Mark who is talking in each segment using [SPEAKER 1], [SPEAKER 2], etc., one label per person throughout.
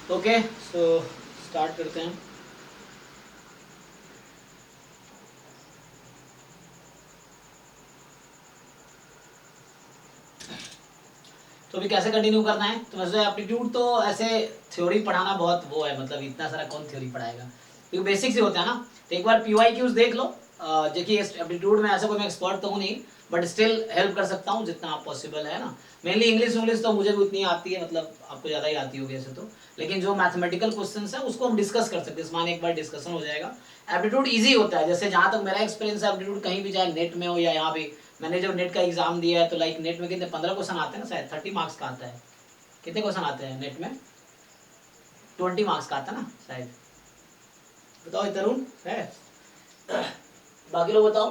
[SPEAKER 1] Okay, so start करते हैं। तो अभी कैसे कंटिन्यू करना है, तो वैसे एप्टीट्यूड तो ऐसे थ्योरी पढ़ाना बहुत वो है, मतलब इतना सारा कौन थ्योरी पढ़ाएगा, क्योंकि बेसिक्स ही होता है ना। तो एक बार PYQs देख लो। देखिए एप्टीट्यूड में ऐसा कोई मैं एक्सपर्ट तो हूँ नहीं, बट स्टिल हेल्प कर सकता हूँ जितना पॉसिबल है ना। मेनली इंग्लिश तो मुझे भी उतनी आती है, मतलब आपको ज़्यादा ही आती होगी ऐसे तो, लेकिन जो मैथमेटिकल क्वेश्चन है उसको हम डिस्कस कर सकते हैं, इसमें एक बार डिस्कशन हो जाएगा। एप्टीट्यूड ईजी होता है, जैसे जहाँ तक मेरा एक्सपीरियंस है, एप्टीट्यूड कहीं भी जाए, नेट में हो या यहाँ भी। मैंने जब नेट का एग्जाम दिया है तो लाइक नेट में कितने 15 क्वेश्चन आते हैं ना, शायद 30 मार्क्स का आता है। कितने क्वेश्चन आते हैं नेट में? 20 मार्क्स का आता है ना शायद। बताओ ये तरुण है, बाकी लोग बताओ।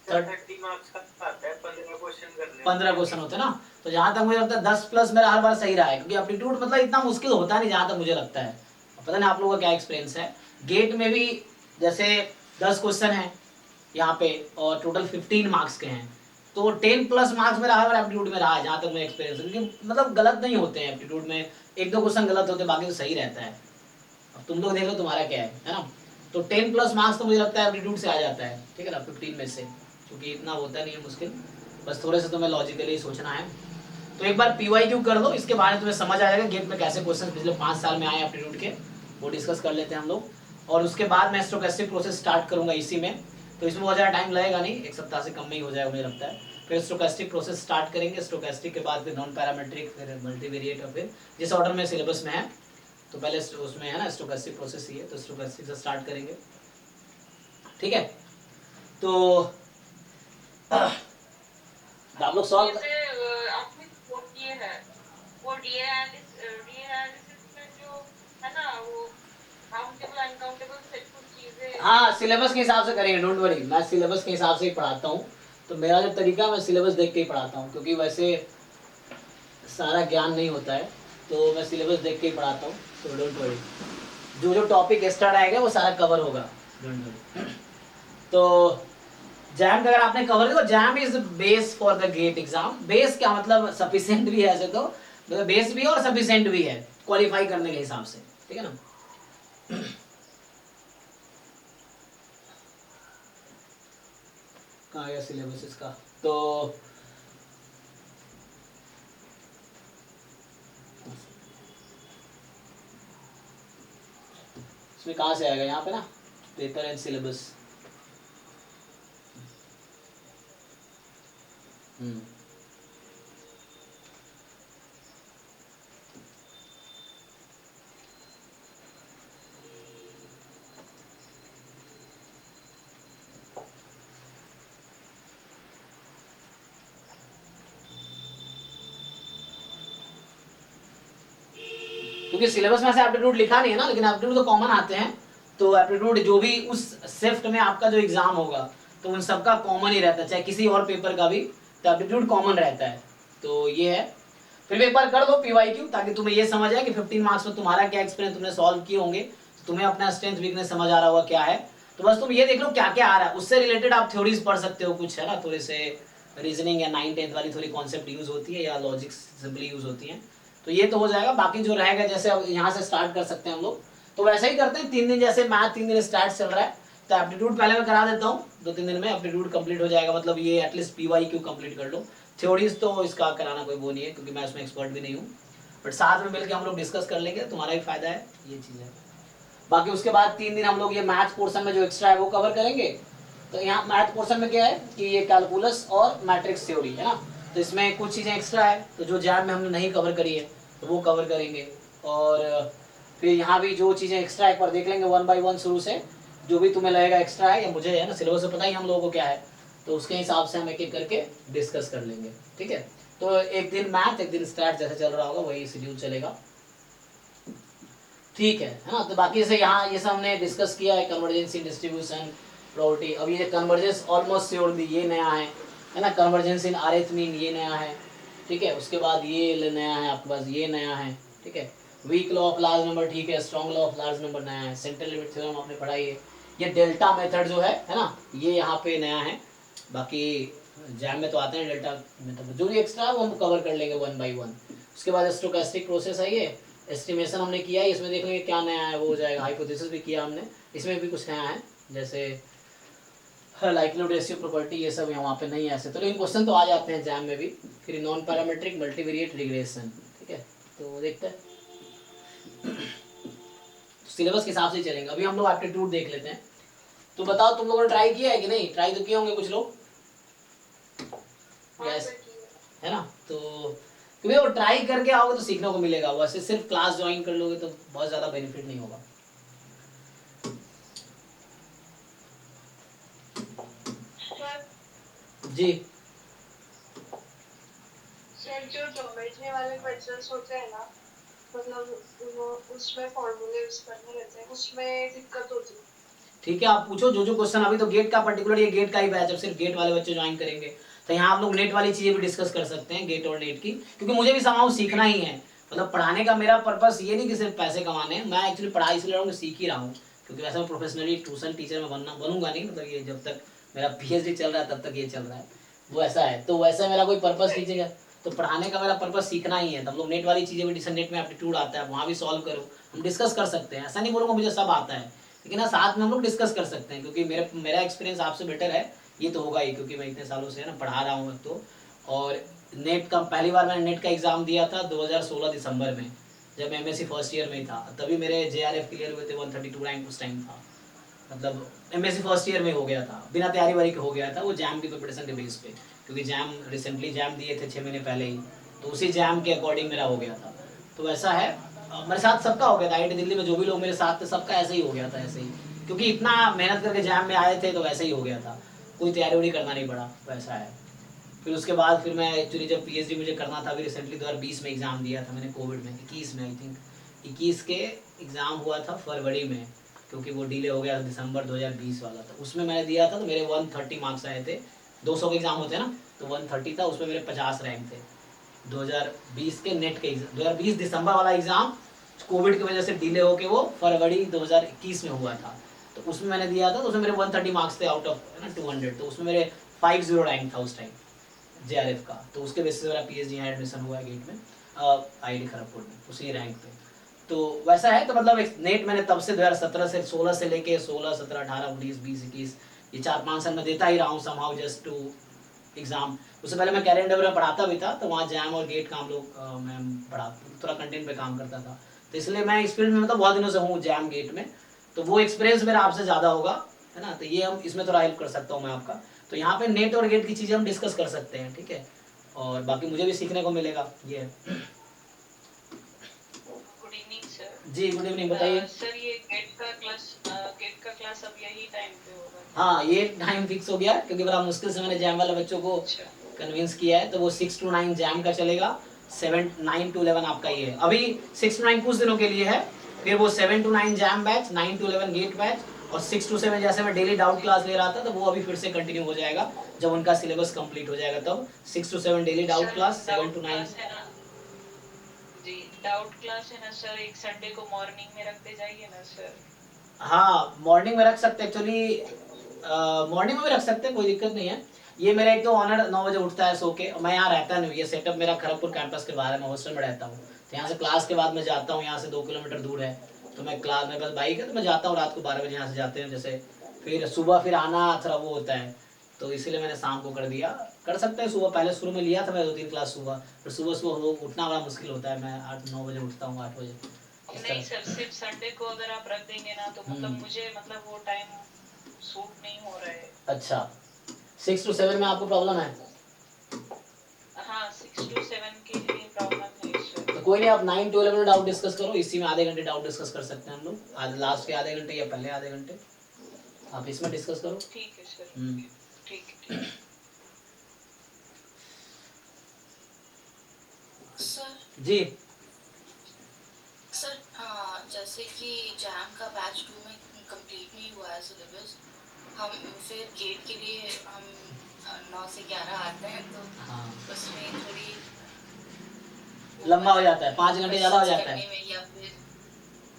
[SPEAKER 2] 30 मार्क्स का आता है, 15 क्वेश्चन करने
[SPEAKER 1] 15 क्वेश्चन होते हैं ना। तो जहाँ तक मुझे लगता है 10 प्लस मेरा हर बार सही रहा है, क्योंकि एप्टीट्यूड मतलब इतना मुश्किल होता नहीं जहाँ तक मुझे लगता है। पता नहीं आप लोगों का क्या एक्सपीरियंस है। गेट में भी जैसे 10 क्वेश्चन है यहाँ पे और टोटल 15 मार्क्स के हैं, तो 10 प्लस मार्क्स मेरा हर बार एप्टीट्यूड में रहा है जहाँ तक मेरा एक्सपीरियंस है, क्योंकि मतलब गलत नहीं होते हैं एप्टीट्यूड में। एक दो क्वेश्चन गलत होते हैं, बाकी तो सही रहता है। अब तुम लोग देख लो तुम्हारा क्या है ना। तो 10 प्लस मार्क्स तो मुझे लगता है एप्टीट्यूड से आ जाता है, ठीक है ना, 15 में से, क्योंकि इतना होता नहीं है मुश्किल, बस थोड़े से तुम्हें लॉजिकली सोचना है। तो एक बार PYQ कर लो, इसके बारे में तुम्हें समझ आ जाएगा गेट में कैसे क्वेश्चन पिछले 5 साल में आए एप्टीट्यूड के, वो डिस्कस कर लेते हैं हम लोग। और उसके बाद मैं स्टोकेस्टिक प्रोसेस स्टार्ट करूंगा इसी में, तो इसमें बहुत ज़्यादा टाइम लगेगा नहीं, एक सप्ताह से कम में ही हो जाएगा मुझे लगता है। फिर स्टोकेस्टिक प्रोसेस स्टार्ट करेंगे, स्टोकेस्टिक के बाद फिर नॉन पैरामेट्रिक, फिर मल्टीवेरिएट, और फिर जिस ऑर्डर में सिलेबस में है। तो पहले उसमें है ना स्टोकेस्टिक प्रोसेस ही है, तो स्टोकेस्टिक से स्टार्ट करेंगे, ठीक है। तो आप लोग सॉल्व
[SPEAKER 2] आपने वो किए हैं, वो डीए एनालिसिस में जो है ना, वो काउंटेबल अनकाउंटेबल सेट कुछ चीजें।
[SPEAKER 1] हाँ, सिलेबस के हिसाब से करेंगे, डोंट वरी, मैं सिलेबस के हिसाब से ही पढ़ाता हूँ। तो मेरा जो तरीका, मैं सिलेबस देख के ही पढ़ाता हूँ, क्योंकि वैसे सारा ज्ञान नहीं होता है, तो मैं सिलेबस देख के ही पढ़ाता हूँ। तो डोंट वरी, जो जो टॉपिक एक्स्ट्रा रहेगा वो सारा कवर होगा, डोंट वरी। तो जैम का अगर आपने कवर किया, JAM is base for the GATE exam. Base क्या मतलब, सफिशिएंट भी है ऐसे तो, मतलब बेस भी है और सफिशिएंट भी है क्वालिफाई करने के हिसाब से, ठीक है ना। कहाँ गया सिलेबस इसका? तो इसमें कहाँ से आएगा, यहाँ पे ना, पेपर एंड सिलेबस। क्योंकि सिलेबस में से एप्टीट्यूड लिखा नहीं है ना, लेकिन एप्टीट्यूड तो कॉमन आते हैं। तो एप्टीट्यूड जो भी उस शिफ्ट में आपका जो एग्जाम होगा, तो उन सबका कॉमन ही रहता है, चाहे किसी और पेपर का भी, तो एप्टीट्यूड कॉमन रहता है। तो ये है। फिर भी एक बार कर दो PYQ, ताकि तुम्हें ये समझ आए कि 15 मार्क्स में तुम्हारा क्या एक्सपीरियंस, तुमने सॉल्व किए होंगे, तो तुम्हें अपना स्ट्रेंथ वीकनेस समझ आ रहा होगा क्या है। तो बस तुम ये देख लो क्या क्या आ रहा है, उससे रिलेटेड आप थ्योरीज पढ़ सकते हो कुछ, है ना, थोड़े से रीजनिंग या 9-10 वाली थोड़ी कॉन्सेप्ट यूज होती है, या लॉजिक सिंपली यूज होती है। तो ये तो हो जाएगा। बाकी जो रहेगा, जैसे अब यहाँ से स्टार्ट कर सकते हैं हम लोग, तो वैसे ही करते हैं 3 दिन, जैसे मैथ 3 दिन स्टार्ट चल रहा है, तो एप्टीट्यूड पहले मैं करा देता हूँ, 2-3 दिन में एप्टीट्यूड कंप्लीट हो जाएगा, मतलब ये एटलीस्ट PYQ कंप्लीट कर लो। थ्योरीज तो इसका कराना कोई वो नहीं है, क्योंकि मैं उसमें एक्सपर्ट भी नहीं हूँ, बट साथ में मिलकर हम लोग डिस्कस कर लेंगे, तुम्हारा भी फायदा है, ये चीज़ है। बाकी उसके बाद 3 दिन हम लोग ये मैथ पोर्शन में जो एक्स्ट्रा है वो कवर करेंगे। तो यहाँ मैथ पोर्शन में क्या है कि ये कैलकुलस और मैट्रिक्स थ्योरी है ना, तो इसमें कुछ चीज़ें एक्स्ट्रा है, तो जो जैम में हमने नहीं कवर करी है तो वो कवर करेंगे। और फिर यहाँ भी जो चीज़ें एक्स्ट्रा एक बार देख लेंगे 1 by 1 शुरू से, जो भी तुम्हें लगेगा एक्स्ट्रा है, या मुझे है ना, सिलेबस से पता ही हम लोगों को क्या है, तो उसके हिसाब से हम एक एक करके डिस्कस कर लेंगे, ठीक है। तो एक दिन मैथ, एक दिन स्टैट, जैसे चल रहा होगा वही शेड्यूल चलेगा, ठीक है ना। तो बाकी जैसे यहाँ ये सब हमने डिस्कस किया है, कन्वर्जेंसी, डिस्ट्रीब्यूशन, प्रॉपर्टी। अब ये कन्वर्जेंस ऑलमोस्ट श्योर ये नया है ना, कन्वर्जेंस इन अरिथमीन ये नया है, ठीक है। उसके बाद ये नया है आपके पास, ये नया है, ठीक है। Weak law of large number, ठीक है। Strong law of large number नया है। सेंट्रल लिमिट थ्योरम आपने पढ़ाई है। ये डेल्टा मेथड जो है ना, ये यहाँ पे नया है। बाकी जैम में तो आते हैं डेल्टा मेथड, जो भी एक्स्ट्रा है वो हम कवर कर लेंगे 1 by 1। उसके बाद स्टोकेस्टिक प्रोसेस है ये, एस्टिमेशन हमने किया है, इसमें देख लेंगे क्या नया है वो हो जाएगा। हाइपोथेसिस भी किया हमने, इसमें भी कुछ नया है, जैसे लाइक्लीहुड रेशियो प्रॉपर्टी, ये सब यहाँ पे नहीं है ऐसे तो, लेकिन क्वेश्चन तो आ जाते हैं एग्जाम में भी। फिर नॉन पैरामीट्रिक मल्टीवेरिएट रिग्रेशन, ठीक है, तो देखते हैं सिलेबस के हिसाब से चलेंगे। अभी हम लोग एप्टीट्यूड देख लेते हैं। तो बताओ तुम लोगों ने ट्राई किया है कि नहीं? ट्राई तो किए होंगे कुछ लोग,
[SPEAKER 2] हाँ
[SPEAKER 1] यस,
[SPEAKER 2] सर की है।
[SPEAKER 1] है ना? तो क्योंकि वो ट्राई करके आओगे तो सीखने को मिलेगा, वैसे सिर्फ क्लास ज्वाइन कर लोगे तो बहुत ज़्यादा बेनिफिट नहीं होगा। जी
[SPEAKER 2] सर जो ज्योमेट्री वाले क्वेश्चंस होते हैं ना, मतलब वो उसमें फॉर्मूले यूज करने रहते हैं, उसमें दिक्कत होती है।
[SPEAKER 1] ठीक है, आप पूछो जो क्वेश्चन। अभी तो गेट का पर्टिकुलर, ये गेट का ही बैच, अब सिर्फ गेट वाले बच्चे ज्वाइन करेंगे, तो यहाँ आप लोग नेट वाली चीज़ें भी डिस्कस कर सकते हैं, गेट और नेट की, क्योंकि मुझे भी समाउ सीखना ही है। मतलब पढ़ाने का मेरा पर्पस ये नहीं कि सिर्फ पैसे कमाने हैं, मैं एक्चुअली पढ़ाई इसलिए रहा हूँ, सीख ही रहा हूँ, क्योंकि वैसे मैं प्रोफेशनली ट्यूशन टीचर में बनूंगा नहीं, मतलब ये जब तक मेरा पीएचडी चल रहा है तब तक ये चल रहा है, वो ऐसा है। तो वैसे मेरा कोई पर्पस कीजिएगा, तो पढ़ाने का मेरा पर्पस सीखना ही है। तो हम लोग नेट वाली चीज़ें भी, नेट में एप्टीट्यूड आता है, वहाँ भी सॉल्व करो, हम डिस्कस कर सकते हैं। ऐसा नहीं बोलूँगा मुझे सब आता है, लेकिन हाँ साथ में हम लोग डिस्कस कर सकते हैं, क्योंकि मेरा एक्सपीरियंस आपसे बेटर है, ये तो होगा ही, क्योंकि मैं इतने सालों से है ना पढ़ा रहा हूँ तो। और नेट का पहली बार मैंने नेट का एग्ज़ाम दिया था 2016 दिसंबर में, जब मैं एमएससी फर्स्ट ईयर में था, तभी मेरे जेआरएफ क्लियर हुए थे, 132 रैंक उस टाइम था। मतलब एमएससी फर्स्ट ईयर में हो गया था, बिना तैयारी वारी के हो गया था, वो जैम की प्रिपरेशन के बेस पे, क्योंकि जैम रिसेंटली जैम दिए थे 6 महीने पहले ही, तो उसी जैम के अकॉर्डिंग मेरा हो गया था। तो ऐसा है, मेरे साथ सबका हो गया था, आईआईटी दिल्ली में जो भी लोग मेरे साथ थे सबका ऐसे ही हो गया था, ऐसे ही, क्योंकि इतना मेहनत करके जैम में आए थे तो वैसे ही हो गया था, कोई तैयारी वारी करना नहीं पड़ा, वैसा है। फिर उसके बाद फिर मैं एक्चुअली जब पीएचडी मुझे करना था, अभी रिसेंटली 2020 में एग्ज़ाम दिया था मैंने, कोविड में, 21 में आई थिंक, 21 के एग्ज़ाम हुआ था फरवरी में, क्योंकि वो डिले हो गया दिसंबर 2020 वाला था, उसमें मैंने दिया था, तो मेरे 130 मार्क्स आए थे। 200 के एग्ज़ाम होते हैं ना, तो 130 था, उसमें मेरे 50 रैंक थे। 2020 के नेट के एग्ज़ाम, 2020 दिसंबर वाला एग्ज़ाम कोविड की वजह से डिले होके वो फरवरी 2021 में हुआ था, तो उसमें मैंने दिया था, तो उसमें मेरे 130 मार्क्स थे आउट ऑफ है ना 200, तो उसमें मेरे 50 रैंक था उस टाइम जेआरएफ का, तो उसके बेसिस से मेरा पीएचडी यहाँ एडमिशन हुआ है गेट में, आईआईटी खड़गपुर में, उसी रैंक पे। तो वैसा है, तो मतलब नेट मैंने तब से 2017 से 16 से लेके 16, 17, 18, 19, 20, 21, ये 4-5 साल मैं देता ही रहा हूँ समहाउ जस्ट टू एग्जाम। उससे पहले मैं कैरियर डेवलप में पढ़ाता भी था, तो वहाँ जैम और गेट का हम लोग मैं पढ़ा, थोड़ा कंटेंट पे काम करता था, तो इसलिए मैं इस फील्ड में मतलब बहुत दिनों से हूँ जैम गेट में, तो वो एक्सपीरियंस मेरा आपसे ज़्यादा होगा, है ना, तो ये हम इसमें थोड़ा हेल्प कर सकता हूँ मैं आपका। तो यहाँ पे नेट और गेट की चीज़ें हम डिस्कस कर सकते हैं, ठीक है, और बाकी मुझे भी सीखने को मिलेगा, ये है।
[SPEAKER 2] Good evening sir.
[SPEAKER 1] जी गुड इवनिंग, बताइए।
[SPEAKER 2] सर ये गेट का क्लास अब यही टाइम पे होगा?
[SPEAKER 1] हाँ ये टाइम फिक्स हो गया, क्योंकि बड़ा मुश्किल से मैंने जैम वाले बच्चों को
[SPEAKER 2] अच्छा।
[SPEAKER 1] कन्विंस किया है, तो वो 6 to 9 जैम का चलेगा, 7, 9 to 11 आपका ये है। अभी 6 to 9 कुछ दिनों के लिए है, फिर वो 7 to 9 JAM batch, 9 to 11 GATE batch, और 6 to 7 जैसे मैं डेली डाउट क्लास ले रहा था, तो वो अभी फिर से कंटिन्यू हो जाएगा जब उनका सिलेबस कंप्लीट हो जाएगा, तब 6 to 7 daily doubt class, 7 to 9।
[SPEAKER 2] जी डाउट क्लास है ना सर, एक संडे को मॉर्निंग में रखते जाइए ना सर।
[SPEAKER 1] हाँ मॉर्निंग में रख सकते हैं, एक्चुअली मॉर्निंग में भी रख सकते हैं, कोई दिक्कत नहीं है। ये मेरा एक तो ऑनर 9 बजे उठता है सो के, मैं यहाँ रहता नहीं, ये सेटअप मेरा खड़गपुर कैंपस के बाहर है, मैं हॉस्टल में रहता हूँ, तो यहाँ से क्लास के बाद मैं जाता हूँ, यहाँ से 2 किलोमीटर दूर है, तो मैं क्लास में बस बाइक है, तो मैं जाता हूँ रात को 12 बजे यहाँ से जाते हैं जैसे, फिर सुबह फिर आना थोड़ा वो होता है, तो इसीलिए मैंने शाम को कर दिया। कर सकते हैं सुबह, पहले शुरू में लिया था मैं 2-3 क्लास सुबह, फिर सुबह सुबह उठना बड़ा मुश्किल होता है, मैं 8-9 बजे उठता हूँ, 8 बजे।
[SPEAKER 2] नहीं सर, सिर्फ संडे को अगर आप रख देंगे ना तो मतलब मुझे मतलब वो टाइम सूट नहीं हो रहा है।
[SPEAKER 1] अच्छा 6 to 7 में आपको प्रॉब्लम है?
[SPEAKER 2] हाँ 6 to 7 के लिए प्रॉब्लम है सर।
[SPEAKER 1] तो कोई नहीं, आप 9 to 11 में डाउट डिस्कस करो, इसी में आधे घंटे डाउट डिस्कस कर सकते हैं हम लोग, आज लास्ट के आधे घंटे या पहले आधे घंटे आप इसमें डिस्कस करो।
[SPEAKER 2] ठीक है सर। ठीक है।
[SPEAKER 3] सर
[SPEAKER 1] जी
[SPEAKER 3] सर जैसे कि जैम का बैच 2 में कंप्लीट नहीं हुआ है सिलेबस, हम फिर गेट के लिए हम 9 से 11 आते हैं, तो
[SPEAKER 1] हाँ
[SPEAKER 3] उसमें थोड़ी
[SPEAKER 1] लंबा हो जाता है, 5 घंटे ज़्यादा हो जाता है।
[SPEAKER 3] में या फिर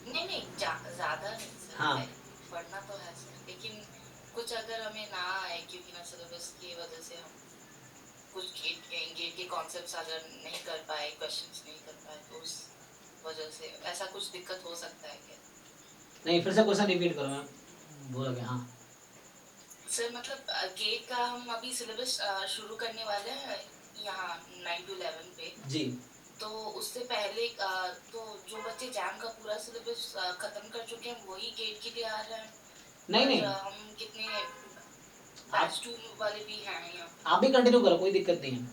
[SPEAKER 3] नहीं ज़्यादा नहीं सर,
[SPEAKER 1] हाँ
[SPEAKER 3] पढ़ना तो है सर, लेकिन कुछ अगर हमें ना आए क्योंकि ना सिलेबस की वजह से हम कुछ गेट के कॉन्सेप्ट्स अगर नहीं कर पाए, क्वेश्चंस नहीं कर पाए, तो उस वजह से ऐसा कुछ दिक्कत हो सकता है क्या?
[SPEAKER 1] नहीं, फिर से क्वेश्चन रिपीट करो मैम, बोल गया। हाँ
[SPEAKER 3] सर मतलब गेट का हम अभी सिलेबस शुरू करने वाले हैं यहाँ 9 to 11 पे,
[SPEAKER 1] जी।
[SPEAKER 3] तो उससे पहले तो जो बच्चे जैम का पूरा सिलेबस खत्म कर चुके हैं वही गेट के लिए आ रहे हैं,
[SPEAKER 1] नहीं
[SPEAKER 3] और
[SPEAKER 1] नहीं,
[SPEAKER 3] हम कितने
[SPEAKER 1] आप
[SPEAKER 3] बैच 2 वाले भी हैं यहाँ,
[SPEAKER 1] आप भी कंटिन्यू करो, कोई दिक्कत नहीं है।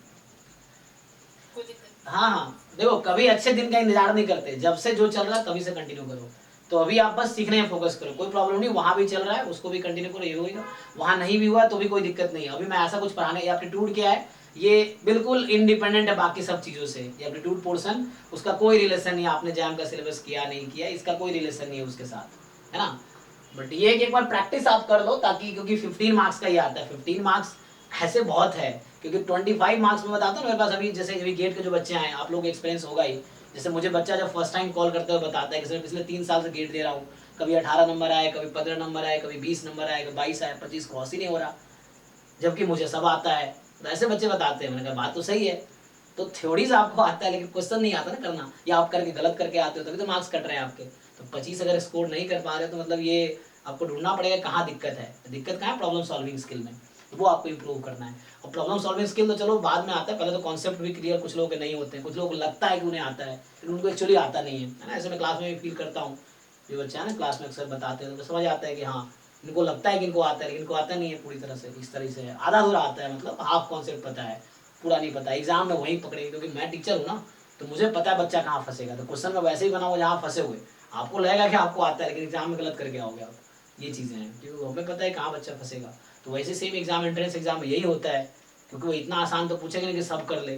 [SPEAKER 3] कोई दिक्कत?
[SPEAKER 1] हाँ हाँ, देखो कभी अच्छे दिन का इंतजार नहीं करते, जब से जो चल रहा है तभी से कंटिन्यू करो। तो अभी आप बस सीखने में फोकस करो, कोई प्रॉब्लम नहीं, वहाँ भी चल रहा है उसको भी कंटिन्यू करो, ये होगा। वहाँ नहीं भी हुआ तो भी कोई दिक्कत नहीं है। अभी मैं ऐसा कुछ पढ़ाने, ये एप्टीट्यूड क्या है, ये बिल्कुल इंडिपेंडेंट है बाकी सब चीज़ों से। ये एप्टीट्यूड पोर्शन, उसका कोई रिलेशन नहीं, आपने जैम का सिलेबस किया नहीं किया, इसका कोई रिलेशन नहीं है उसके साथ, है ना। बट ये कि एक बार प्रैक्टिस आप कर लो, ताकि क्योंकि 15 मार्क्स का ही आता है, 15 मार्क्स ऐसे बहुत है, क्योंकि 25 मार्क्स में बताता हूँ मेरे पास अभी, जैसे अभी गेट के जो बच्चे आए, आप लोग एक्सपीरियंस होगा ही। जैसे मुझे बच्चा जब फर्स्ट टाइम कॉल करते हुए बताता है कि सर पिछले 3 साल से गेट दे रहा हूँ, कभी 18 नंबर आए, कभी 15 नंबर आए, कभी 20 नंबर आए, कभी 22 आए, 25 क्रॉस ही नहीं हो रहा, जबकि मुझे सब आता है। तो ऐसे बच्चे बताते हैं, मैंने कहा बात तो सही है, तो थ्योरीज आपको आता है लेकिन क्वेश्चन नहीं आता ना करना, या आप करके गलत करके आते हो तभी तो मार्क्स कट रहे हैं आपके। तो 25 अगर स्कोर नहीं कर पा रहे तो मतलब ये आपको ढूंढना पड़ेगा कहाँ दिक्कत है। दिक्कत कहाँ है, प्रॉब्लम सॉल्विंग स्किल में, तो वो आपको इंप्रूव करना है। और प्रॉब्लम सॉल्विंग स्किल तो चलो बाद में आता है, पहले तो कॉन्सेप्ट भी क्लियर कुछ लोगों के नहीं होते हैं, कुछ लोगों को लगता है कि उन्हें आता है लेकिन उनको एक्चुअली आता नहीं है ना। ऐसे मैं क्लास में भी फील करता हूँ, जो बच्चे हैं ना क्लास में अक्सर बताते हैं तो समझ आता है कि हाँ इनको लगता है कि इनको आता है, लेकिन इनको आता नहीं है पूरी तरह से, इस तरह से है, आधा अधूरा आता है, मतलब हाफ कॉन्सेप्ट पता है, पूरा नहीं पता। एग्जाम में वहीं पकड़ेगी, क्योंकि मैं टीचर हूँ ना, तो मुझे पता है बच्चा कहाँ फंसेगा, तो क्वेश्चन में वैसे ही बनाओ जहाँ फंसे हुए। आपको लगेगा कि आपको आता है लेकिन एग्जाम में गलत करके आओगे आप, ये चीज़ें हैं, क्योंकि हमें पता है कहाँ बच्चा फंसेगा। तो वैसे सेम एग्जाम, एंट्रेंस एग्जाम में यही होता है, क्योंकि वो इतना आसान तो पूछेंगे नहीं कि सब कर ले,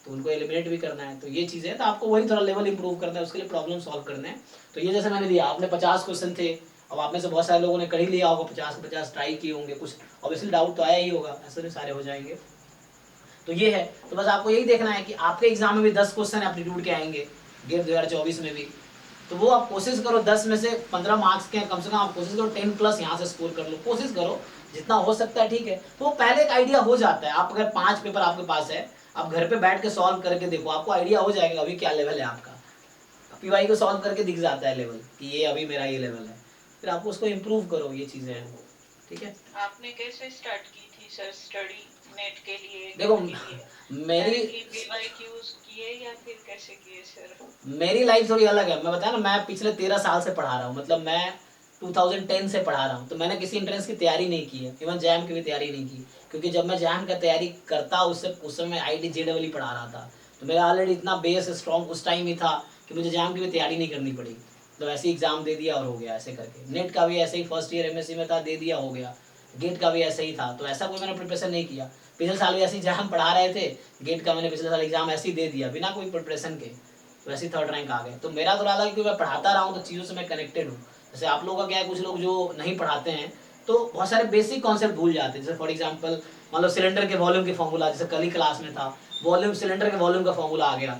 [SPEAKER 1] तो उनको एलिमिनेट भी करना है। तो ये चीज़ें हैं, तो आपको वही थोड़ा लेवल इंप्रूव करना है, उसके लिए प्रॉब्लम सॉल्व करना है। तो ये जैसे मैंने दिया, आपने 50 क्वेश्चन थे, अब आप में से बहुत सारे लोगों ने कर ही लिया होगा, 50 ट्राई किए होंगे, कुछ ऑब्वियसली डाउट तो आया ही होगा, ऐसे नहीं सारे हो जाएंगे। तो ये है, तो बस आपको यही देखना है कि आपके एग्जाम में भी 10 क्वेश्चन एप्टीट्यूड के आएंगे गेट 2024 में भी, तो वो आप कोशिश करो 10 में से 15 मार्क्स के कम से कम आप कोशिश करो 10 प्लस यहाँ से स्कोर कर लो, कोशिश करो जितना हो सकता है, ठीक है। तो वो पहले एक आइडिया हो जाता है, आप अगर 5 पेपर आपके पास है, आप घर पे बैठ के सॉल्व करके देखो, आपको आइडिया हो जाएगा अभी क्या लेवल है आपका। पीवाई को सॉल्व करके दिख जाता है लेवल कि ये अभी मेरा ये लेवल है, फिर आपको उसको इम्प्रूव करो, ये चीज़ें हैं, ठीक है।
[SPEAKER 2] आपने कैसे स्टार्ट की थी सर स्टडी नेट के लिए?
[SPEAKER 1] देखो मेरी
[SPEAKER 2] पीवाईक्यूज किए या फिर कैसे किए सर?
[SPEAKER 1] मेरी लाइफ थोड़ी अलग है, मैं बताया ना, मैं पिछले 13 साल से पढ़ा रहा हूँ, मतलब मैं 2010 से पढ़ा रहा हूँ, तो मैंने किसी एंट्रेंस की तैयारी नहीं की है, इवन जैम की भी तैयारी नहीं की, क्योंकि जब मैं जैम का तैयारी करता उस समय IIT JEE पढ़ा रहा था, तो मेरा ऑलरेडी इतना बेस स्ट्रॉन्ग उस टाइम ही था कि मुझे जैम की भी तैयारी नहीं करनी पड़ी। तो ऐसे एग्जाम दे दिया और हो गया, ऐसे करके। नेट का भी ऐसे ही फर्स्ट ईयर MSc में था, दे दिया हो गया। गेट का भी ऐसे ही था, तो ऐसा कोई मैंने प्रिपरेशन नहीं किया। पिछले साल भी ऐसे एग्जाम पढ़ा रहे थे, गेट का मैंने पिछले साल एग्जाम ऐसे ही दे दिया बिना कोई प्रिपरेशन के, तो ऐसे ही 3rd रैंक आ गए। तो मेरा तो अलग है कि मैं पढ़ाता रहा हूँ तो चीज़ों से मैं कनेक्टेड हूँ। जैसे आप लोगों का क्या है, कुछ लोग जो नहीं पढ़ाते हैं तो बहुत सारे बेसिक कॉन्सेप्ट भूल जाते हैं। जैसे फॉर एग्जांपल मान लो सिलेंडर के वॉल्यूम के फॉर्मूला, जैसे कल ही क्लास में था, वॉल्यूम सिलेंडर के वॉल्यूम का फॉर्मूला आ गया,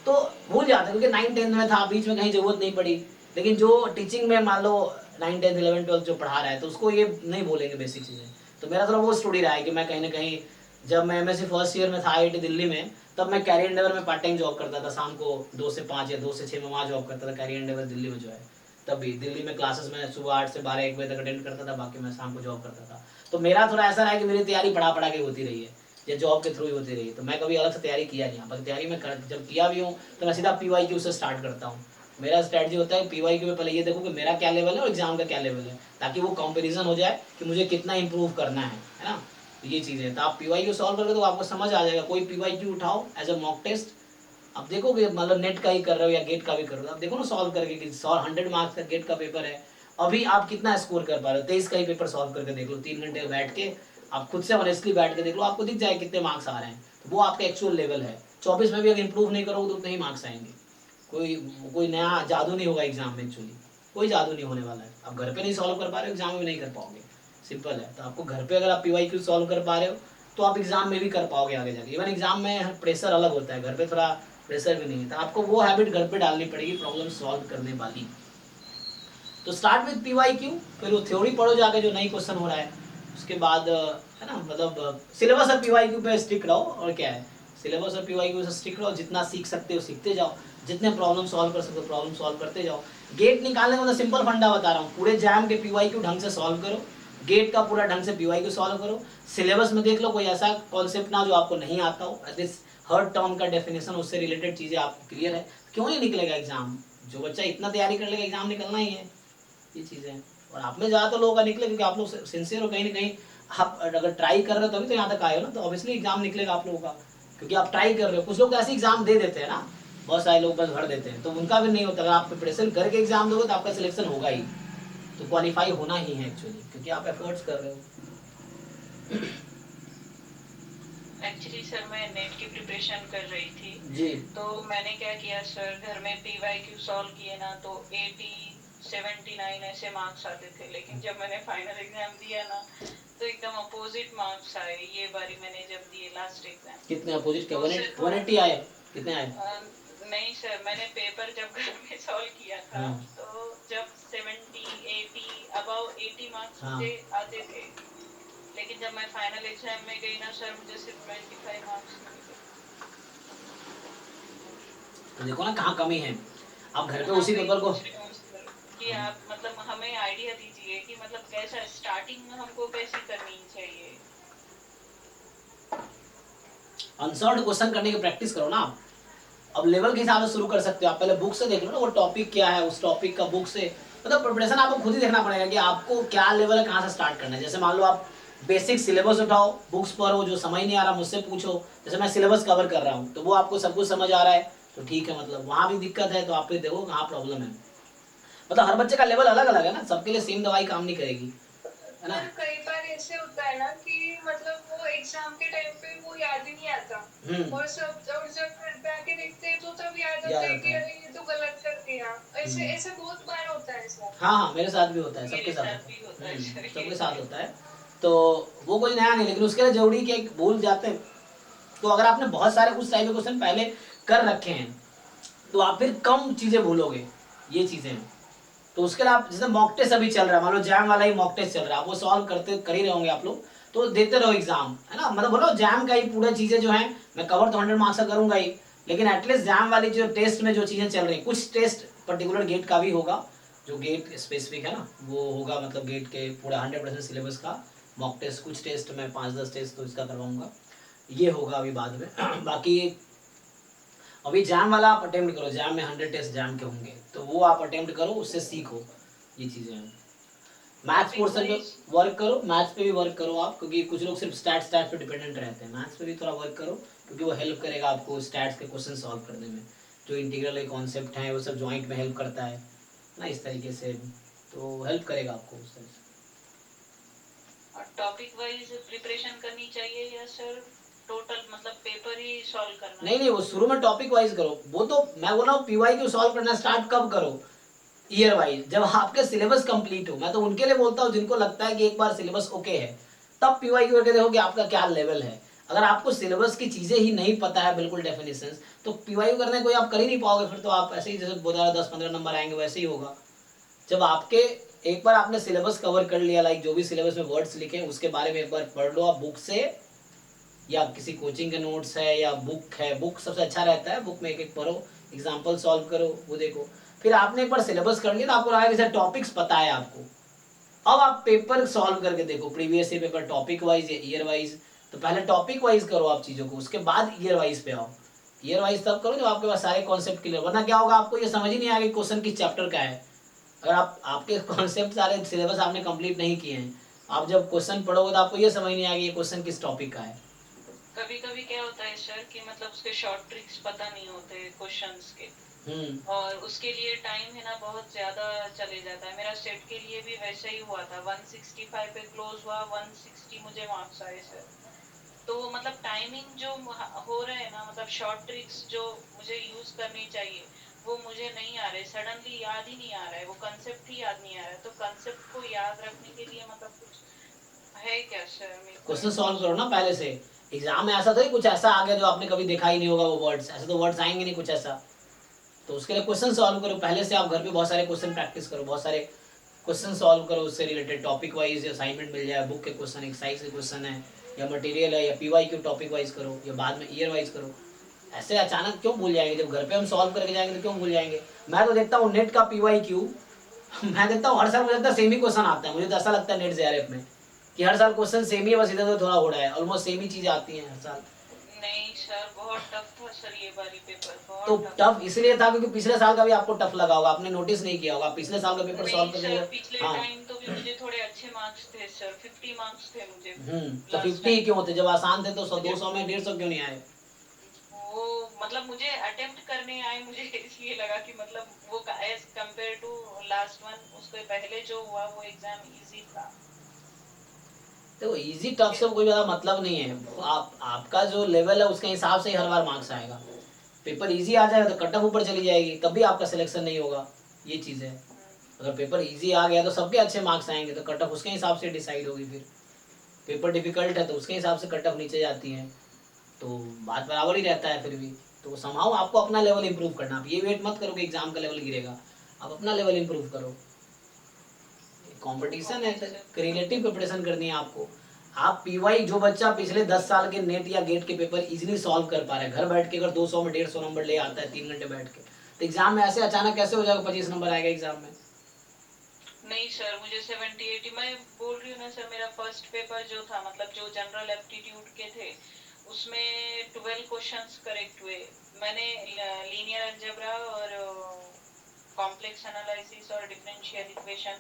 [SPEAKER 1] तो भूल जाते हैं, क्योंकि 9th 10th में था, बीच में कहीं जरूरत नहीं पड़ी। लेकिन जो टीचिंग में मान लो 9th 10th 11th 12th जो पढ़ा रहा है, तो उसको ये नहीं बोलेंगे बेसिक चीज़ें। तो मेरा थोड़ा वो स्टोरी रहा है कि मैं कहीं ना कहीं, जब मैं MSc फर्स्ट ईयर में था IIT दिल्ली में, तब मैं कैरी एंडेवर में पार्ट टाइम जॉब करता था, शाम को 2 से 5 या 2 से 6 में वहाँ जॉब करता था, कैरी एंडेवर दिल्ली में जो है। तब भी दिल्ली में क्लासेस में सुबह 8 से 12 1 बजे तक अटेंड करता था, बाकी मैं शाम को जॉब करता था। तो मेरा थोड़ा ऐसा रहा है कि मेरी तैयारी पढ़ा के होती रही है, या जॉब के थ्रू ही होती रही है, तो मैं कभी अलग से तैयारी किया नहीं। पर तैयारी में जब किया भी हूँ तो मैं सीधा PYQ से स्टार्ट करता हूँ। मेरा स्ट्रैटेजी होता है PYQ में पहले ये देखो कि मेरा क्या लेवल है और एग्जाम का क्या लेवल है, ताकि वो कंपेरिजन हो जाए कि मुझे कितना इंप्रूव करना है ना। तो ये चीज़ें, तो आप PYQ सॉल्व करके तो आपको समझ आ जाएगा। कोई PYQ उठाओ एज अ मॉक टेस्ट, अब देखो कि मतलब नेट का ही कर रहे हो या गेट का भी कर रहे हो, अब देखो ना सॉल्व करके कि 100 मार्क्स का गेट का पेपर है, अभी आप कितना स्कोर कर पा रहे हो। 23 का ही पेपर सॉल्व करके देख लो, 3 घंटे बैठ के आप खुद से ऑनेस्टली बैठ के देख लो, आपको दिख जाए कितने मार्क्स आ रहे हैं। तो वो आपका एक्चुअल लेवल है। 24 में भी अगर इंप्रूव नहीं करोगे तो उतने ही मार्क्स आएंगे। कोई नया जादू नहीं होगा एग्जाम में, एक्चुअली कोई जादू नहीं होने वाला है। आप घर पे नहीं सॉल्व कर पा रहे हो, एग्जाम में भी नहीं कर पाओगे, सिंपल है। तो आपको घर पे अगर आप PYQ सॉल्व कर पा रहे हो तो आप एग्जाम में भी कर पाओगे आगे जाके। इवन एग्जाम में प्रेशर अलग होता है, घर पे थोड़ा प्रेशर भी नहीं है, तो आपको वो हैबिट घर पे डालनी पड़ेगी प्रॉब्लम सॉल्व करने वाली। तो स्टार्ट विद PYQ, फिर वो थ्योरी पढ़ो जाके जो नई क्वेश्चन हो रहा है, उसके बाद है ना, मतलब सिलेबस और PYQ पे स्टिक रहो। और क्या है, सिलेबस और PYQ से स्टिक रहो, जितना सीख सकते हो सीखते जाओ। जितने प्रॉब्लम सॉल्व कर सकते हो प्रॉब्लम सॉल्व करते जाओ। गेट निकालने का मतलब सिंपल फंडा बता रहा हूँ, पूरे जैम के पीवाईक्यू ढंग से सॉल्व करो, गेट का पूरा ढंग से पीवाईक्यू सॉल्व करो। सिलेबस में देख लो कोई ऐसा कॉन्सेप्ट ना जो आपको नहीं आता हो, एटलीस्ट हर टर्म का डेफिनेशन उससे रिलेटेड चीज़ें आपको क्लियर है, क्यों नहीं निकलेगा एग्जाम। जो बच्चा इतना तैयारी कर लेगा एग्जाम निकलना ही है, ये चीज़ें हैं। और आप में ज़्यादातर लोगों का निकले क्योंकि आप लोग सिंसियर हो, कहीं ना कहीं आप अगर ट्राई कर रहे हो तभी तो यहाँ तक आए हो ना, तो ऑब्वियसली एग्जाम निकलेगा आप लोगों का, क्योंकि आप ट्राई कर रहे हो। कुछ लोग तो ऐसे एग्जाम दे देते हैं ना, बहुत सारे लोग बस भर देते हैं, तो उनका भी नहीं होता। अगर आप प्रिपरेशन करके एग्जाम दोगे तो आपका सिलेक्शन होगा ही, तो क्वालिफाई होना ही है एक्चुअली, क्योंकि आप एफर्ट्स कर रहे हो।
[SPEAKER 2] एक्चुअली सर मैं नेट की प्रिपरेशन कर रही थी
[SPEAKER 1] जी।
[SPEAKER 2] तो मैंने क्या किया सर, घर में पीवाईक्यू सॉल्व किए ना तो 80 79 ऐसे मार्क्स आते थे, लेकिन जब मैंने फाइनल एग्जाम दिया ना तो एकदम अपोजिट मार्क्स आए। ये बारी मैंने जब दिए लास्ट एग्जाम।
[SPEAKER 1] कितने अपोजिट के?
[SPEAKER 2] तो सर
[SPEAKER 1] 180 आए? कितने आए?
[SPEAKER 2] नहीं सर, मैंने पेपर जब घर में सॉल्व किया था
[SPEAKER 1] हाँ।
[SPEAKER 2] तो जब 70 80 अबाउ 80 मार्क्स
[SPEAKER 1] हाँ।
[SPEAKER 2] मुझे आते थे, लेकिन जब मैं फाइनल एग्जाम में गई ना सर मुझे सिर्फ 25 मार्क्स मिले।
[SPEAKER 1] तो देखो ना कहाँ कमी है, आप घर पे
[SPEAKER 2] हाँ,
[SPEAKER 1] उसी
[SPEAKER 2] वही
[SPEAKER 1] पेपर को।
[SPEAKER 2] पूछ रही हूँ सर कि आप मतलब हमें आइडिया दीजिए कि मतलब कैसा स्टार्टिंग में हमको कैसी करनी चाहिए।
[SPEAKER 1] अनसॉल्व्ड क्वेश्चन करने की प्रैक्टिस करो ना आप। अब लेवल के हिसाब से शुरू कर सकते हो आप, पहले बुक से देख लो ना वो टॉपिक क्या है, उस टॉपिक का बुक से मतलब प्रिपरेशन आपको खुद ही देखना पड़ेगा कि आपको क्या लेवल है, कहाँ से स्टार्ट करना है। जैसे मान लो आप बेसिक सिलेबस उठाओ, बुक्स पढ़ो, जो समझ नहीं आ रहा मुझसे पूछो। जैसे मैं सिलेबस कवर कर रहा हूँ तो वो आपको सब कुछ समझ आ रहा है तो ठीक है, मतलब वहाँ भी दिक्कत है तो आप फिर देखो कहाँ प्रॉब्लम है। मतलब हर बच्चे का लेवल अलग अलग है ना, सबके लिए सेम दवाई काम नहीं करेगी, है ना।
[SPEAKER 4] पर कई बार ऐसे होता है ना कि मतलब वो एग्जाम के टाइम पे वो याद ही नहीं आता और जब घर पे आके देखते हैं तो तब याद आता है कि अरे ये तो गलत कर दिया। ऐसे ऐसे बहुत बार होता है सर।
[SPEAKER 1] हाँ मेरे साथ भी होता है, सबके
[SPEAKER 2] मेरे
[SPEAKER 1] साथ
[SPEAKER 2] साथ भी होता है सर
[SPEAKER 1] सबके
[SPEAKER 2] ये।
[SPEAKER 1] साथ होता है। तो वो कुछ नया नहीं, लेकिन उसके लिए जरूरी कि एक भूल जाते हैं। तो अगर आपने बहुत सारे उस टाइप के क्वेश्चन पहले कर रखे हैं तो आप फिर कम चीजें भूलोगे, ये चीजें हैं। तो उसके लिए आप जैसे मॉक टेस्ट अभी चल रहा है, मान लो जैम वाला ही मॉक टेस्ट चल रहा है, आप वो सॉल्व करते कर ही रहे होंगे आप लोग, तो देते रहो एग्जाम, है ना। मतलब बोलो जैम का ही पूरा चीजें जो है मैं कवर तो 100 मार्क्स का करूंगा ही, लेकिन एटलीस्ट जैम वाली जो टेस्ट में जो चीजें चल रही, कुछ टेस्ट पर्टिकुलर गेट का भी होगा, जो गेट स्पेसिफिक है ना वो होगा, मतलब गेट के पूरा 100% सिलेबस का मॉक टेस्ट, कुछ टेस्ट मैं 5-10 टेस्ट तो इसका करवाऊंगा, ये होगा अभी बाद में। बाकी अभी जैम वाला आप अटेम्प्ट करो, जैम में 100 टेस्ट जैम के होंगे तो वो आप अटेम्प्ट करो, उससे सीखो ये चीज़ें हैं। मैथ्स पोर्शन पे वर्क करो, मैथ्स पे भी वर्क करो आप, क्योंकि कुछ लोग सिर्फ स्टैट्स पे डिपेंडेंट रहते हैं, मैथ्स पे भी थोड़ा वर्क करो क्योंकि वो हेल्प करेगा आपको स्टैट्स के क्वेश्चन सॉल्व करने में। जो इंटीग्रल के कॉन्सेप्ट हैं वो सब ज्वाइंट में हेल्प करता है ना, इस तरीके से, तो हेल्प करेगा आपको उस तरह से।
[SPEAKER 2] और टॉपिक वाइज प्रिपरेशन करनी चाहिए या सर टोटल मतलब पेपर ही सॉल्व करना?
[SPEAKER 1] नहीं वो शुरू में टॉपिक वाइज करो, वो तो मैं बोल रहा हूँ पीवाईक्यू सॉल्व करना स्टार्ट कब करो, ईयर वाइज, जब आपके सिलेबस कंप्लीट हो। मैं तो उनके लिए बोलता हूँ जिनको लगता है कि एक बार सिलेबस ओके है तब पीवाईक्यू करके देखो कि आपका क्या लेवल है। अगर आपको सिलेबस की चीजें ही नहीं पता है बिल्कुल डेफिनेशंस, तो पीवाईक्यू करने कोई आप कर ही नहीं पाओगे, फिर तो आप ऐसे ही जैसे बोला 10-15 नंबर आएंगे वैसे ही होगा। जब आपके एक बार आपने सिलेबस कवर कर लिया, लाइक जो भी सिलेबस में वर्ड्स लिखे उसके बारे में एक बार पढ़ लो आप बुक से, या किसी कोचिंग के नोट्स है या बुक है, बुक सबसे अच्छा रहता है, बुक में एक एक पढ़ो, एग्जाम्पल सॉल्व करो, वो देखो। फिर आपने एक बार सिलेबस कर लिया तो आपको लगा कि टॉपिक्स पता है आपको, अब आप पेपर सॉल्व करके देखो, previous year paper topic wise या ईयर वाइज। तो पहले टॉपिक वाइज करो आप चीज़ों को, उसके बाद ईयर वाइज पे आओ। ईयर वाइज तब करो जब आपके पास सारे कॉन्सेप्ट क्लियर, वरना क्या होगा आपको ये समझ ही नहीं आएगा क्वेश्चन किस चैप्टर का है। अगर आपके कॉन्सेप्ट सारे सिलेबस आपने कंप्लीट नहीं किए हैं, आप जब क्वेश्चन पढ़ोगे तो आपको ये समझ नहीं आएगा ये क्वेश्चन किस टॉपिक का है।
[SPEAKER 2] कभी कभी क्या होता है सर कि मतलब उसके शॉर्ट ट्रिक्स पता नहीं होते क्वेश्चंस के, और उसके लिए टाइम है ना बहुत ज्यादा चले जाता है। मेरा सेट के लिए भी वैसा ही हुआ था, 165 पे क्लोज हुआ, 160 मुझे मार्क्स आए सर। तो मतलब टाइमिंग जो हो रहे हैं ना, मतलब शॉर्ट ट्रिक्स जो मुझे यूज करनी चाहिए वो मुझे नहीं आ रहे, सडनली याद ही नहीं आ रहा है, वो कंसेप्ट ही याद नहीं आ रहा है। तो कंसेप्ट को याद रखने के लिए मतलब कुछ है क्या सर?
[SPEAKER 1] क्वेश्चन सॉल्व करो ना पहले से, एग्जाम में ऐसा तो ही कुछ ऐसा आ गया जो आपने कभी देखा ही नहीं होगा, वो वर्ड्स ऐसे तो वर्ड्स आएंगे नहीं कुछ ऐसा, तो उसके लिए क्वेश्चन सॉल्व करो पहले से। आप घर पे बहुत सारे क्वेश्चन प्रैक्टिस करो, बहुत सारे क्वेश्चन सॉल्व करो, उससे रिलेटेड टॉपिक वाइज असाइनमेंट मिल जाए, बुक के क्वेश्चन, एक्सरसाइज के क्वेश्चन है या मटेरियल है या पीवाईक्यू टॉपिक वाइज करो या बाद में ईयर वाइज करो, ऐसे अचानक क्यों भूल जाएंगे? जब घर पे हम सॉल्व करके जाएंगे तो क्यों भूल जाएंगे? मैं तो देखता हूँ नेट का PYQ, मैं देखता हूँ हर साल मुझे लगता है सेम ही क्वेश्चन आता है। मुझे तो ऐसा लगता है नेट JRF में कि हर साल क्वेश्चन सेम ही है, बस इधर तो थोड़ा हो रहा है, ऑलमोस्ट सेम ही चीजें आती हैं हर साल।
[SPEAKER 2] नहीं सर, बहुत टफ था सर ये बारी पेपर,
[SPEAKER 1] तो
[SPEAKER 2] बहुत
[SPEAKER 1] टफ इसलिए था क्योंकि पिछले साल का भी आपको टफ लगा होगा, आपने नोटिस नहीं किया होगा, पिछले साल का पेपर सॉल्व
[SPEAKER 2] नहीं
[SPEAKER 1] करके।
[SPEAKER 2] सर, पिछले
[SPEAKER 1] हाँ
[SPEAKER 2] टाइम तो भी मुझे थोड़े अच्छे मार्क्स थे सर, 50 मार्क्स थे मुझे
[SPEAKER 1] तो
[SPEAKER 2] लास्ट
[SPEAKER 1] 50
[SPEAKER 2] टाइम।
[SPEAKER 1] क्यों होते? जब आसान थे तो 100-200 में 150 क्यों नहीं आए?
[SPEAKER 2] वो मतलब मुझे अटेम्प्ट करने आए, मुझे इसलिए लगा कि मतलब वो as compare to last one, उसके पहले जो हुआ वो एग्जाम इजी था।
[SPEAKER 1] देखो इजी टफ से कोई ज्यादा मतलब नहीं है, आपका जो लेवल है उसके हिसाब से ही हर बार मार्क्स आएगा। पेपर इजी आ जाएगा तो कट ऑफ ऊपर चली जाएगी, तब भी आपका सिलेक्शन नहीं होगा, ये चीज़ है। अगर पेपर इजी आ गया तो सबके अच्छे मार्क्स आएंगे तो कट ऑफ उसके हिसाब से डिसाइड होगी। फिर पेपर डिफिकल्ट है तो उसके हिसाब से कट ऑफ नीचे जाती है, तो बात बराबर ही रहता है फिर भी। तो समहाउ आपको अपना लेवल इंप्रूव करना, आप ये वेट मत करो कि एग्जाम का लेवल गिरेगा, आप अपना लेवल इंप्रूव करो। कंपटीशन है तो रिलेटिव प्रिपरेशन करनी है आपको। आप PY जो बच्चा पिछले 10 साल के नेट या गेट के पेपर इजीली सॉल्व कर पा रहा है, घर बैठ के अगर 200 में 150 नंबर ले आता है 3 घंटे बैठ के, तो एग्जाम में ऐसे अचानक कैसे हो जाएगा 25 नंबर आएगा एग्जाम में?
[SPEAKER 2] नहीं सर, मुझे 70-80, मैं बोल रही हूँ ना सर, मेरा फर्स्ट पेपर जो था मतलब जो जनरल एप्टीट्यूड के थे उसमें 12 क्वेश्चंस करेक्ट हुए। मैंने लीनियर अलजेब्रा और कॉम्प्लेक्स एनालिसिस और डिफरेंशियल इक्वेशन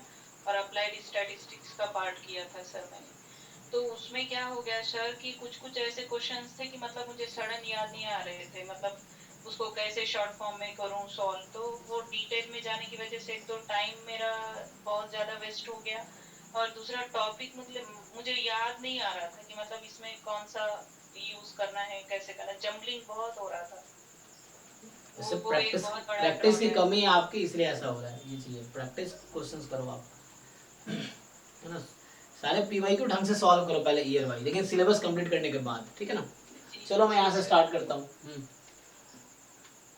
[SPEAKER 2] और अप्लाइड स्टैटिस्टिक्स का पार्ट किया था सर मैंने। तो उसमें क्या हो गया सर कि कुछ कुछ ऐसे क्वेश्चंस थे कि मतलब मुझे सडन याद नहीं आ रहे थे, मतलब उसको कैसे शॉर्ट फॉर्म में करूं सॉल्व, तो वो डिटेल में जाने की वजह से एक तो टाइम मेरा बहुत ज़्यादा वेस्ट हो गया, और दूसरा टॉपिक मतलब मुझे याद नहीं आ रहा था कि मतलब इसमें कौन सा यूज़ करना है, कैसे करना, जम्बलिंग बहुत हो रहा था।
[SPEAKER 1] जैसे
[SPEAKER 2] वो एक बहुत बड़ा
[SPEAKER 1] प्रैक्टिस की
[SPEAKER 2] ड्रॉबैक।
[SPEAKER 1] कमी है आपकी, इसलिए ऐसा हो रहा है। ये चीज़ है, प्रैक्टिस क्वेश्चंस करो आप, है ना। सारे PYQ ढंग से सॉल्व करो पहले ईयर वाइज, लेकिन सिलेबस कंप्लीट करने के बाद, ठीक है ना। चलो मैं यहाँ से स्टार्ट करता हूँ।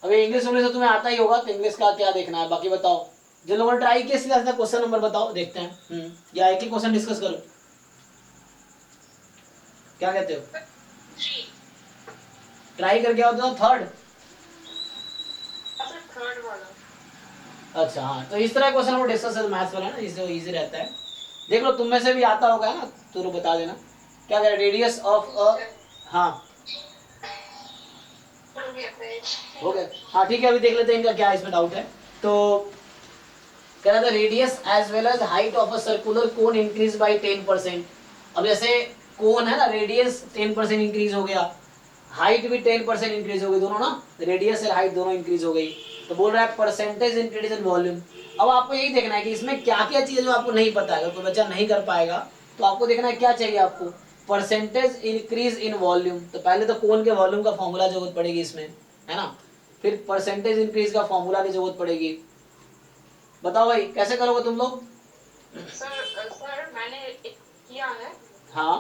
[SPEAKER 1] अभी इंग्लिश उंग्लिश तो तुम्हें आता ही होगा, तो इंग्लिश का क्या देखना है, बाकी बताओ। जिन लोगों ने ट्राई किया सीधा सीधा क्वेश्चन नंबर बताओ, देखते हैं। या एक ही क्वेश्चन डिस्कस करो, क्या कहते हो? ट्राई करके आओ तो थर्ड।
[SPEAKER 4] थर्ड वाला।
[SPEAKER 1] अच्छा हाँ, तो इस तरह क्वेश्चन वो डिस्कस मैथ्स वाला है ना, इससे इजी रहता है। देख लो तुम में से भी आता होगा ना, तो बता देना क्या कह रेडियस ऑफ हाँ हो गया। हाँ ठीक है, अभी देख लेते हैं इनका क्या इसमें डाउट है। तो कह रहा था radius as well as height of a circular cone increase by 10%। अब जैसे कोन है ना, रेडियस 10% इंक्रीज हो गया, हाइट भी 10% इंक्रीज हो गई, दोनों ना रेडियस और हाइट दोनों इंक्रीज हो गई। तो बोल रहा है परसेंटेज इंक्रीज इन वॉल्यूम। अब आपको यही देखना है कि इसमें क्या क्या चीजें जो आपको नहीं पता है, अगर कोई बच्चा नहीं कर पाएगा तो आपको देखना है क्या चाहिए आपको, परसेंटेज इंक्रीज इन वॉल्यूम। तो पहले तो कोन के वॉल्यूम का फॉर्मूला जरूरत पड़ेगी इसमें, है ना। फिर परसेंटेज इंक्रीज का फॉर्मूला की जरूरत पड़ेगी। बताओ भाई कैसे करोगे तुम लोग?
[SPEAKER 4] सर मैंने किया है।
[SPEAKER 1] हाँ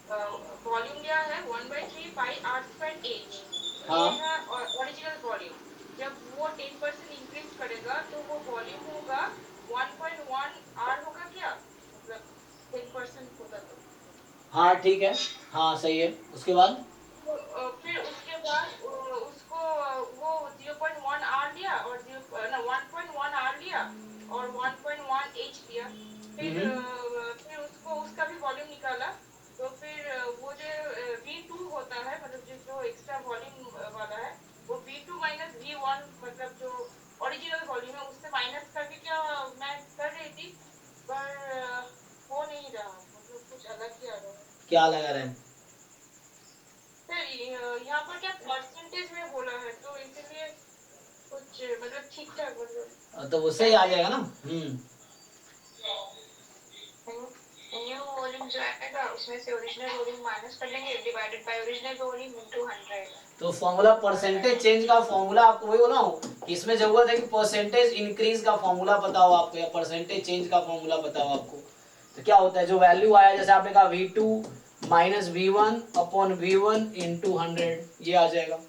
[SPEAKER 4] वॉल्यूम लिया है 1/3 पाई r स्क्वायर h।
[SPEAKER 1] हाँ
[SPEAKER 4] ये है ओरिजिनल वॉल्यूम। जब वो 10% इंक्रीज करेगा तो वो वॉल्यूम होगा 1.1 r होगा क्या, मतलब 10% होगा तो।
[SPEAKER 1] हाँ ठीक है, हाँ सही है। उसके बाद
[SPEAKER 4] फिर उसके बाद उसको वो 0.1 r लिया और 1.1 r लिया और 1.1 h लिया। फिर उसको उसका भी वॉल्यूम निकाला। तो फिर वो जो V2 होता है, मतलब जो एक्स्ट्रा वॉल्यूम वाला है, वो V2 माइनस V1, मतलब जो ओरिजिनल वॉल्यूम है उससे माइनस करके क्या मैं कर रही थी, पर हो नहीं रहा, मतलब कुछ अलग ही आ रहा है।
[SPEAKER 1] क्या लगा रहे हैं?
[SPEAKER 4] यहाँ पर क्या परसेंटेज में बोला है, तो इसीलिए कुछ मतलब ठीक ठाक, मतलब
[SPEAKER 1] तो उससे ही आ जाएगा ना।
[SPEAKER 4] न्यू वॉल्यूम जो आएगा उसमें से ओरिजिनल वॉल्यूम माइनस कर लेंगे, divided by original volume into 100।
[SPEAKER 1] तो फॉर्मूला परसेंटेज चेंज का फॉर्मूला आपको वही बोला हूँ कि इसमें जरूरत है कि परसेंटेज इंक्रीज का फॉर्मूला पता हो आपको या परसेंटेज चेंज का फॉर्मूला पता हो आपको। तो क्या होता है, जो वैल्यू आया जैसे आपने कहा V2 minus V1 upon V1 into 100, ये आ जाएगा।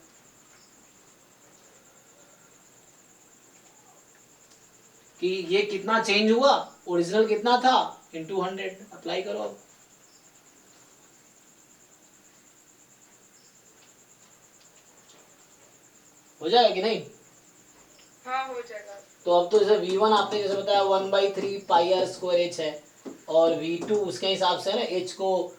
[SPEAKER 1] कि ये कितना चेंज हुआ, ओरिजिनल कितना था इंटू 100, अप्लाई करो अब। हो जाएगा कि नहीं?
[SPEAKER 4] हाँ हो जाएगा।
[SPEAKER 1] तो अब तो जैसे V1 आपने जैसे बताया 1/3 पाई आर स्क्वायर एच है, और V2 उसके हिसाब से है ना, एच को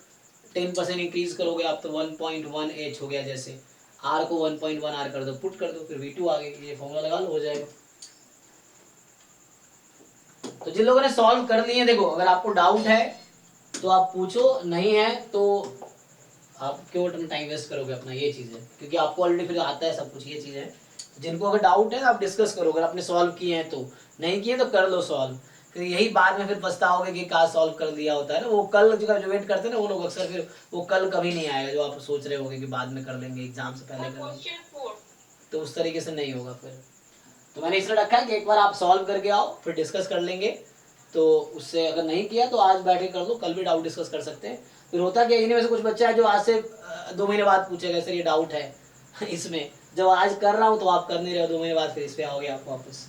[SPEAKER 1] 10% इंक्रीज करोगे आप तो 1.1 एच हो गया, जैसे आर को 1.1 आर कर दो, पुट कर दो, फिर V2 आ गई, ये फॉर्मूला लगा लो, हो जाएगा। तो जिन लोगों ने सॉल्व कर लिए, देखो अगर आपको डाउट है तो आप पूछो, नहीं है तो आप क्यों टाइम वेस्ट करोगे अपना, ये चीज़ है, क्योंकि आपको ऑलरेडी फिर आता है सब कुछ, ये चीज़ है। जिनको अगर डाउट है आप डिस्कस करो, अगर आपने सॉल्व किए हैं तो, नहीं किए तो कर लो सॉल्व, फिर यही बाद में फिर पछताओगे कि काश सॉल्व कर दिया होता है ना। वो कल जो वेट करते हैं ना वो लोग अक्सर, फिर वो कल कभी नहीं आएगा जो आप सोच रहे होगे कि बाद में कर लेंगे, एग्जाम से पहले कर लेंगे, तो उस तरीके से नहीं होगा फिर। तो मैंने इसलिए रखा है कि एक बार आप सॉल्व करके आओ, फिर डिस्कस कर लेंगे। तो उससे अगर नहीं किया तो आज बैठ के कर लो, कल भी डाउट डिस्कस कर सकते हैं। फिर होता क्या, इनमें से कुछ बच्चा है जो आज से 2 महीने बाद पूछेगा सर ये डाउट है इसमें, जब आज कर रहा हूँ तो आप कर नहीं रहे हो, 2 महीने बाद फिर इस पे आओगे आप वापस।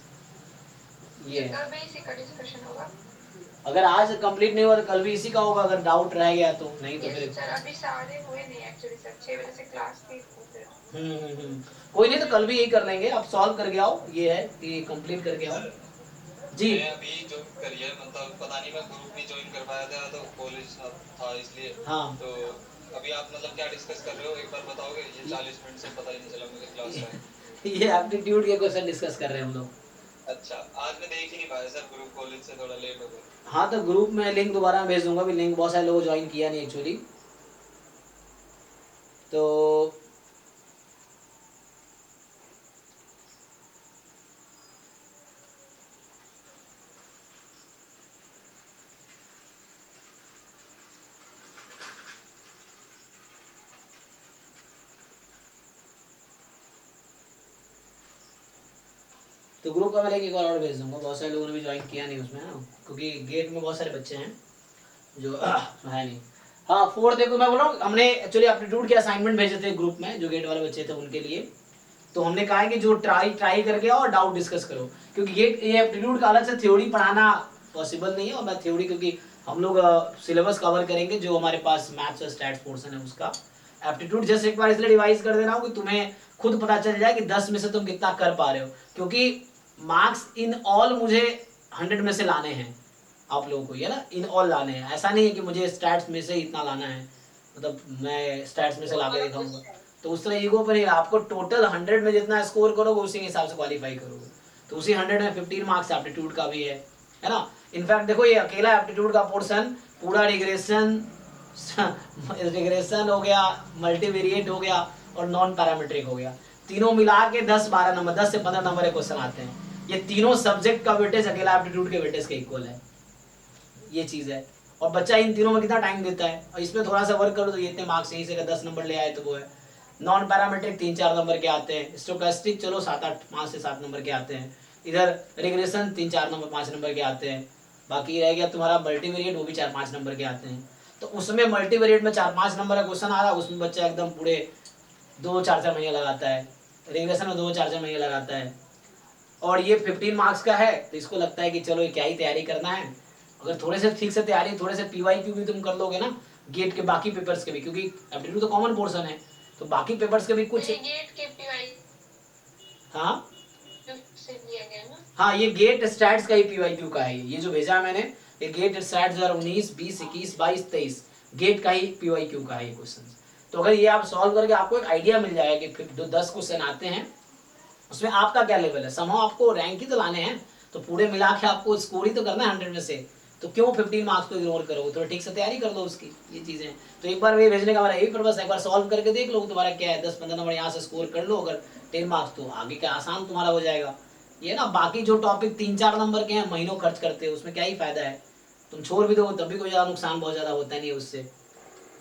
[SPEAKER 1] ये
[SPEAKER 4] डिस्कशन होगा।
[SPEAKER 1] अगर आज कंप्लीट नहीं हुआ तो कल भी इसी का होगा, अगर डाउट रह गया तो, नहीं तो फिर
[SPEAKER 4] सर अभी सारे हुए नहीं एक्चुअली सर, 6 बजे से क्लास थी फिर।
[SPEAKER 1] कोई नहीं, तो कल भी यही कर लेंगे, आप सॉल्व करके आओ, ये है कि कंप्लीट करके आओ जी।
[SPEAKER 5] मैं अभी जो करियर मतलब पता नहीं, मैं ग्रुप भी ज्वाइन कर पाया था तो कॉलेज था इसलिए।
[SPEAKER 1] हाँ
[SPEAKER 5] तो अभी आप मतलब क्या डिस्कस कर रहे हो, एक बार बताओगे? ये 40 मिनट से पता ही नहीं चला मुझे क्लास का।
[SPEAKER 1] ये एप्टीट्यूड के क्वेश्चन डिस्कस कर रहे हैं हम लोग।
[SPEAKER 5] अच्छा, आज मैं देख ही नहीं पाया सर, ग्रुप कॉलेज से थोड़ा लेट हो गया।
[SPEAKER 1] हाँ तो ग्रुप में लिंक दोबारा भेज दूंगा, भी लिंक बहुत सारे लोगों ज्वाइन किया नहीं एक्चुअली, तो तो ग्रुप का मैं लिंक एक बार और भेज दूंगा, बहुत सारे लोगों ने भी ज्वाइन किया नहीं उसमें ना, क्योंकि गेट में बहुत सारे बच्चे हैं जो है नहीं। हाँ 4 देखो, मैं बोल रहा हूँ हमने एक्चुअली एप्टीट्यूड के असाइनमेंट भेजे थे ग्रुप में, जो गेट वाले बच्चे थे उनके लिए। तो हमने कहा है कि जो ट्राई करके आओ और डाउट डिस्कस करो, क्योंकि गेट ये एप्टीट्यूड का अलग से थ्योरी पढ़ाना पॉसिबल नहीं है, और मैं थ्योरी क्योंकि हम लोग सिलेबस कवर करेंगे जो हमारे पास मैथ्स और स्टैट्स पोर्शन है उसका। एप्टीट्यूड जैसे एक बार इसलिए रिवाइज कर देना हो कि तुम्हें खुद पता चल जाए कि 10 में से तुम कितना कर पा रहे हो, क्योंकि मार्क्स इन ऑल मुझे 100 में से लाने हैं आप लोगों को, ये ना इन ऑल लाने हैं, ऐसा नहीं है कि मुझे स्टैट्स में से इतना लाना है, मतलब मैं स्टैट्स में से ला के दिखाऊंगा, तो उस तरह ईगो पर ही आपको टोटल 100 में जितना स्कोर करोगे उसी के हिसाब से क्वालिफाई करोगे। तो उसी 100 में 15 मार्क्स एप्टीट्यूड का भी है ना। इनफैक्ट देखो ये अकेला एप्टीट्यूड का पोर्शन पूरा रिग्रेशन हो गया, मल्टीवेरिएट हो गया और नॉन पैरामीट्रिक हो गया, तीनों मिला के 10-12 नंबर, 10 से 15 नंबर के क्वेश्चन आते हैं। ये तीनों सब्जेक्ट का वेटेज अकेला एप्टीट्यूड के वेटेज के इक्वल है, ये चीज है। और बच्चा इन तीनों में कितना टाइम देता है, और इसमें थोड़ा सा वर्क करो तो ये इतने मार्क्स यहीं से 10 नंबर ले आए तो वो है। नॉन पैरामीट्रिक 3-4 नंबर के आते हैं, स्टोकेस्टिक चलो 7-8 5 से 7 नंबर के आते हैं, इधर रिग्रेशन 3-4 नंबर 5 नंबर के आते हैं, बाकी रह गया तुम्हारा मल्टीवेरिएट, वो भी 4-5 नंबर के आते हैं। तो उसमें मल्टीवेरिएट में 4-5 नंबर का क्वेश्चन आ रहा है, उसमें बच्चा एकदम पूरे 2-4 महीने लगाता है, रिग्रेशन में 2-4 महीने लगाता है, और ये 15 मार्क्स का है तो इसको लगता है कि चलो ये क्या ही तैयारी करना है। अगर थोड़े से ठीक से तैयारी, थोड़े से पीवाईक्यू भी तुम कर लोगे ना गेट के बाकी पेपर्स के भी, क्योंकि एप्टीट्यूड तो कॉमन पोर्शन है, तो बाकी पेपर्स के भी कुछ
[SPEAKER 4] गेट के पीवाई
[SPEAKER 1] हाँ
[SPEAKER 4] से दिया गया ना।
[SPEAKER 1] हाँ ये गेट स्टैट्स का ही पीवाईक्यू का है, ये जो भेजा है मैंने, ये गेट स्टैट्स 2019, 20, 21, 22, 23 गेट का ही पीवाईक्यू का है ये क्वेश्चन। तो अगर ये आप सॉल्व करके आपको एक आइडिया मिल जाएगा कि फिर जो 10 क्वेश्चन आते हैं उसमें आपका क्या लेवल है, समहाउ आपको रैंक ही तो लाने हैं, तो पूरे मिला के आपको स्कोर ही तो करना है 100 में से, तो क्यों 15 मार्क्स को इग्नोर करोगे, थोड़ा ठीक से तैयारी कर लो उसकी, ये चीजें। तो एक बार ये भेजने का हमारा यही पर्पस है, एक बार सॉल्व करके देख लो तुम्हारा क्या है, 10-15 नंबर यहाँ से स्कोर कर लो, अगर 10 मार्क्स तो आगे का आसान तुम्हारा हो जाएगा। ये ना बाकी जो टॉपिक 3-4 नंबर के हैं महीनों खर्च करते हो उसमें क्या ही फायदा है, तुम छोड़ भी दो तब भी कोई ज्यादा नुकसान बहुत ज्यादा होता नहीं है उससे,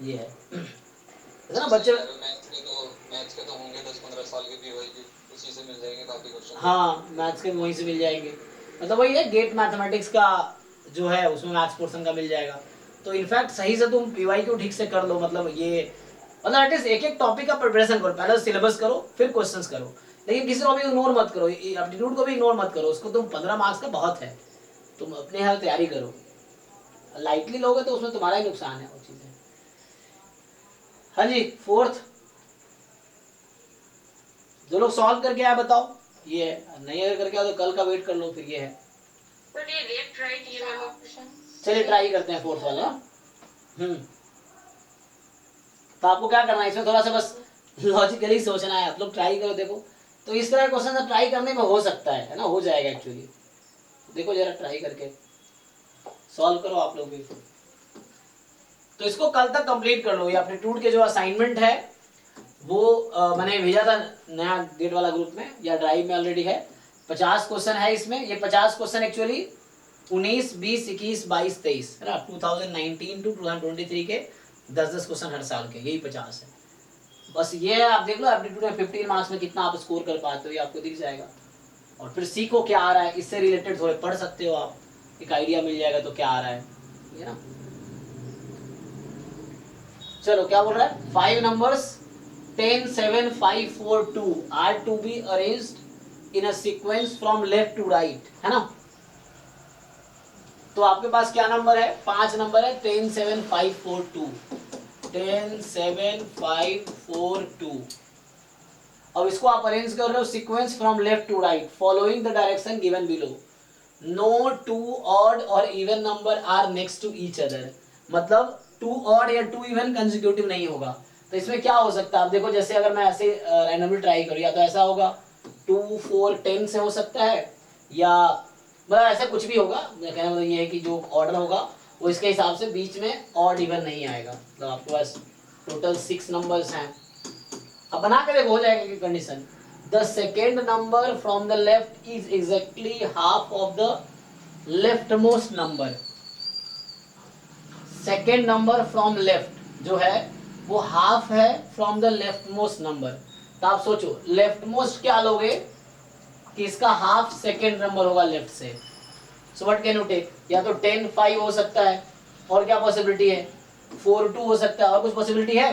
[SPEAKER 1] ये है ना बच्चे।
[SPEAKER 5] मैथ्स के तो होंगे 10-15 साल के भी, वही उसी से मिल जाएंगे काफी क्वेश्चन।
[SPEAKER 1] हाँ मैथ्स के वहीं से मिल जाएंगे, मतलब वही है गेट मैथमेटिक्स का जो है उसमें मैथ्स पोर्शन का मिल जाएगा। तो इनफैक्ट सही से तुम पीवाईक्यू ठीक से कर लो, मतलब ये मतलब एटलीस्ट एक टॉपिक का प्रिपरेशन करो, पहले सिलेबस करो फिर क्वेश्चंस करो, लेकिन किसी को भी इग्नोर मत करो, एप्टीट्यूड को भी इग्नोर मत करो, उसको तुम 15 मार्क्स का बहुत है, तुम अपने यहाँ तैयारी करो, लाइटली लोगे तो उसमें तुम्हारा ही नुकसान है वो चीजें। हाँ जी 4th जो लोग सॉल्व करके आए बताओ, ये है, नहीं अगर करके आओ तो कल का वेट कर लो, फिर ये है।
[SPEAKER 2] बट ये लेफ्ट राइट ये वाला ऑप्शन
[SPEAKER 1] चलिए ट्राई करते हैं फोर्थ वाला। तो आपको क्या करना है इसमें, थोड़ा सा बस लॉजिकली सोचना है, आप लोग ट्राई करो। देखो तो इस तरह क्वेश्चन ट्राई करने में हो सकता है ना, हो जाएगा एक्चुअली। देखो जरा ट्राई करके सॉल्व करो आप लोग भी। तो इसको कल तक कंप्लीट कर लो। ये एप्टीट्यूड के जो असाइनमेंट है वो मैंने भेजा था नया गेट वाला ग्रुप में, या ड्राइव में ऑलरेडी है। 50 क्वेश्चन है इसमें। ये 50 क्वेश्चन एक्चुअली 19, 20, 21, 22, 23 है ना, 2019 टू 2023 के 10-10 क्वेश्चन हर साल के, यही 50 है। बस ये है, आप देख लो एप्टीट्यूड में 15 मार्क्स में कितना आप स्कोर कर पाते हो, ये आपको दिख जाएगा। और फिर सीखो क्या आ रहा है, इससे रिलेटेड थोड़े पढ़ सकते हो आप, एक आइडिया मिल जाएगा तो क्या आ रहा है ना। चलो क्या बोल रहा है, 5 numbers 10, 7, 5, 4, 2 are to be arranged in a sequence from left to right, है ना। तो आपके पास क्या नंबर है, 5 नंबर है, 10, 7, 5, 4, 2, 10, 7, 5, 4, 2। अब इसको आप अरेंज कर रहे हो sequence from left to right following the direction given below. No 2 odd और even number are next to each other, मतलब 2 ऑड या 2 इवन कंसेक्यूटिव नहीं होगा। तो इसमें क्या हो सकता है, आप देखो जैसे अगर मैं ऐसे रैंडमली ट्राई करूँ, या तो ऐसा होगा 2, 4, 10 से हो सकता है, या मतलब ऐसा कुछ भी होगा। मैं कहने मतलब ये है कि जो ऑर्डर होगा वो इसके हिसाब से बीच में ऑड इवन नहीं आएगा। तो आपके पास टोटल 6 नंबर्स हैं। अब बना के देखो हो जाएगा condition. The second number from the left is exactly half of the left most number. Second number from left जो है वो हाफ है from the left most number. तो आप सोचो लेफ्ट मोस्ट क्या लोगे कि इसका हाफ सेकेंड नंबर होगा लेफ्ट से। So what can you take, या तो 10, 5 हो सकता है, और क्या पॉसिबिलिटी है 4, 2 हो सकता है, और कुछ पॉसिबिलिटी है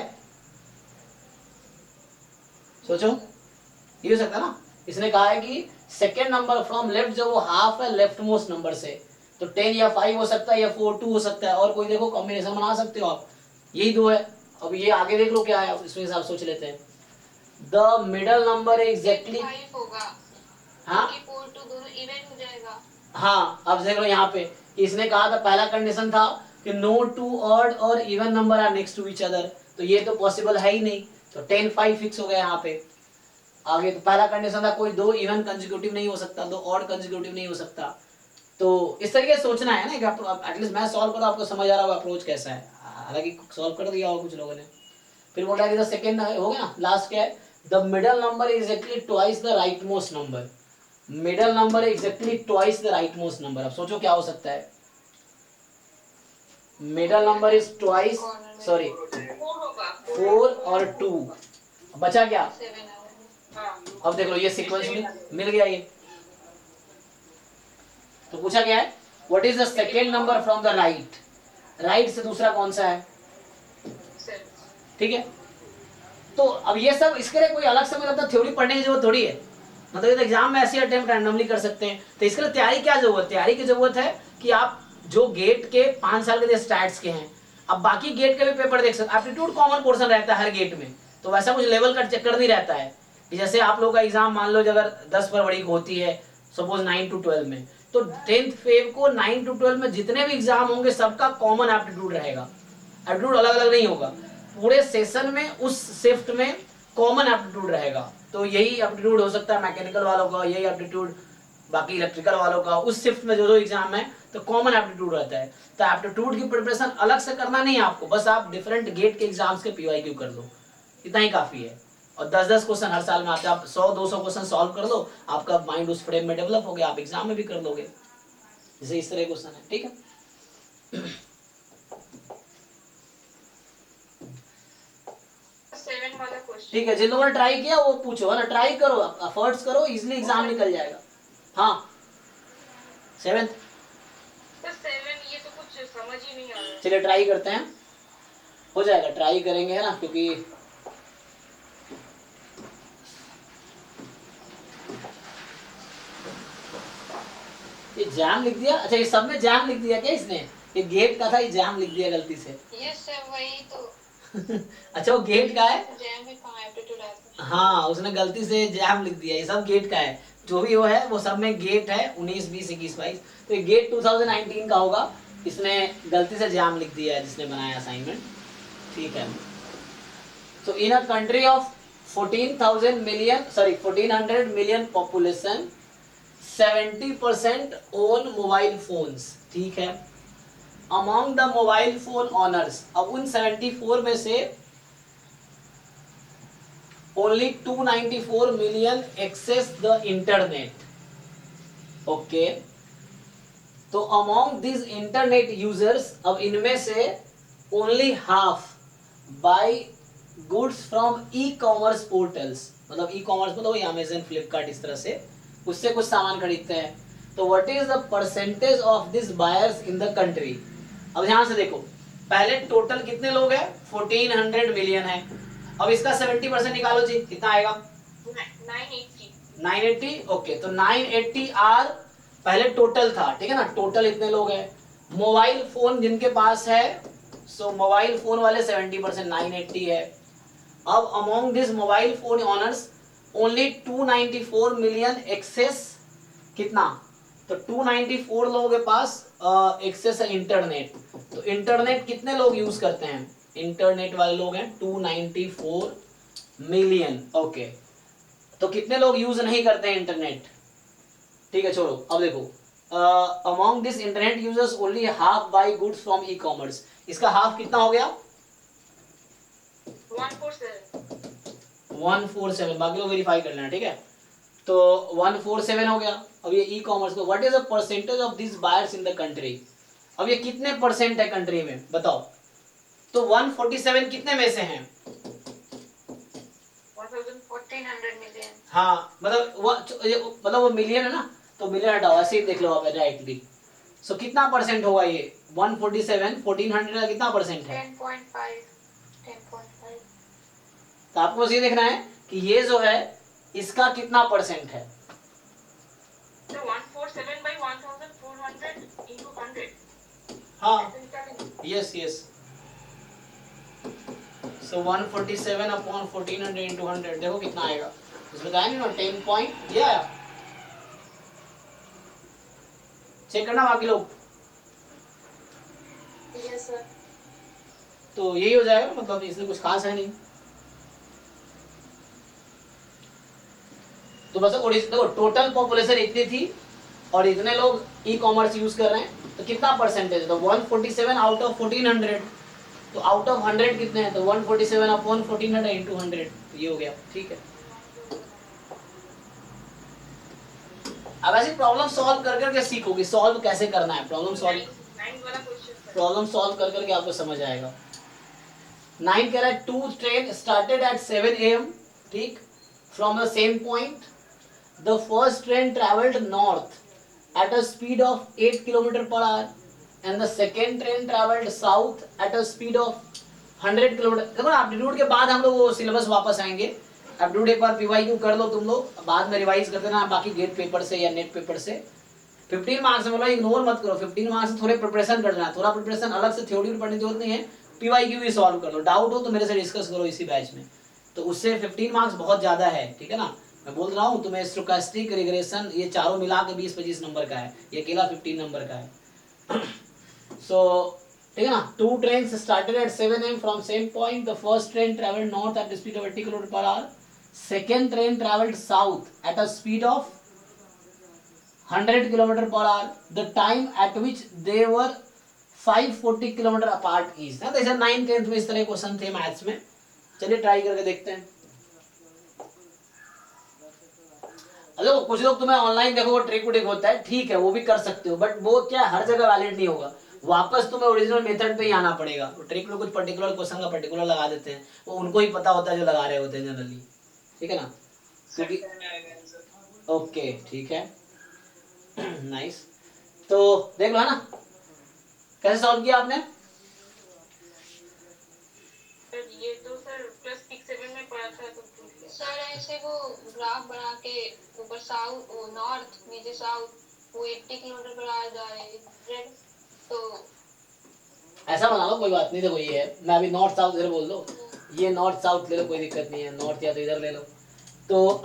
[SPEAKER 1] सोचो। ये हो सकता है ना, इसने कहा है कि सेकेंड नंबर फ्रॉम लेफ्ट जो वो हाफ है लेफ्ट मोस्ट नंबर से, तो 10 या 5 हो सकता है, या 4, 2 हो सकता है, और कोई देखो कॉम्बिनेशन बना सकते हो आप। यही दो है। अब ये आगे देख लो क्या है, इसमें हिसाब सोच लेते हैं। द मिडल नंबर एग्जैक्टली
[SPEAKER 3] 5 होगा,
[SPEAKER 1] हाँ
[SPEAKER 3] 4, 2 दोनों इवन हो जाएगा।
[SPEAKER 1] हाँ, अब देख लो यहाँ पे इसने कहा था पहला कंडीशन था कि नो 2 ऑड और even number are next to each other, तो ये तो पॉसिबल है ही नहीं, तो 10, 5 फिक्स हो गया यहाँ पे। आगे तो पहला कंडीशन था कोई 2 इवन कंसेक्यूटिव नहीं हो सकता, 2 ऑड कंसेक्यूटिव नहीं हो सकता। तो इस तरीके से सोचना है ना कि एटलीस्ट मैं सॉल्व करूँ, आपको समझ आ रहा होगा अप्रोच कैसा है। हालांकि सॉल्व कर दिया होगा कुछ लोगों ने। फिर बोल रहा है कि द सेकंड हो गया ना, लास्ट क्या है, the middle number is actually twice the right most number. Middle number exactly twice the right most number. अब सोचो क्या हो सकता है, middle number is twice, sorry 4 और 2, बचा क्या। अब देख लो ये सीक्वेंस मिल गया ये। तो पूछा क्या है, what is the second number from the right, right से दूसरा कौन सा है, ठीक है। तो अब ये सब इसके लिए कोई अलग से मतलब थ्योरी पढ़ने की जरूरत थोड़ी है, मतलब ये एग्जाम में ऐसे अटेम्प्ट रैंडमली कर सकते हैं। तो इसके लिए तैयारी क्या जरूरत है, तैयारी की जरूरत है कि आप जो गेट के 5 साल के स्टैट्स के हैं, अब बाकी गेट के भी पेपर देख सकते। एप्टीट्यूड कॉमन पोर्शन रहता है हर गेट में, तो वैसा कुछ लेवल का चक्कर नहीं रहता है कि जैसे आप लोगों का एग्जाम मान लो अगर 10 फरवरी को होती है, सपोज 9 to 12 में, तो 10th फेब को 9 to 12 में जितने भी एग्जाम होंगे सबका कॉमन एप्टीट्यूड रहेगा। एप्टीट्यूड अलग अलग नहीं होगा, पूरे सेशन में उस शिफ्ट में कॉमन एप्टीट्यूड रहेगा। तो यही एप्टीट्यूड हो सकता है मैकेनिकल वालों का, यही एप्टीट्यूड बाकी इलेक्ट्रिकल वालों का, उस शिफ्ट में जो एग्जाम है तो कॉमन एप्टीट्यूड रहता है। तो एप्टीट्यूड की प्रिपरेशन अलग से करना नहीं है आपको, बस आप डिफरेंट गेट के एग्जाम्स के पीवाईक्यू कर लो, इतना ही काफी है। और 10-10 क्वेश्चन हर साल में आते हैं, आप 100-200 क्वेश्चन सॉल्व कर लो, आपका माइंड उस फ्रेम में डेवलप हो गया, आप एग्जाम में भी कर लोगे। जैसे इस तरह क्वेश्चन है, ठीक है।
[SPEAKER 2] 7 वाला क्वेश्चन,
[SPEAKER 1] ठीक है, जिन लोगों ने ट्राई किया वो पूछो, है ना, ट्राई करो, एफर्ट्स करो, इजीली एग्जाम निकल जाएगा। हाँ 7th,
[SPEAKER 2] तो 7 ये तो कुछ समझ ही नहीं आ रहा है।
[SPEAKER 1] चलिए ट्राई करते हैं, हो जाएगा, ट्राई करेंगे है ना, क्योंकि ये जैम लिख दिया। अच्छा ये सब में जैम लिख दिया क्या इसने, ये गेट का था, ये जैम लिख दिया गलती से।
[SPEAKER 3] यस सर, वही तो
[SPEAKER 1] अच्छा वो गेट का है,
[SPEAKER 3] जैम में कहाँ एप्टीट्यूड आता है?
[SPEAKER 1] हाँ उसने गलती से जैम लिख दिया, ये सब गेट का है, जो भी वो है वो सब में गेट है 19, 20, 21, 22, तो ये गेट 2019 का होगा, इसने गलती से जैम लिख दिया है जिसने बनाया असाइनमेंट, ठीक है। So in a country of 14,000 million, sorry 1400 million population, 70% own mobile phones, ठीक है। Among the mobile phone owners, अब उन 74 में से only 294 million access the internet, okay। तो among these internet users, अब इनमें से only half buy goods from e commerce portals, मतलब ई कॉमर्स मतलब वही अमेजन, फ्लिपकार्ट, इस तरह से उससे कुछ सामान खरीदते हैं। तो what is the percentage of this buyers in the country. अब ध्यान से देखो, पहले टोटल कितने लोग हैं, 1400 मिलियन है, अब इसका 70% निकालो जी, कितना आएगा 980, ओके। तो 980 आर पहले टोटल था, ठीक है ना, टोटल इतने लोग हैं। मोबाइल फोन जिनके पास है, सो मोबाइल फोन वाले 70% 980 है। अब among this mobile phone owners only 294 million access, कितना, तो 294 लोगों के पास एक्सेस है इंटरनेट। तो इंटरनेट कितने लोग यूज करते हैं, इंटरनेट वाले लोग हैं 294 मिलियन, ओके। तो कितने लोग यूज नहीं करते हैं इंटरनेट, ठीक है छोड़ो। अब देखो among this internet users only half buy goods from e commerce, इसका हाफ कितना हो गया 147, बाकी लोग वेरीफाई कर लेना, ठीक है। तो 147 हो गया। अब ये ई कॉमर्स को, what is the percentage of this buyers in the country, अब ये कितने परसेंट है कंट्री में बताओ। तो 147 कितने में से हैं,
[SPEAKER 4] 1400 मिलियन।
[SPEAKER 1] हाँ मतलब वो मिलियन है ना, तो मिलियन हटाओ, ऐसे ही देख लो आप डायरेक्टली। सो कितना परसेंट होगा ये 147, 1400 का कितना परसेंट है
[SPEAKER 4] 10.5।
[SPEAKER 1] तो आपको बस ये देखना है कि ये जो है इसका कितना परसेंट है।
[SPEAKER 2] तो 147 by 1400 into 100,
[SPEAKER 1] हाँ यस यस, सो 147 अपॉन 1400 into 100, देखो कितना आएगा, इसमें बताया नहीं ना 10 पॉइंट, ये आया, चेक करना बाकी लोग।
[SPEAKER 4] Yes sir.
[SPEAKER 1] तो यही हो जाएगा, मतलब इसमें कुछ खास है नहीं। तो बस देखो टोटल पॉपुलेशन इतनी थी और इतने लोग ई कॉमर्स यूज कर रहे हैं, तो कितना परसेंटेज है, तो 147 आउट ऑफ 1400, तो आउट ऑफ 100 कितने हैं, तो 147 अपॉन 1400 into 100, ये हो गया, ठीक है। अब ऐसी प्रॉब्लम सॉल्व कर करके सीखोगे, सॉल्व कैसे करना है, प्रॉब्लम सॉल्व कर करके आपको समझ आएगा। 9 कह रहा है 2 ट्रेन स्टार्टेड एट 7 AM, ठीक, from the same point. The first train traveled north at a speed of 8 km/h and the second train traveled south at a speed of 100 km। देखो ना एप्टीट्यूड के बाद हम लोग वो सिलेबस वापस आएंगे, एप्टीट्यूड एक बार पीवाईक्यू कर लो तुम लोग, बाद में रिवाइज कर देना बाकी गेट पेपर से या नेट पेपर से। 15 मार्क्स में इग्नोर मत करो, 15 मार्क्स से थोड़े प्रिपरेशन कर लेना, थोड़ा प्रिपरेशन अलग से थ्योरी पढ़ने की जरूरत नहीं है, पीवाईक्यू भी सॉल्व कर लो, डाउट हो तो मेरे से डिस्कस करो इसी बैच में, तो उससे 15 मार्क्स बहुत ज्यादा है, ठीक है ना। मैं बोल रहा हूँ तुम्हें स्टोकेस्टिक, रिग्रेशन, ये चारों मिला के 20-25 नंबर का है, ये अकेला 15 नंबर का है। सो ठीक है ना, 2 trains started at 7 AM from same point. The first train traveled north at the speed of 80 km/h. Second train traveled south at a speed of 100 km/h. The time at which they were 540 km apart is। ना जैसे 9th 10th में इस तरह question थे maths में, चलिए try करके देखते हैं। हेलो, कुछ लोग तुम्हें ऑनलाइन देखो वो ट्रिक व्रिक होता है, ठीक है वो भी कर सकते हो, बट वो क्या हर जगह वैलिड नहीं होगा, वापस तुम्हें ओरिजिनल मेथड पे ही आना पड़ेगा। ट्रिक में कुछ पर्टिकुलर क्वेश्चन का पर्टिकुलर लगा देते हैं, वो उनको ही पता होता है जो लगा रहे होते हैं जनरली, ठीक है ना, क्योंकि ओके ठीक है नाइस। तो देख लो है ना कैसे सॉल्व किया आपने।
[SPEAKER 2] ये तो सर प्लस 6-7 में पढ़ा था तो
[SPEAKER 3] सर ऐसे वो ग्राफ बना के ऊपर साउथ नॉर्थ नीचे साउथ वो 80 किलोमीटर पर आ जा रहे हैं, तो
[SPEAKER 1] ऐसा बना लो, कोई बात नहीं। देखो ये है, मैं अभी नॉर्थ साउथ इधर बोल दो, ये नॉर्थ साउथ ले लो, कोई दिक्कत नहीं है, नॉर्थ या तो इधर ले लो। तो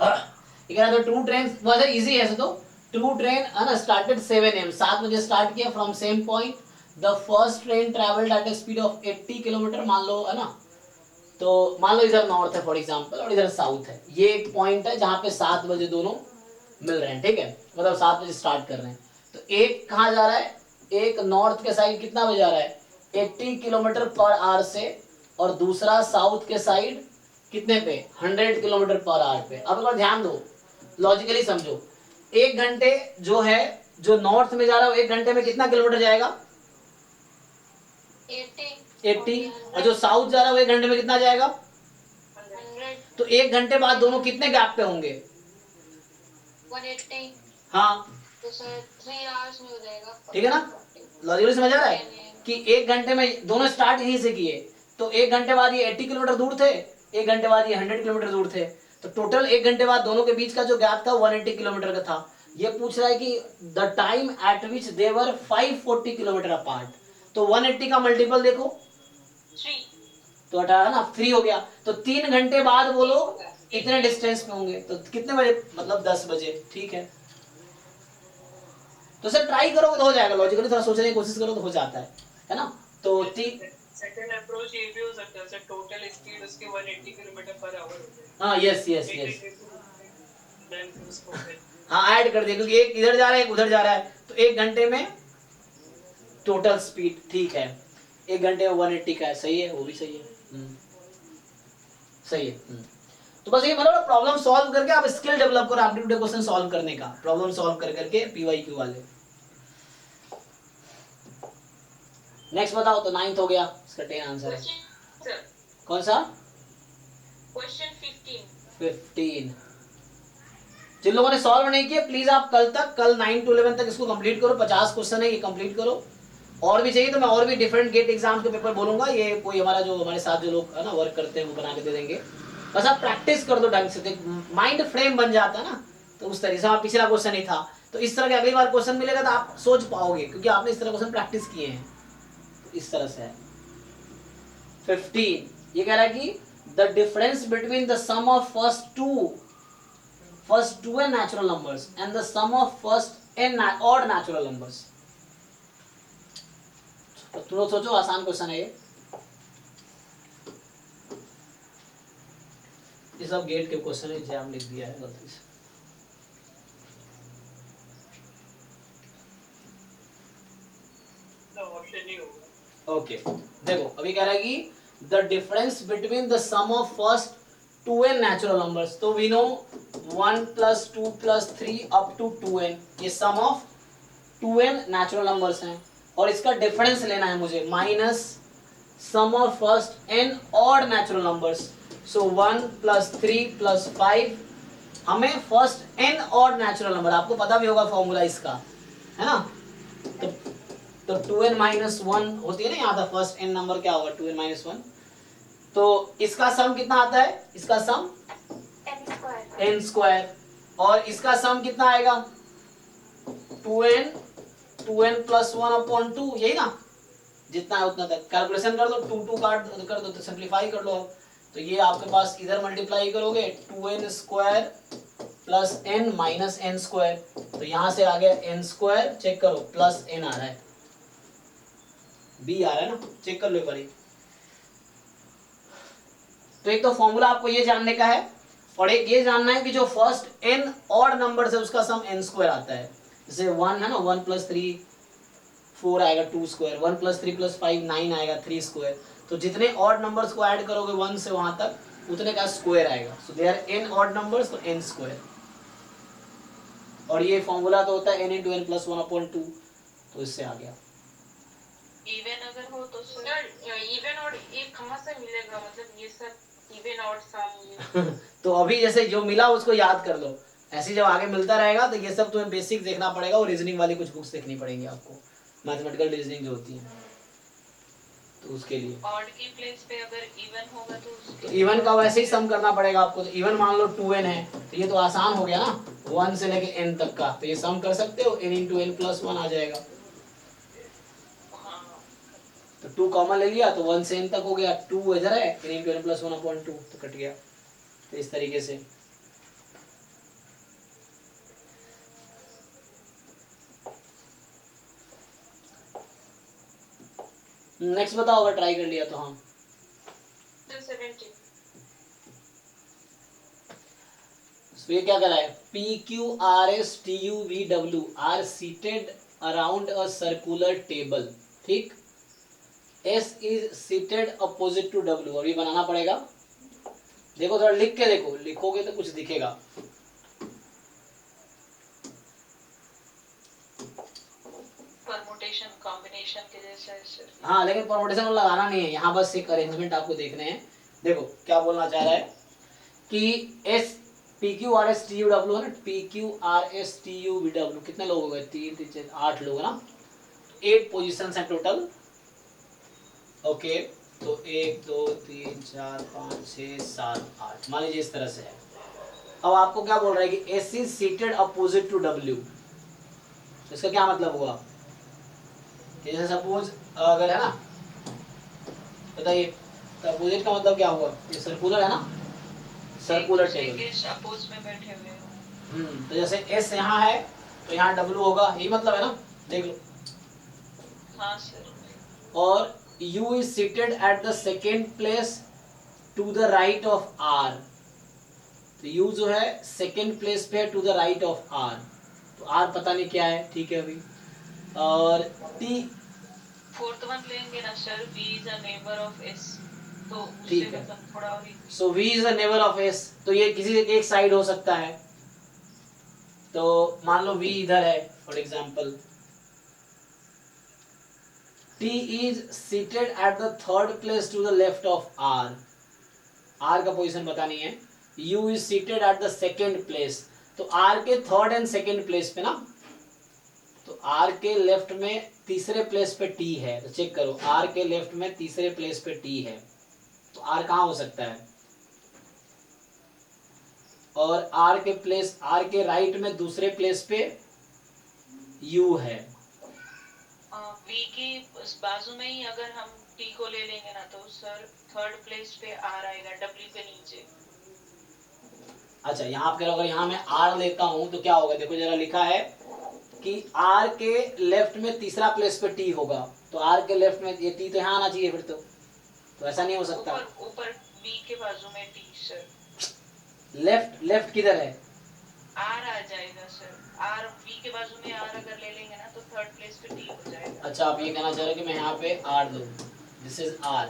[SPEAKER 1] ये कह रहा था टू ट्रेन, वैसे इजी है ऐसे तो। टू ट्रेन है ना, स्टार्टेड 7 AM, 7 बजे स्टार्ट किया from same point. The first train travelled at a speed of 80 kilometre, मान लो है ना। तो मान लो इधर नॉर्थ है फॉर एग्जांपल और इधर साउथ है, ये एक पॉइंट है जहाँ पे 7 बजे दोनों मिल रहे हैं, ठीक है, मतलब 7 बजे स्टार्ट कर रहे हैं। तो एक कहाँ जा रहा है, एक नॉर्थ के साइड कितना बजे जा रहा है 80 किलोमीटर पर आवर से, और दूसरा साउथ के साइड कितने पे 100 किलोमीटर पर आवर पे। अब एक बार ध्यान दो, लॉजिकली समझो, 1 घंटे जो है, जो नॉर्थ में जा रहा है 1 घंटे में कितना किलोमीटर जाएगा 80, और जो साउथ जा रहा है 1 घंटे में कितना जाएगा
[SPEAKER 4] 100,
[SPEAKER 1] तो 1 घंटे बाद दोनों कितने गैप पे होंगे
[SPEAKER 4] 180,
[SPEAKER 1] हाँ
[SPEAKER 4] तो सर 3 आवर्स में हो जाएगा।
[SPEAKER 1] ठीक है ना, लॉजिकली समझ आ रहा है कि 1 घंटे में दोनों स्टार्ट यहीं से किए, तो 1 घंटे बाद ये 80 किलोमीटर दूर थे, 1 घंटे बाद ये 100 किलोमीटर दूर थे, तो टोटल 1 घंटे बाद दोनों के बीच का जो गैप था 180 किलोमीटर का था। ये पूछ रहा है कि the time eight which they were 540 kilometre apart, तो 180 का मल्टीपल देखो
[SPEAKER 2] 3।
[SPEAKER 1] तो 18 ना, 3 हो गया। तो 3 घंटे बाद वो लोग इतने डिस्टेंस पे होंगे, तो कितने बजे, मतलब 10 बजे, ठीक है। तो सर ट्राई करो तो हो जाएगा, लॉजिकली थोड़ा सोचने की कोशिश करो तो हो जाता है ना। तो
[SPEAKER 6] सेकंड अप्रोच ये भी हो सकता है सर, टोटल स्पीड उसकी 180 किलोमीटर पर आवर हो जाए।
[SPEAKER 1] हाँ यस यस यस,
[SPEAKER 6] देन फिर उसको
[SPEAKER 1] हाँ ऐड कर दिया, क्योंकि एक इधर जा रहा है एक उधर जा रहा है, तो 1 घंटे में टोटल स्पीड, ठीक है, 1 घंटे में 180 का है, सही है, वो भी सही है, सही है। तो बस ये मतलब प्रॉब्लम सॉल्व करके आप स्किल डेवलप करो, एप्टीट्यूड क्वेश्चन सॉल्व करने का, प्रॉब्लम सॉल्व कर करके पीवाईक्यू वाले। नेक्स्ट बताओ, तो 9th हो गया, इसका 10 आंसर है।
[SPEAKER 2] सर
[SPEAKER 1] कौन सा
[SPEAKER 2] क्वेश्चन 15।
[SPEAKER 1] 15। जिन लोगों ने सॉल्व नहीं किया प्लीज आप कल 9 to 11 तक इसको कंप्लीट करो, 50 क्वेश्चन है, ये कंप्लीट करो। और भी चाहिए तो मैं और भी डिफरेंट गेट एग्जाम के पेपर बोलूंगा, ये कोई हमारा जो हमारे साथ जो लोग है ना वर्क करते हैं वो बना के दे देंगे। बस आप प्रैक्टिस कर दो ढंग से, माइंड फ्रेम बन जाता है ना, तो उस तरीके से। हमारा पिछला क्वेश्चन ही था, तो इस तरह के अगली बार क्वेश्चन मिलेगा तो आप सोच पाओगे, क्योंकि आपने इस तरह क्वेश्चन प्रैक्टिस किए हैं, तो इस तरह से है। 15 ये कह रहा है कि the difference between the sum of first two n natural numbers and the sum of first n odd natural numbers। तो तुम लोग सोचो, आसान क्वेश्चन है ये सब गेट के क्वेश्चन है, एग्जाम लिख दिया है गलती से।
[SPEAKER 6] ऑप्शन नहीं होगा।
[SPEAKER 1] ओके देखो, अभी कह रहा है कि the difference between the sum of first 2n natural numbers, तो we know 1 + 2 + 3 up to 2n, ये सम ऑफ 2n नेचुरल नंबर्स हैं, और इसका डिफरेंस लेना है मुझे, minus sum of first n odd natural numbers. So 1 + 3 + 5, हमें first n odd natural number, आपको पता भी होगा फॉर्मूला इसका, है ना। तो 2n - 1 होती है ना यहाँ, था फर्स्ट n नंबर क्या होगा 2n - 1, तो इसका सम कितना आता है, इसका सम n स्क्वायर, और इसका सम कितना आएगा 2n + 1/2, यही ना, जितना है उतना तक कैलकुलेशन कर दो, 2 काट कर दो तो सिंपलीफाई कर लो। तो ये आपके पास इधर मल्टीप्लाई करोगे 2n² + n - n स्क्वायर, तो यहाँ से आ गया n स्क्वायर, चेक करो प्लस n आ रहा है, b आ रहा है ना, चेक कर लो एक बारी। तो एक तो फॉर्मूला आपको ये जानने का है, और एक ये जानना है कि जो फर्स्ट n ऑड नंबर है उसका सम n स्क्वायर आता है। जैसे 1 है ना, 1 + 3 4 आएगा 2 स्क्वायर, 1 + 3 + 5 9 आएगा 3 स्क्वायर, तो जितने ऑड नंबर्स को ऐड करोगे 1 से वहां तक उतने का स्क्वायर आएगा। So they are n odd numbers, तो n स्क्वायर, और ये फॉर्मूला तो होता है n × n + 1/2, तो इससे आ गया।
[SPEAKER 2] इवन अगर हो तो सर इवन और एक कहाँ से मिलेगा, मतलब ये सब इवन और सम
[SPEAKER 1] तो अभी जैसे जो मिला उसको याद कर लो, ऐसे जब आगे मिलता रहेगा तो ये सब तुम्हें बेसिक देखना पड़ेगा, और रीजनिंग वाली कुछ बुक्स देखनी पड़ेंगी आपको, मैथमेटिकल रीजनिंग जो होती है, तो उसके लिए
[SPEAKER 2] ऑड की प्लेस पे अगर इवन होगा तो उसके
[SPEAKER 1] तो इवन का वैसे ही सम करना पड़ेगा आपको। तो इवन मान लो 2n है, तो ये तो आसान हो गया ना, 1 से लेके n तक का, तो ये सम कर सकते हो, n × n + 1 आ जाएगा। तो 2 कॉमन ले लिया तो 1 से n तक हो गया, 2 इधर है, n इंटू n प्लस 1/2 तो कट गया। तो इस तरीके से नेक्स्ट बताओ अगर ट्राई कर लिया तो। हाँ
[SPEAKER 6] 270
[SPEAKER 1] तो ये क्या कह रहा है, P Q R S T U V W are seated around a circular table, ठीक। S is seated opposite to W, और ये बनाना पड़ेगा। देखो थोड़ा लिख के देखो, लिखोगे तो कुछ दिखेगा।
[SPEAKER 2] परमुटेशन कॉम्बिनेशन के जैसा है सर।
[SPEAKER 1] हाँ लेकिन परमुटेशन लगाना नहीं है, यहाँ बस एक अरेंजमेंट आपको देखने हैं। देखो क्या बोलना चाह रहा है कि S P Q R S T U W है ना, P Q R S T U V W कितने लोग हो गए, 3 3 4 8 लोग ना, 8 पोजिशन है टोटल। ओके तो 1 2 3 4 5 6 7 8 मान लीजिए इस तरह से है। अब आपको क्या बोल रहा है कि S is seated opposite to W, इसका क्या मतलब हुआ, जैसे सपोज अगर है ना, बताइए तो अपोजिट का मतलब क्या हुआ, ये सर्कुलर है ना, सर्कुलर टेबल।
[SPEAKER 2] अपोज में बैठे हुए हो।
[SPEAKER 1] तो जैसे एस यहाँ है तो यहाँ डब्ल्यू होगा, यही मतलब है ना, देख लो।
[SPEAKER 2] हाँ सर।
[SPEAKER 1] और U is seated at the second place to the right of R, तो U जो है सेकेंड प्लेस पे है to the right of R, तो R पता नहीं क्या है, ठीक है अभी। और T
[SPEAKER 2] फोर्थ वन लेंगे ना sir, V is a neighbor of S, तो
[SPEAKER 1] ठीक
[SPEAKER 2] उससे
[SPEAKER 1] है।
[SPEAKER 2] मतलब थोड़ा और
[SPEAKER 1] सो V is a neighbor of S, तो ये किसी एक साइड हो सकता है। तो मान लो V इधर है for example, T is seated at the third place to the left of R, R का पोजीशन बतानी है। U is seated at the second place, तो R के थर्ड एंड सेकेंड प्लेस पे ना, तो R के लेफ्ट में तीसरे प्लेस पे T है, तो चेक करो R के लेफ्ट में तीसरे प्लेस पे T है, तो R कहाँ हो सकता है, और R के राइट में दूसरे प्लेस पे U है।
[SPEAKER 2] V की उस बाजू में ही अगर हम T को ले लेंगे ना, तो सर थर्ड प्लेस पे R आएगा W के नीचे।
[SPEAKER 1] अच्छा यहाँ पे अगर यहाँ मैं R लेता हूँ तो क्या होगा, देखो जरा लिखा है कि R के लेफ्ट में तीसरा प्लेस पे T होगा, तो R के लेफ्ट में ये T तो यहाँ आना चाहिए फिर तो ऐसा नहीं हो सकता।
[SPEAKER 2] ऊपर V के बाजू में T सर।
[SPEAKER 1] लेफ्ट किधर है,
[SPEAKER 2] R आ जाएगा सर, R V के बाजू में R अगर ले लेंगे ना तो थर्ड प्लेस पे T हो जाएगा।
[SPEAKER 1] अच्छा आप ये कहना चाह रहे हो कि मैं यहाँ पे R लूँ, दिस इज R,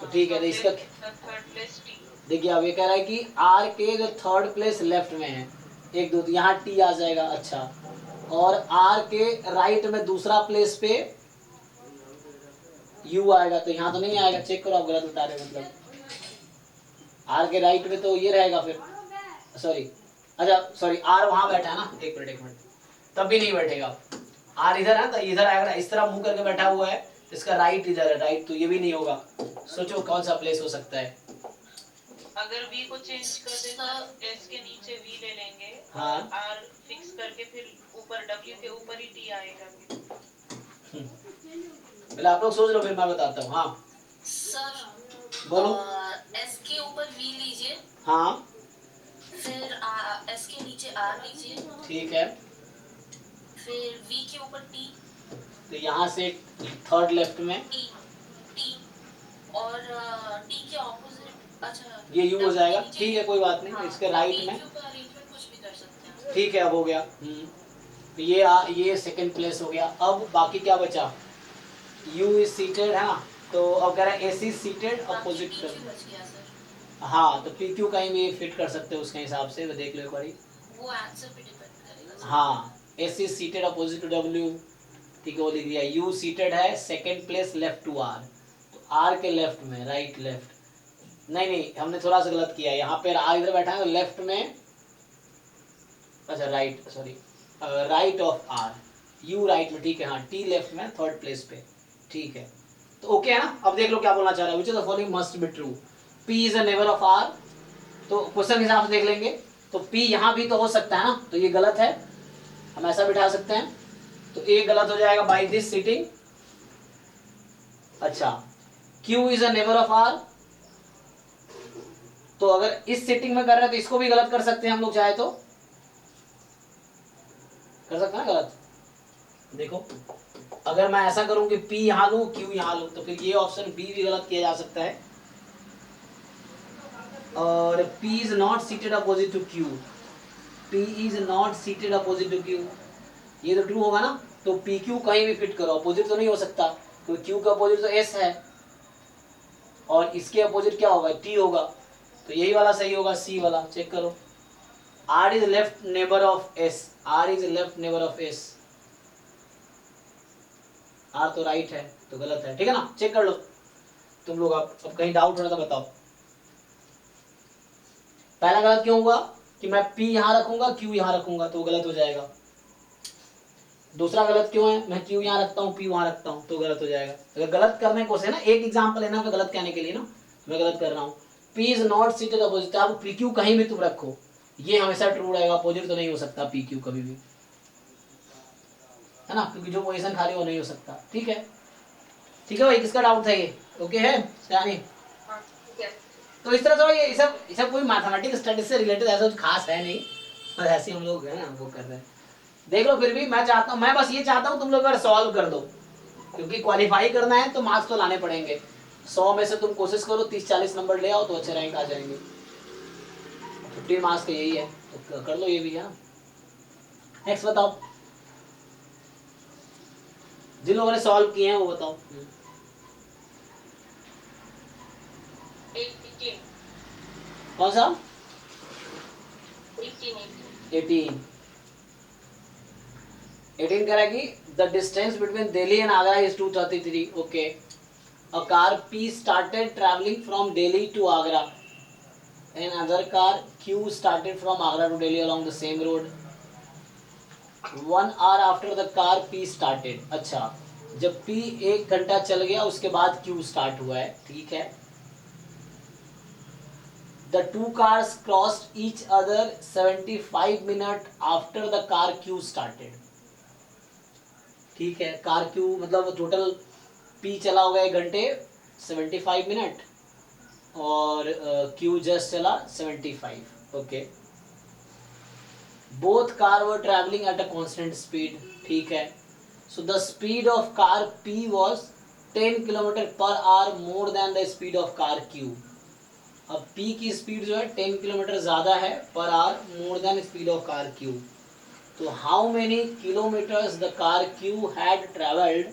[SPEAKER 1] तो ठीक है। तो इसका
[SPEAKER 2] थर्ड प्लेस T,
[SPEAKER 1] देखिए अब ये कह रहा है कि R के जो थर्ड प्लेस लेफ्ट में है, 1 2 यहाँ T आ जाएगा। अच्छा, और R के राइट में दूसरा प्लेस पे U आएगा, तो यहाँ तो नहीं आएगा, चेक करो आप गलत बता रहे हो, मतलब R के राइट में तो ये रहेगा फिर, सॉरी अच्छा सॉरी R वहां बैठा है ना, एक मिनट तब भी नहीं बैठेगा। R इधर है तो इधर आएगा, इस तरह मुंह करके बैठा हुआ है, इसका राइट इधर है, राइट, तो ये भी नहीं होगा। सोचो कौन सा प्लेस हो सकता है।
[SPEAKER 2] अगर V को चेंज कर दें, S के नीचे V ले लेंगे,
[SPEAKER 1] हाँ।
[SPEAKER 2] R फिक्स करके फिर ऊपर W के ऊपर ही T आएगा।
[SPEAKER 1] पहले आप लोग सोच लो फिर मैं बताता हूँ। हाँ
[SPEAKER 3] सर
[SPEAKER 1] बोलो।
[SPEAKER 3] एस के ऊपर वी लीजिए,
[SPEAKER 1] हाँ
[SPEAKER 3] फिर एस के नीचे आर लीजिए,
[SPEAKER 1] ठीक है,
[SPEAKER 3] फिर वी के ऊपर टी,
[SPEAKER 1] तो यहाँ से थर्ड लेफ्ट में
[SPEAKER 3] टी टी और टी के ऑपोजिट, अच्छा
[SPEAKER 1] ये यू हो जाएगा, ठीक है कोई बात नहीं।
[SPEAKER 3] हाँ,
[SPEAKER 1] इसके राइट में
[SPEAKER 3] अरेंजमेंट कुछ भी कर सकते हैं।
[SPEAKER 1] ठीक है, अब हो गया। तो ये सेकंड प्लेस हो गया। अब बाकी क्या बचा, U इज सीटेड है ना, तो अब कह रहा है S इज सीटेड अपोजिट
[SPEAKER 3] बाकी PQ बच गया सर,
[SPEAKER 1] हाँ, तो PQ कहीं भी फिट कर सकते हो उसके हिसाब से, वो देख लो एक बारी।
[SPEAKER 3] वो आंसर पे डिपेंड करेगा सर।
[SPEAKER 1] हाँ, S is seated opposite to W, ठीक है वो लिख दिया। U सीटेड है second place left to R, तो R के लेफ्ट में, राइट लेफ्ट नहीं हमने थोड़ा सा गलत किया है, यहाँ पे R इधर बैठा है तो लेफ्ट में, अच्छा right sorry right of R, U right में, ठीक है हाँ, T लेफ्ट में थर्ड प्लेस पे, ठीक है। तो ओके है ना। अब देख लो क्या बोलना चाह रहा है, which is the following must be true, P is a neighbour of R, तो क्वेश्चन के हिसाब से देख लेंगे, तो P यहाँ भी तो हो सकता है ना, तो ये गलत है, हम ऐसा बिठा सकते हैं, तो A गलत हो जाएगा बाई दिस सीटिंग, अच्छा, Q is a neighbour of R। तो अगर इस सेटिंग में कर रहे हैं तो इसको भी गलत कर सकते हैं हम लोग, चाहे तो कर सकते हैं ना गलत। देखो अगर मैं ऐसा करूं कि P यहां लूं Q यहां लूं, तो फिर ये ऑप्शन B भी गलत किया जा सकता है। और P is not seated opposite to Q, P is not seated opposite to Q, ये तो ट्रू होगा ना। तो PQ कहीं भी फिट करो, अपोजिट तो नहीं हो सकता, क्योंकि Q का अपोजिट तो S है और इसके अपोजिट क्या होगा, T होगा। तो यही वाला सही होगा, C वाला। चेक करो, R is left neighbour of S, R is left neighbour of S, R तो राइट है तो गलत है, ठीक है ना। चेक कर लो तुम लोग। अब कहीं डाउट हो तो बताओ। पहला गलत क्यों हुआ कि मैं P यहां रखूंगा Q यहां रखूंगा तो गलत हो जाएगा। दूसरा गलत क्यों है, मैं Q यहाँ रखता हूँ P वहां रखता हूँ तो गलत हो जाएगा। अगर गलत करने को से ना एक एग्जांपल है ना, मैं गलत कहने के लिए ना मैं गलत कर रहा हूँ। P is not seated opposite, आप PQ कहीं भी तुम रखो ये हमेशा ट्रू रहेगा, अपोजिट तो नहीं हो सकता PQ कभी भी, है ना, क्योंकि जो पोजीशन खाली वो नहीं हो सकता। ठीक है, ठीक है भाई, किसका डाउट था ये? ओके है यानी। तो इस तरह से ये सब कोई मैथमेटिक्स स्टडीज से रिलेटेड ऐसा कुछ खास है नहीं, और ऐसे हम लोग है ना वो कर रहे हैं। देख लो, फिर भी मैं बस ये चाहता हूँ तुम लोग अगर सॉल्व कर दो, क्योंकि क्वालिफाई करना है तो मार्क्स तो लाने पड़ेंगे। 100 में से तुम कोशिश करो 30-40 नंबर ले आओ तो अच्छे रैंक आ जाएंगे। 50 मार्क्स का यही है, तो कर लो ये भी, है ना। नेक्स्ट बताओ, जिन लोगों ने सॉल्व किए हैं वो बताओ।
[SPEAKER 2] 18
[SPEAKER 1] कौन सा?
[SPEAKER 2] 18
[SPEAKER 1] 18 कह रहा है कि the distance between Delhi and Agra is 233। Okay, a car P started traveling from Delhi to Agra and another car Q started from Agra to Delhi along the same road 1 hour after the car P started। अच्छा, जब P 1 घंटा चल गया उसके बाद Q start हुआ है, ठीक है। The two cars crossed each other 75 minutes after the car Q started। ठीक है, कार Q मतलब टोटल P चला होगा 1 घंटे 75 मिनट और Q जस्ट चला 75। Okay, both car were travelling at a constant speed. ठीक है, so the speed of car P was 10 kilometre per hour more than the speed of car Q। अब P की speed जो है 10 kilometre ज्यादा है per hour more than speed of car Q। तो how many kilometres the car Q had travelled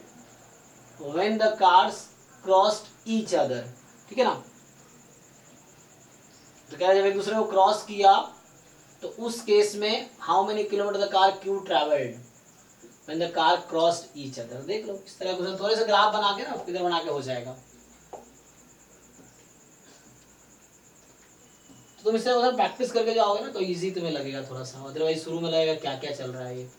[SPEAKER 1] when the cars crossed each other. ठीक है ना, तो क्या जब एक दूसरे को क्रॉस किया तो उस केस में how many kilometre the car Q travelled when the car crossed each other. देख लो इस तरह क्वेश्चन, थोड़े से ग्राफ बना के ना फिगर बना के हो जाएगा। तो तुम इससे उधर प्रैक्टिस करके जाओगे ना तो इजी तुम्हें लगेगा थोड़ा सा, अदरवाइज शुरू में लगेगा क्या क्या चल रहा है ये।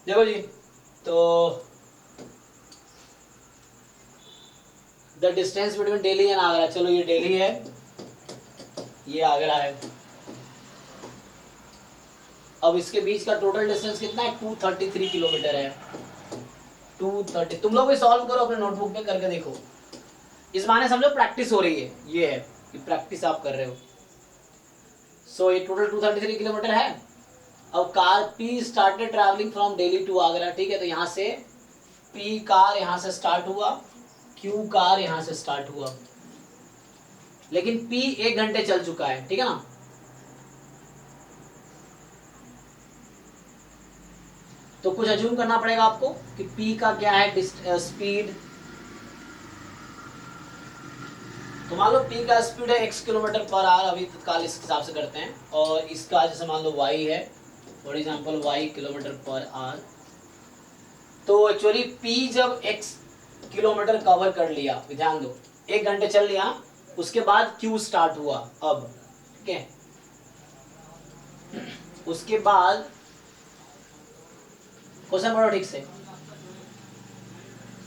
[SPEAKER 1] देखो जी, तो the distance between Delhi and Agra, चलो ये दिल्ली है ये आगरा है। अब इसके बीच का टोटल डिस्टेंस कितना है, 233 किलोमीटर है। 230, तुम लोग भी सॉल्व करो अपने नोटबुक में करके देखो, इस माने समझो प्रैक्टिस हो रही है, ये है कि प्रैक्टिस आप कर रहे हो। सो ये टोटल 233 किलोमीटर है। अब car P started travelling from Delhi to Agra. ठीक है, तो यहाँ से P कार यहाँ से स्टार्ट हुआ, Q कार यहाँ से स्टार्ट हुआ, लेकिन P 1 घंटे चल चुका है। ठीक है ना, तो कुछ अज्यूम करना पड़ेगा आपको कि P का क्या है स्पीड। तो मान लो P का स्पीड है x किलोमीटर पर आवर, अभी तत्काल इस हिसाब से करते हैं, और इसका जैसे मान लो y है for example y kilometre per hour. तो एक्चुअली P जब x किलोमीटर कवर कर लिया, ध्यान दो 1 घंटे चल लिया, उसके बाद Q स्टार्ट हुआ। अब ठीक है, उसके बाद क्वेश्चन पढ़ो ठीक से,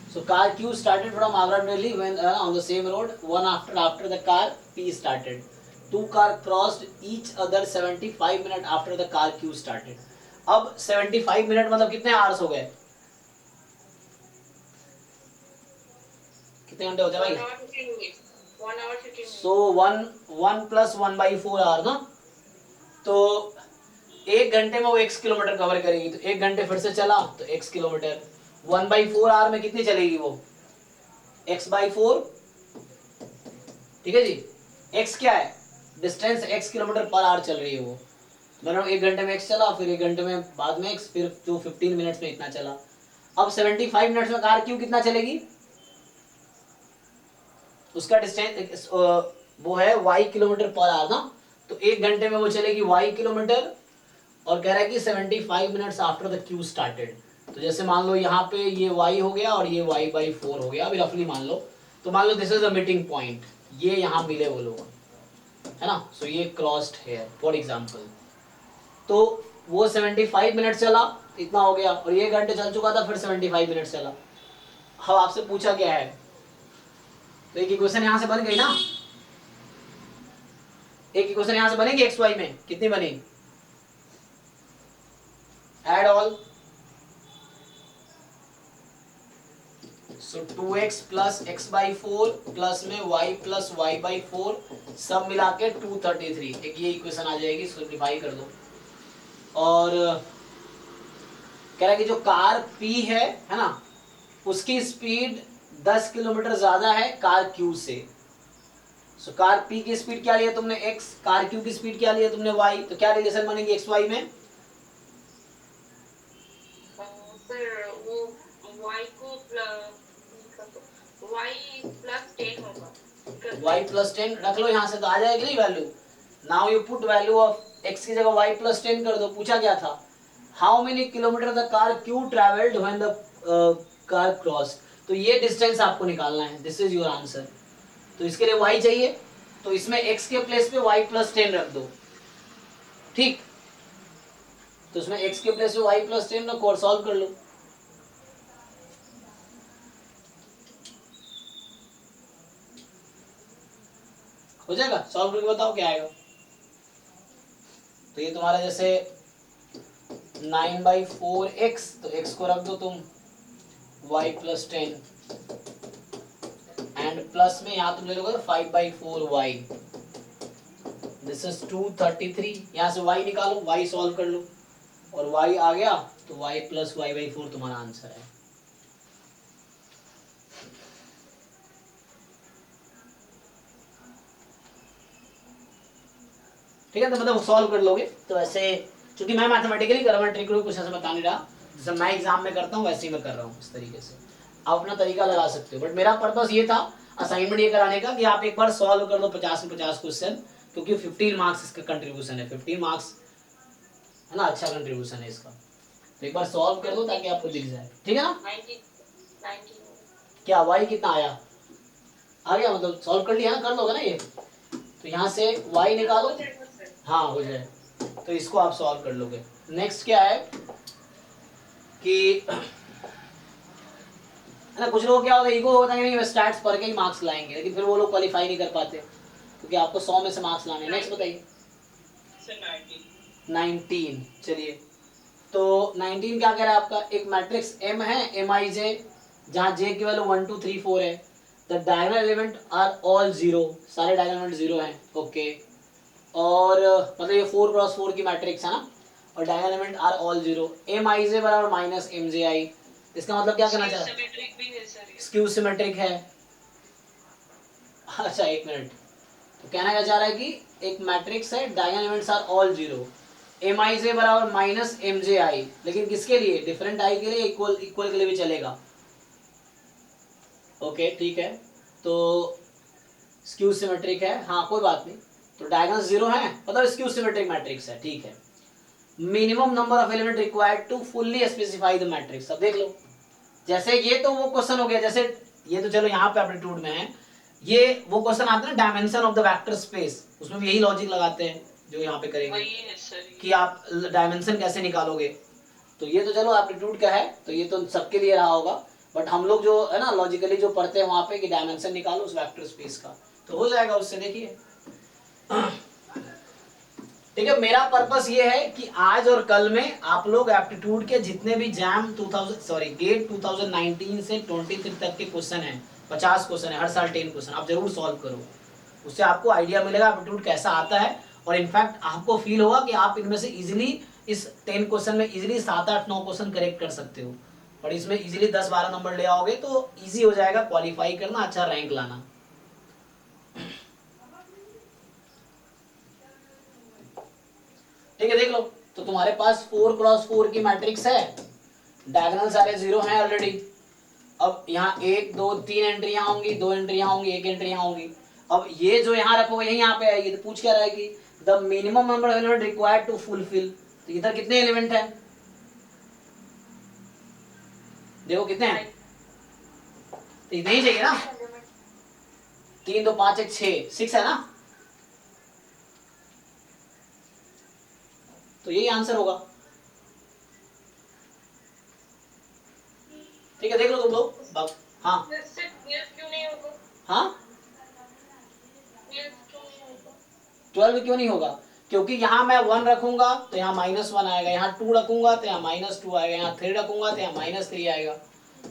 [SPEAKER 1] So car Q started from Agra to Delhi when on the same road. One after the car P started. Two car crossed each other 75 minutes after the car Q started. अब 75 minute मतलब कितने hours हो गए? कितने घंटे होते हैं भाई?
[SPEAKER 6] 1 hour 15 minutes. 1 hour 15 minutes.
[SPEAKER 1] So 1 plus 1/4 our ना, तो 1 घंटे में वो x किलोमीटर कवर करेगी, तो 1 घंटे फिर से चला तो x किलोमीटर, 1/4 आवर में कितनी चलेगी वो? x/4, ठीक है जी। x क्या है? Distance x kilometre per hour चल रही है वो, मतलब 1 घंटे में x चला, फिर 1 घंटे में बाद में x, फिर जो 15 मिनट्स में इतना चला। अब 75 मिनट्स में कार क्यों कितना चलेगी? उसका डिस्टेंस वो है y किलोमीटर पर आवर ना, तो 1 घंटे में वो चलेगी y किलोमीटर, और कह रहा है कि 75 minutes after the Q started. तो जैसे मान लो यहाँ पे ये y हो गया और ये y/4 हो गया, अभी रफली मान लो, तो मान लो this is the meeting point, ये यहाँ मिले वो लोग, है ना। सो ये क्रॉस्ड हेयर फॉर एग्जांपल, तो वो 75 मिनट चला, इतना हो गया, और ये घंटे चल चुका था, फिर 75 मिनट चला। अब आपसे पूछा क्या है, तो एक इक्वेशन यहाँ से बन गई ना, एक इक्वेशन यहाँ से बनेगी एक्स वाई में, कितनी बनी? एड ऑल, सो 2x प्लस x/4 प्लस में y प्लस y/4 सब मिला के 233, एक ये इक्वेशन आ जाएगी, सिंप्लीफाई कर दो। और कह रहा है कि जो कार P है ना, उसकी स्पीड 10 किलोमीटर ज्यादा है कार Q से। सो कार P की स्पीड क्या लिया तुमने x, कार Q की स्पीड क्या लिया तुमने y, तो क्या रिलेशन बनेगी x y में?
[SPEAKER 6] सर वो y को y प्लस 10 होगा,
[SPEAKER 1] y प्लस 10 रख लो यहाँ से, तो आ जाएगी नहीं value. Now you put value of x की जगह y प्लस 10 कर दो। पूछा क्या था? How many kilometre the car Q travelled when the car cross, तो ये डिस्टेंस आपको निकालना है, दिस इज योर आंसर। तो इसके लिए y चाहिए, तो इसमें x के प्लेस पे y प्लस 10 रख दो, ठीक। तो इसमें x के प्लेस पे y प्लस 10 रखो और सॉल्व कर लो। हो जाएगा, सॉल्व करके बताओ क्या आएगा। तो ये तुम्हारा जैसे 9/4x, तो x को रख दो तुम y प्लस 10, एंड प्लस में यहाँ तुम ले लोगे 5/4y, दिस इज 233। यहाँ से y निकालो, y सॉल्व कर लो, और y आ गया, तो y प्लस y/4 तुम्हारा आंसर है। ठीक है, तो मतलब सॉल्व कर लोगे। तो ऐसे, क्योंकि मैं मैथमेटिकली कर रहा हूँ, ट्रिक कुछ ऐसा बता नहीं रहा, जैसे मैं एग्जाम में करता हूँ वैसे ही मैं कर रहा हूँ, इस तरीके से आप अपना तरीका लगा सकते हो। बट मेरा पर्पस ये था असाइनमेंट ये कराने का कि आप एक बार सॉल्व कर लो 50 में 50 क्वेश्चन, क्योंकि 15 मार्क्स इसका कंट्रीब्यूशन है, 15 मार्क्स है ना, अच्छा कंट्रीब्यूशन है इसका। तो एक बार सॉल्व कर दो ताकि आपको दिख जाए, ठीक है ना।
[SPEAKER 6] 19
[SPEAKER 1] क्या y कितना आया? आ गया, मतलब सॉल्व कर लिया ना, कर लोगे ना ये। तो यहाँ से y निकालो, हाँ हो जाए, तो इसको आप सॉल्व कर लोगे। नेक्स्ट क्या है कि है ना, कुछ लोग क्या होता है, ईगो होता है कि स्टैट्स पढ़ के ही मार्क्स लाएंगे, लेकिन फिर वो लोग क्वालिफाई नहीं कर पाते, क्योंकि आपको 100 में से मार्क्स लाने। नेक्स्ट बताइए। 19, चलिए, तो 19 क्या कह रहा है आपका? एक मैट्रिक्स M है, MIJ, जहाँ J की वैल्यू 1 2 3 4 है। The diagonal element are all 0, सारे डायगोनल एलिमेंट 0 हैं, ओके। और मतलब ये 4x4 की मैट्रिक्स है ना, और diagonal element are all 0। MIJ बराबर माइनस MJI, इसका मतलब क्या करना चाह रहा है?
[SPEAKER 2] सिमेट्रिक भी है सर ये।
[SPEAKER 1] स्क्यू सिमेट्रिक है। अच्छा एक मिनट, तो कहना क्या चाह रहा है कि एक मैट्रिक्स है, diagonal elements are all 0, MIJ बराबर माइनस MJI, लेकिन किसके लिए? डिफरेंट आई के लिए, इक्वल के लिए भी चलेगा, ओके ठीक है। तो स्क्यू सिमेट्रिक है, हाँ कोई बात नहीं। तो डायगोनल 0 है, मतलब स्क्यू सिमेट्रिक मैट्रिक्स है, ठीक है। Minimum number of element required to fully specify the matrix. अब देख लो, जैसे ये तो वो क्वेश्चन हो गया, जैसे ये तो चलो यहाँ पे एप्टीट्यूड में है, ये वो क्वेश्चन आता है ना dimension of the vector space, उसमें भी यही लॉजिक लगाते हैं जो यहाँ पे करेंगे
[SPEAKER 2] वही है सर ये।
[SPEAKER 1] कि आप डायमेंशन कैसे निकालोगे। तो ये तो चलो एप्टीट्यूड का है, तो ये तो सबके लिए रहा होगा। बट हम लोग जो है ना लॉजिकली जो पढ़ते हैं वहां पे कि डायमेंशन निकालो उस वेक्टर स्पेस का, तो हो जाएगा उससे। देखिए ठीक है, मेरा पर्पस ये है कि आज और कल में आप लोग एप्टीट्यूड के जितने भी जैम गेट 2019 से 23 तक के क्वेश्चन हैं, 50 क्वेश्चन है हर साल, 10 क्वेश्चन आप जरूर सॉल्व करो। उससे आपको आइडिया मिलेगा एप्टीट्यूड कैसा आता है, और इनफैक्ट आपको फील होगा कि आप इनमें से इजीली इस 10 क्वेश्चन में इजीली 7, 8, 9 क्वेश्चन करेक्ट कर सकते हो, और इसमें इजीली 10, 12 नंबर ले आओगे तो इजी हो जाएगा क्वालिफाई करना, अच्छा रैंक लाना। ठीक है, देख लो तो तुम्हारे पास 4x4 की मैट्रिक्स है, डायगोनल सारे 0 हैं ऑलरेडी। अब यहाँ 1, 2, 3 एंट्रियां होंगी, 2 एंट्रियां होंगी, 1 एंट्रियां होंगी। अब ये जो यहाँ रखोगे यही यहाँ पे आएगी, तो पूछ क्या रहा है कि the minimum number of element required to fulfil, तो इधर कितने एलिमेंट हैं, देखो कितने हैं, तो इतने ही चाहिए ना, 3, 2, 5, 1, 6 है ना, तो यही आंसर होगा। ठीक है, देख लो तुम लोग। हाँ
[SPEAKER 4] क्यों नहीं होगा?
[SPEAKER 1] हाँ,
[SPEAKER 4] क्यों नहीं होगा?
[SPEAKER 1] 12 क्यों नहीं होगा, क्योंकि यहाँ मैं 1 रखूंगा तो यहाँ -1 आएगा, यहाँ 2 रखूंगा तो यहाँ -2 आएगा, यहाँ 3 रखूंगा तो यहाँ -3 आएगा,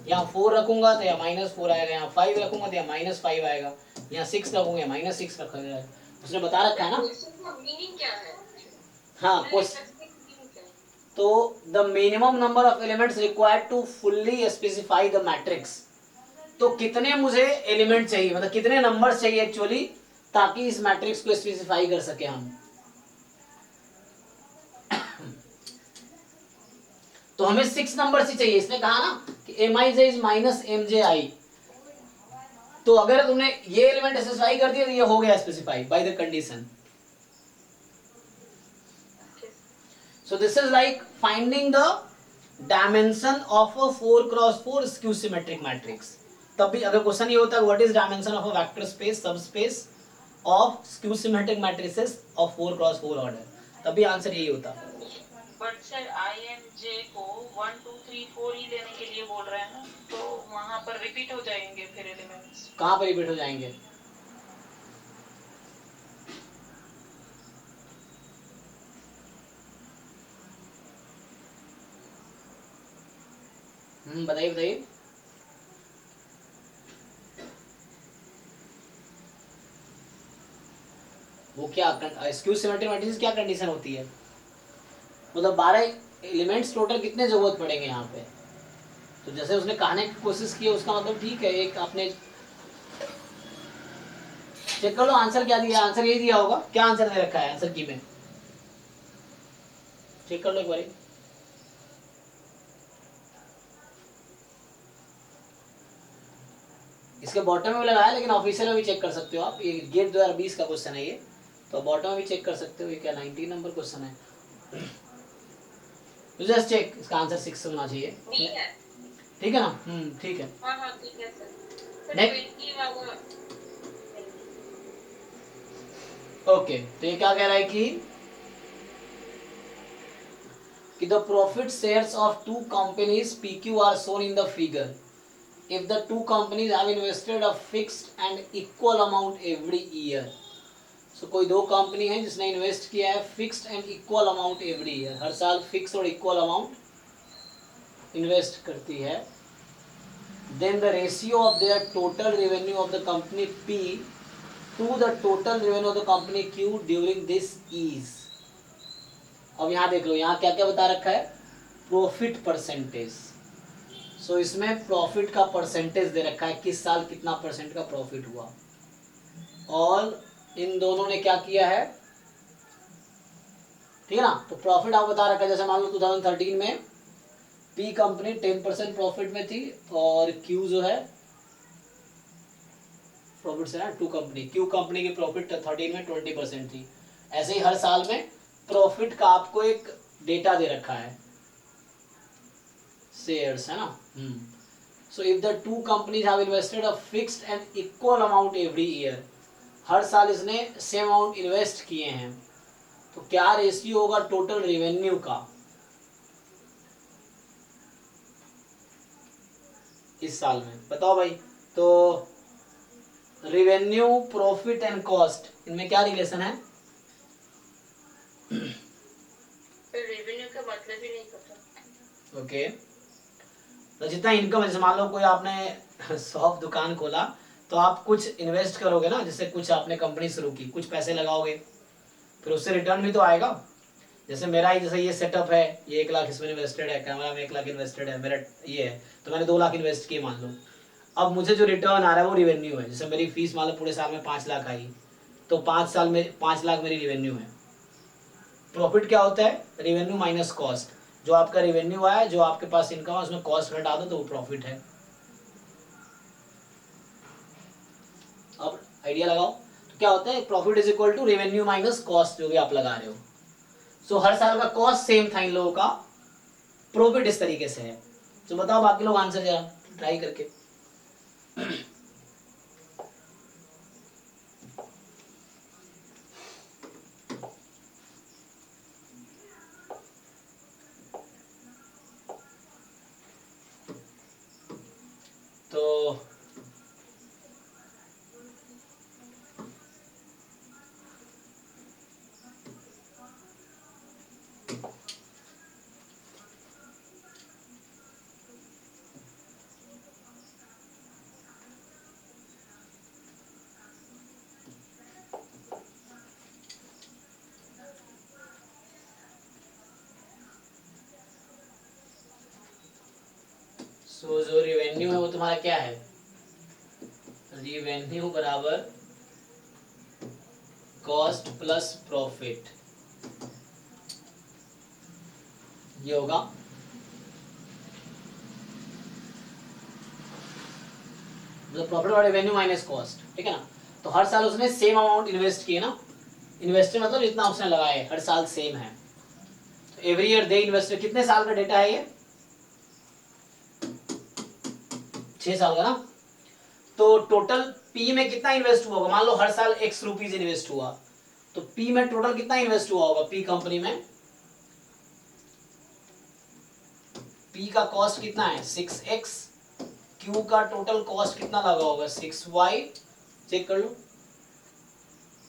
[SPEAKER 1] यहाँ 4 रखूंगा तो यहाँ -4 आएगा, यहाँ 5 रखूंगा तो यहाँ -5 आएगा, यहाँ 6 रखूंगा -6 रखा जाएगा। उसने बता रखा है ना।
[SPEAKER 4] मीनिंग क्या है?
[SPEAKER 1] हाँ, तो the minimum number of elements required to fully specify the matrix, तो कितने मुझे एलिमेंट चाहिए, मतलब कितने नंबर चाहिए एक्चुअली, ताकि इस मैट्रिक्स को स्पेसिफाई कर सके हम। तो हमें 6 नंबर ही चाहिए। इसने कहा ना कि Mij इज -Mji, तो अगर तुमने ये एलिमेंट स्पेसिफाई कर दिया तो ये हो गया specify by the condition. So this is like finding the dimension of a 4x4 skew symmetric matrix। तब भी अगर क्वेश्चन ये होता है what is dimension of a vector space subspace of skew symmetric matrices of 4x4 order, तब भी answer यही होता।
[SPEAKER 2] बट सर IMJ को 1, 2, 3, 4 ही लेने के लिए बोल रहे हैं ना, तो वहाँ पर रिपीट हो जाएंगे फिर एलिमेंट्स।
[SPEAKER 1] कहाँ पर रिपीट हो जाएंगे? बताइए बताइए। वो क्या स्क्यू सिमेट्रिक मैट्रिक्स क्या कंडीशन होती है, मतलब 12 एलिमेंट्स टोटल कितने जरूरत पड़ेंगे यहाँ पे, तो जैसे उसने कहने की कोशिश की उसका मतलब ठीक है। एक आपने चेक कर लो आंसर क्या दिया, आंसर यही दिया होगा, क्या आंसर दे रखा है आंसर की में, चेक कर लो एक बार। इसके बॉटम में भी लगाया, लेकिन ऑफिशियल में भी चेक कर सकते हो आप, ये गेट 2020 का क्वेश्चन है ये, तो बॉटम में भी चेक कर सकते हो। ये क्या 19 नंबर क्वेश्चन है, जस्ट चेक, इसका आंसर 6 होना चाहिए, ठीक है ना। ठीक है,
[SPEAKER 4] हाँ ठीक है सर।
[SPEAKER 1] नेक्स्ट ओके, तो ये क्या कह रहा है कि the profit shares of 2 companies PQ are shown in the figure if the 2 companies have invested a fixed and equal amount every year। so कोई 2 कंपनी है जिसने इन्वेस्ट किया है fixed and equal amount every year, हर साल fix और equal amount invest करती है। then the ratio of their total revenue of the company P to the total revenue of the company Q during this is। अब यहाँ देख लो, यहाँ क्या क्या बता रखा है, प्रॉफिट परसेंटेज। सो इसमें प्रॉफिट का परसेंटेज दे रखा है, किस साल कितना % का प्रॉफिट हुआ, और इन दोनों ने क्या किया है, ठीक है ना। तो प्रॉफिट आपको बता रखा है, जैसे मान लो 2013 में P कंपनी 10% प्रॉफिट में थी, और Q जो है प्रॉफिट से ना 2 कंपनी, Q कंपनी की प्रॉफिट 13 में 20% थी। ऐसे ही हर साल में प्रॉफिट का आपको एक डेटा दे रखा है, शेयर्स है ना। So if the 2 companies have invested a fixed and equal amount every year, हर साल इसने सेम अमाउंट इन्वेस्ट किए हैं, तो क्या रेशियो होगा टोटल रेवेन्यू का, इस साल में, बताओ भाई। तो रेवेन्यू, प्रॉफिट एंड कॉस्ट, इनमें क्या रिलेशन है?
[SPEAKER 3] रेवेन्यू का मतलब ही नहीं पता।
[SPEAKER 1] ओके, तो जितना इनकम है, जैसे मान लो कोई आपने शॉप दुकान खोला, तो आप कुछ इन्वेस्ट करोगे ना, जैसे कुछ आपने कंपनी शुरू की, कुछ पैसे लगाओगे, फिर उससे रिटर्न भी तो आएगा। जैसे मेरा ही, जैसे ये सेटअप है, ये 1 लाख इसमें इन्वेस्टेड है, कैमरा में 1 लाख इन्वेस्टेड है, मेरा ये है, तो मैंने 2 लाख इन्वेस्ट किए मान लो। अब मुझे जो रिटर्न आ रहा है वो रिवेन्यू है। जैसे मेरी फीस मान लो पूरे साल में 5 लाख आई, तो 5 साल में 5 लाख मेरी रिवेन्यू है। प्रॉफिट क्या होता है? Revenue minus cost. जो आपका रेवेन्यू आया, जो आपके पास इनकम है, उसमें कॉस्ट घटा दो तो वो प्रॉफिट है। अब आइडिया लगाओ, तो क्या होता है? Profit is equal to revenue minus cost, जो भी आप लगा रहे हो। सो हर साल का कॉस्ट सेम था इन लोगों का, प्रॉफिट इस तरीके से है। तो बताओ बाकी लोग आंसर जरा ट्राई करके। तो जो रिवेन्यू है वो तुम्हारा क्या है? रिवेन्यू बराबर कॉस्ट प्लस प्रॉफिट, ये होगा। मतलब प्रॉफिट और रेवेन्यू माइनस कॉस्ट, ठीक है ना। तो हर साल उसने सेम अमाउंट इन्वेस्ट किए ना, इन्वेस्टर मतलब जितना उसने लगाए हर साल सेम है। तो एवरी ईयर दे इन्वेस्टर, कितने साल का डेटा है ये? 6 साल का ना। तो टोटल पी में कितना इन्वेस्ट हुआ होगा? मान लो हर साल x रुपीज इन्वेस्ट हुआ, तो पी में टोटल कितना इन्वेस्ट हुआ होगा? पी कंपनी में पी का कॉस्ट कितना है? 6x। क्यू का टोटल कॉस्ट कितना लगा होगा? 6y। चेक कर लो।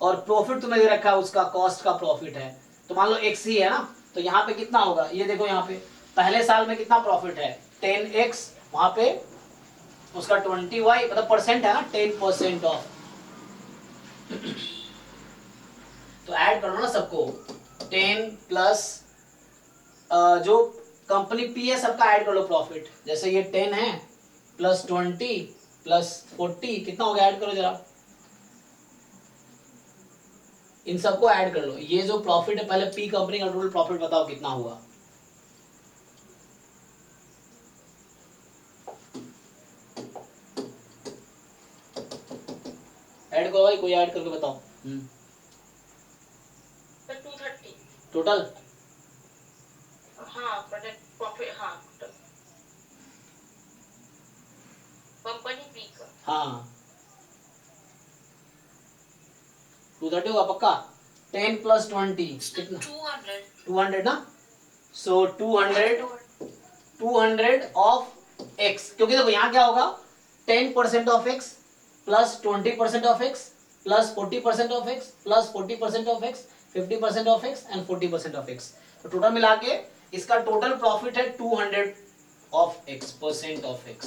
[SPEAKER 1] और प्रॉफिट तुम्हें दे रखा है, उसका कॉस्ट का प्रॉफिट है, तो मान लो x ही है ना, तो यहाँ पे कितना होगा? ये देखो यहाँ पे पहले साल में कितना प्रॉफिट है? 10x, वहां पे उसका 20y, मतलब परसेंट है ना, 10% ऑफ। तो ऐड कर लो ना सबको, 10 प्लस जो कंपनी पी है सबका ऐड कर लो प्रॉफिट। जैसे ये 10 है प्लस 20 प्लस 40, कितना हो गया? ऐड करो जरा, इन सबको ऐड कर लो। ये जो प्रॉफिट है, पहले पी कंपनी का टोटल प्रॉफिट बताओ कितना हुआ? ऐड करो भाई, कोई ऐड करके बताओ।
[SPEAKER 3] 230
[SPEAKER 1] टोटल।
[SPEAKER 3] हाँ, प्रॉफिट, हाँ कंपनी पी का।
[SPEAKER 1] हाँ 230 होगा पक्का। 10 प्लस 20 कितना? 200 ना। सो 200 ऑफ x, क्योंकि देखो यहाँ क्या होगा? 10% of x plus 20% of x plus 40% of x plus 40% of x, 50% of x and 40% of x। तो टोटल मिला के इसका टोटल प्रॉफिट है 200 of x, percent of x।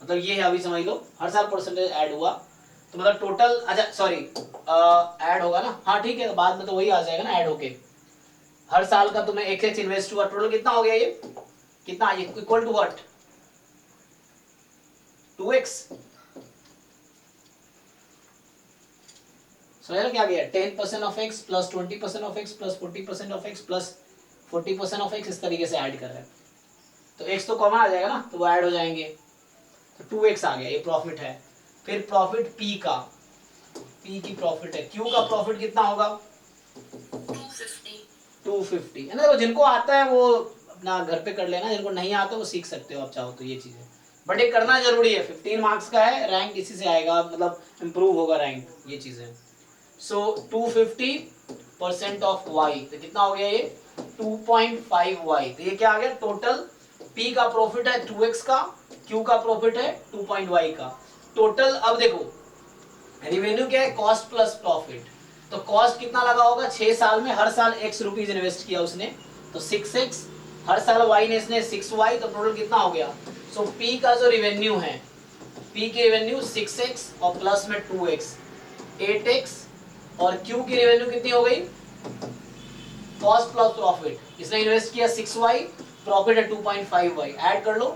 [SPEAKER 1] मतलब ये है, अभी समझ लो, हर साल परसेंटेज ऐड हुआ, तो मतलब टोटल, अच्छा सॉरी ऐड होगा ना, हाँ ठीक है, बाद में तो वही आ जाएगा ना ऐड होके। हर साल का तुम्हें x इन्वेस्ट हुआ, टोटल कितना हो गया? ये कितना? ये इक्वल टू व्हाट? 2x। समझ क्या गया? 10% of x plus 20% of x plus 40% of x plus 40% of x, इस तरीके से ऐड कर रहे हैं। तो x तो कॉमन आ जाएगा ना, तो वो ऐड हो जाएंगे, तो 2x आ गया, ये प्रॉफिट है। फिर प्रॉफिट p का, p की प्रॉफिट है। q का प्रॉफिट कितना होगा? 250 है ना। वो जिनको आता है वो अपना घर पे कर लेना, जिनको नहीं आता वो सीख सकते हो आप चाहो तो ये चीजें, बट ये करना जरूरी है। 15 मार्क्स का है, रैंक इसी से आएगा, मतलब इंप्रूव होगा रैंक, ये चीजें। सो 250% ऑफ y, तो कितना हो गया ये? 2.5y। तो ये क्या आ गया? टोटल p का प्रॉफिट है 2x का, क्यू का प्रॉफिट है 2.y का टोटल। अब देखो रेवेन्यू क्या है, कॉस्ट प्लस प्रॉफिट। तो कॉस्ट कितना लगा होगा 6 साल में, हर साल x रुपीज इन्वेस्ट किया उसने, तो 6x, हर साल y ने इसने 6y, तो टोटल कितना हो गया। सो P का जो रेवेन्यू है, P की रेवेन्यू 6x और प्लस में 2x 8x, और Q की रेवेन्यू कितनी हो गई, कॉस्ट प्लस प्रॉफिट, इसने इन्वेस्ट किया 6y, प्रॉफिट है 2.5y, ऐड कर लो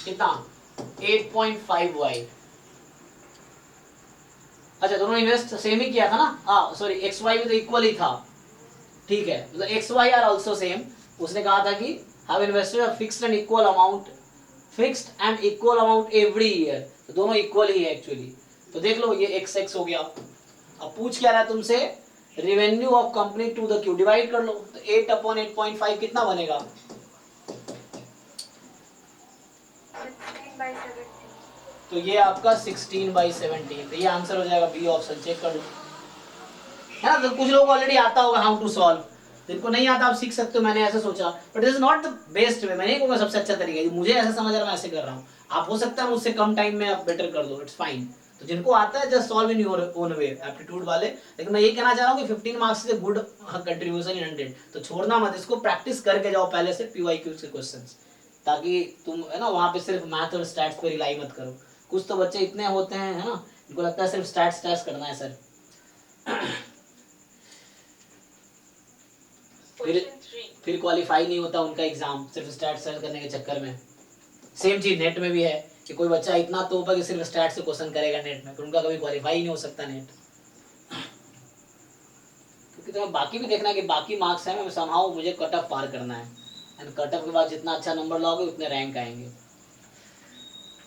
[SPEAKER 1] कितना 8.5y। अच्छा दोनों इन्वेस्ट सेम ही किया था ना, हाँ सॉरी एक्स वाई भी तो इक्वल ही था, ठीक है, मतलब X Y are also same. उसने कहा था कि have invested a fixed and equal amount, fixed and equal amount every year, तो दोनों इक्वल ही है एक्चुअली। तो देख लो ये एक्स एक्स हो गया। अब पूछ क्या रहा है तुमसे, revenue of company to the Q, divide कर लो, तो 8/8.5 कितना बनेगा,
[SPEAKER 4] 16/17।
[SPEAKER 1] तो ये आपका 16/17, तो ये आंसर हो जाएगा बी ऑप्शन, चेक कर लो, है ना। तो कुछ लोग ऑलरेडी आता होगा हाउ टू सॉल्व, जिनको नहीं आता आप सीख सकते हो, मैंने ऐसे सोचा, but this is not the best way, मैं नहीं कहूँगा सबसे अच्छा तरीका है, मुझे ऐसा समझ आ रहा मैं ऐसे कर रहा हूँ, आप हो सकता है मुझसे कम टाइम में आप बेटर कर दो, इट्स फाइन। तो जिनको आता है just solve in your own way, aptitude वाले। लेकिन मैं ये कहना चाह रहा हूँ कि 15 मार्क्स से गुड कंट्रीब्यूशन इन 100, तो छोड़ना मत, इसको प्रैक्टिस करके जाओ पहले से PYQ के क्वेश्चंस, ताकि तुम है ना वहाँ पे सिर्फ मैथ और स्टैट्स पे रिलाई मत करो। कुछ तो बच्चे इतने होते हैं है ना, इनको लगता है सिर्फ स्टैट्स स्टैट्स करना है सर। फिर क्वालिफाई नहीं होता उनका एग्जाम सिर्फ स्टैट्स सर्च करने के चक्कर में। सेम चीज नेट में भी है कि कोई बच्चा इतना तोप है कि सिर्फ स्टैट से क्वेश्चन करेगा नेट में, तो उनका कभी क्वालिफाई नहीं हो सकता नेट। क्योंकि तुम्हें बाकी भी देखना है कि बाकी मार्क्स है, मैं समझाऊँ मुझे कट ऑफ पार करना है, एंड कट ऑफ के बाद जितना अच्छा नंबर लाओगे उतने रैंक आएंगे।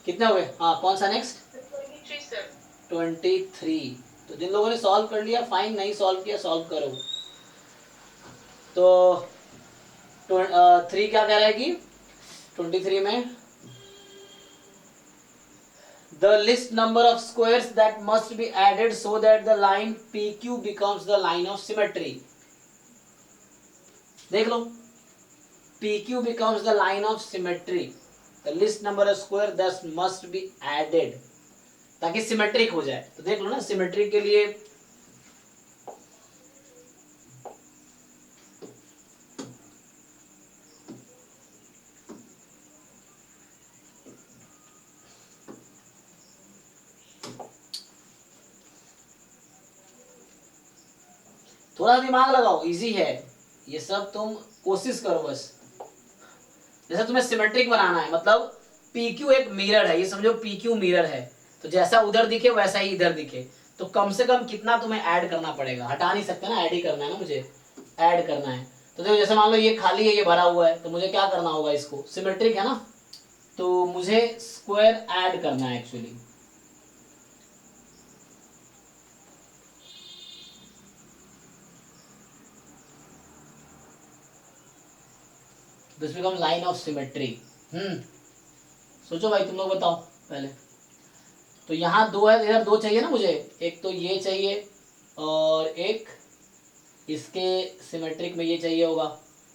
[SPEAKER 1] कितने हो गए, हाँ कौन सा नेक्स्ट, 23। तो जिन लोगों ने सॉल्व कर लिया फाइन, नहीं सॉल्व किया सॉल्व करो। तो 3 क्या कह रहा है कि 23 में the list number of squares that must be added so that the line PQ becomes the line of symmetry। देख लो PQ becomes the line of symmetry, the list number of square that must be added, ताकि symmetric हो जाए। तो देख लो ना symmetric के लिए थोड़ा दिमाग लगाओ, इजी है ये सब, तुम कोशिश करो बस। जैसे तुम्हें सिमेट्रिक बनाना है, मतलब PQ एक मिरर है, ये समझो PQ मिरर है, तो जैसा उधर दिखे वैसा ही इधर दिखे, तो कम से कम कितना तुम्हें ऐड करना पड़ेगा, हटा नहीं सकते ना, ऐड ही करना है ना, मुझे ऐड करना है। तो देखो जैसे मान लो ये खाली है, ये भरा हुआ है, तो मुझे क्या करना होगा, इसको सिमेट्रिक है ना, तो मुझे स्क्वायर ऐड करना है actually. This become line of symmetry. सोचो भाई तुम लोग बताओ पहले। तो यहाँ 2 है, इधर 2 चाहिए ना मुझे, एक तो ये चाहिए और एक इसके सिमेट्रिक में ये चाहिए होगा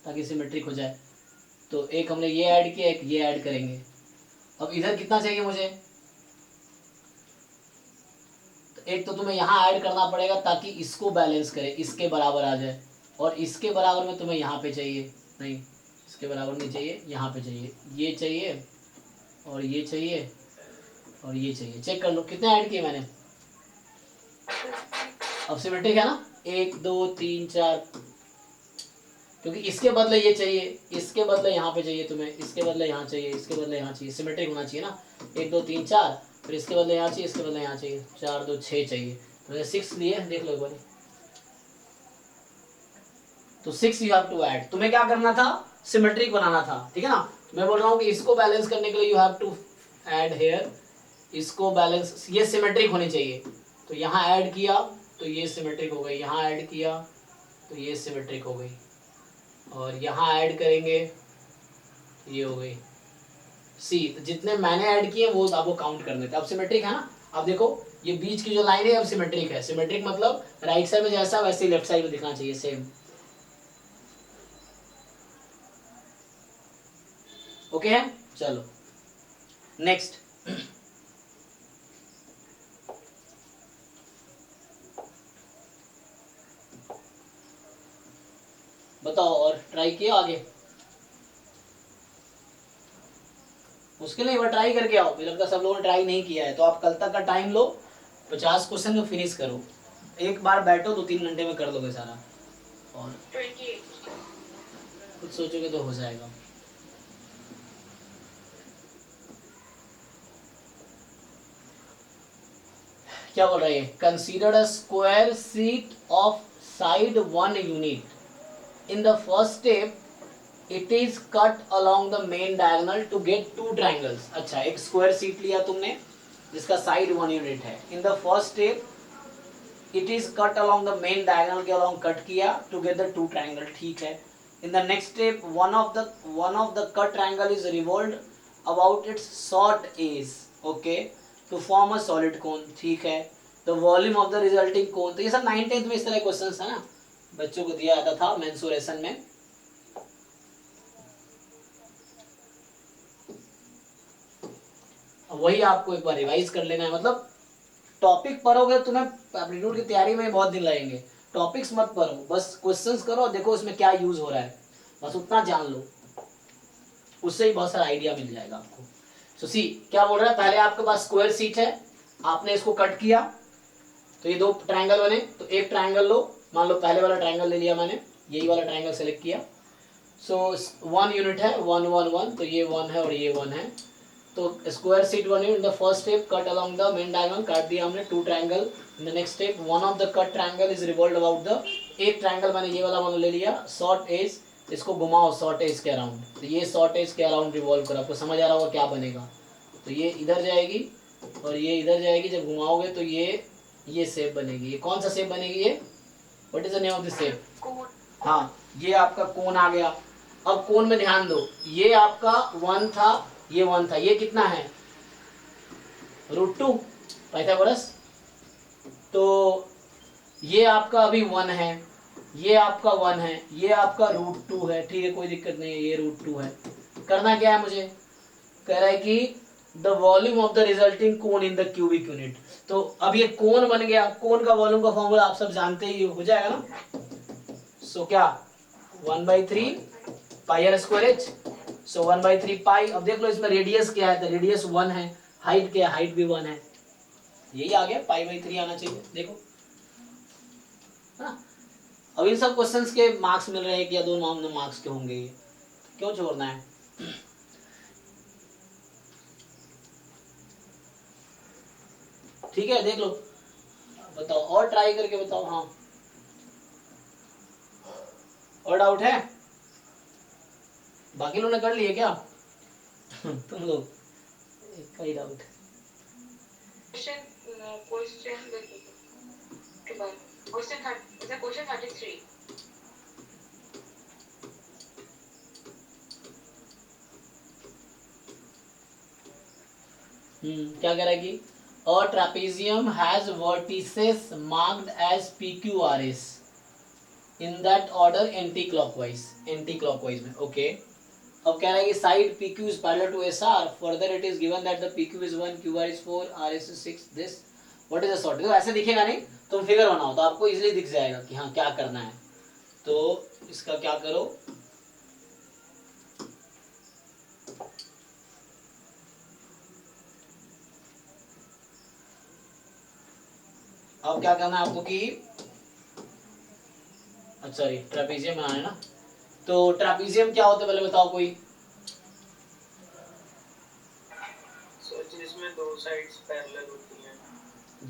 [SPEAKER 1] ताकि सिमेट्रिक हो जाए। तो एक हमने ये ऐड किया, एक ये ऐड करेंगे। अब इधर कितना चाहिए मुझे, तो एक तो तुम्हें यहाँ ऐड करना पड़ेगा ताकि इसको बैलेंस करे, इसके बराबर आ जाए, और इसके बराबर में तुम्हें यहाँ पे चाहिए, नहीं इसके बराबर नहीं चाहिए, यहाँ पे चाहिए, ये चाहिए और ये चाहिए और ये चाहिए। चेक कर लो कितने ऐड किए मैंने, अब सिमेट्रिक है ना, 1 2 3 4, क्योंकि इसके बदले ये चाहिए, इसके बदले यहाँ पे चाहिए तुम्हें, इसके बदले यहाँ चाहिए, इसके बदले यहाँ चाहिए, सिमेट्रिक होना चाहिए ना, 1 2 3 4, फिर इसके बदले यहाँ चाहिए, इसके बदले यहाँ चाहिए, 4 2 6 चाहिए, तो 6 लिए, देख लो एक बार। तो 6 यू हैव टू ऐड, तुम्हें क्या करना था, सिमेट्रिक बनाना था, ठीक है ना। मैं बोल रहा हूँ कि इसको बैलेंस करने के लिए you have to add here, इसको बैलेंस, ये सिमेट्रिक होनी चाहिए, तो यहाँ ऐड किया तो ये सिमेट्रिक हो गई, यहाँ ऐड किया तो ये सिमेट्रिक हो गई, और यहाँ ऐड करेंगे ये हो गई सी। तो जितने मैंने ऐड किए वो आपको काउंट करने थे। अब सिमेट्रिक है ना, अब देखो ये बीच की जो लाइन है अब सिमेट्रिक है, सिमेट्रिक मतलब राइट साइड में जैसा वैसे लेफ्ट साइड में दिखना चाहिए सेम। ओके है, चलो नेक्स्ट बताओ, और ट्राई किया आगे? मुश्किल नहीं, वह ट्राई करके आओ। मुझे लगता है सब लोगों ने ट्राई नहीं किया है, तो आप कल तक का टाइम लो, 50 क्वेश्चन को फिनिश करो। एक बार बैठो 2-3 घंटे में कर लोगे सारा, और
[SPEAKER 4] 28
[SPEAKER 1] कुछ सोचोगे तो हो जाएगा। क्या बोल रही है? Consider a square sheet of side 1 unit. In the first step it is cut along the main diagonal to get 2 triangles. अच्छा, एक स्क्वायर शीट लिया तुमने जिसका साइड 1 यूनिट है। In the first step it is cut along the main diagonal के along cut किया to get the 2 triangle, ठीक है। In the next step one of the cut triangle is revolved about its short edge, okay, to form a solid cone, ठीक है। The volume of the resulting cone, तो ये सब 9th-10th में इस तरह क्वेश्चन है ना, बच्चों को दिया जाता था मेंसुरेशन में। वही आपको एक बार रिवाइज कर लेना है। मतलब टॉपिक पढ़ोगे, तुम्हें एप्टीट्यूड की तैयारी में बहुत दिन लगेंगे। टॉपिक्स मत पढ़ो, बस क्वेश्चंस करो, देखो उसमें क्या यूज हो रहा है, बस उतना जान लो, उससे ही बहुत सारा आइडिया मिल जाएगा आपको। सो सी क्या बोल रहा है, पहले आपके पास स्क्वायर शीट है, आपने इसको कट किया तो ये 2 ट्राइंगल बने, तो एक ट्राइंगल लो, मान लो पहले वाला ट्राइंगल ले लिया मैंने, यही वाला ट्राइंगल सेलेक्ट किया। सो 1 यूनिट है, 1 1 1, तो ये 1 है और ये 1 है। तो square sheet 1 unit, the first step cut along the main diagonal, काट दिया हमने 2 triangle. In the next step one of the cut triangle is revolved about the, एक ट्राइंगल मैंने ये वाला मान ले लिया, शॉर्ट एज, इसको घुमाओ शॉर्ट एज के अराउंड, तो ये शॉर्ट एज के अराउंड रिवॉल्व करो। आपको समझ आ रहा होगा क्या बनेगा, तो ये इधर जाएगी और ये इधर जाएगी, जब घुमाओगे तो ये शेप बनेगी। ये कौन सा शेप बनेगी? ये what is the name of this shape? हाँ, ये आपका कोन आ गया। अब कोन में ध्यान दो, ये आपका 1 था, ये 1 था, ये कितना है? √2 पाइथागोरस। तो ये आपका अभी 1 है, ये आपका 1 है, ये आपका √2 है, ठीक है, कोई दिक्कत नहीं है, ये √2 है। करना क्या है मुझे? कह रहा है कि the volume of the resulting cone in the cubic unit. तो अब ये कोन बन गया, कोन का वॉल्यूम का फॉर्मूला आप सब जानते ही हो जाएगा ना। सो क्या 1/3 पाई आर स्क्वायर एच, सो 1/3 पाई। अब देख लो इसमें रेडियस क्या है, तो रेडियस 1 है, हाइट क्या है, हाइट भी 1 है, यही आ गया, पाई/3 आना चाहिए, देखो हाँ। अब इन सब क्वेश्चंस के मार्क्स मिल रहे हैं कि या 2 मार्क्स के होंगे, ये क्यों छोड़ना है? ठीक है, देख लो, बताओ और ट्राई करके बताओ। हाँ, और डाउट है? बाकी लोगों ने कर लिए क्या? तुम लोग एक का ही डाउट।
[SPEAKER 4] क्वेश्चन 33।
[SPEAKER 1] क्या कह रहा है कि a trapezium has vertices marked as PQRS in that order anti-clockwise में, okay। अब कह रहा है कि side PQ is parallel to SR, further it is given that the PQ is 1, QR is 4, RS is 6, this what is the sort? तो ऐसे दिखेगा नहीं, तुम फिगर बनाओ तो आपको इजीली दिख जाएगा कि हाँ क्या करना है। तो इसका क्या करो, अब क्या करना है आपको कि अच्छा ट्रेपेजियम बनाना है ना। तो ट्रेपेजियम क्या होता है पहले बताओ कोई?
[SPEAKER 6] जिसमें 2 साइड्स पैरेलल होती हैं।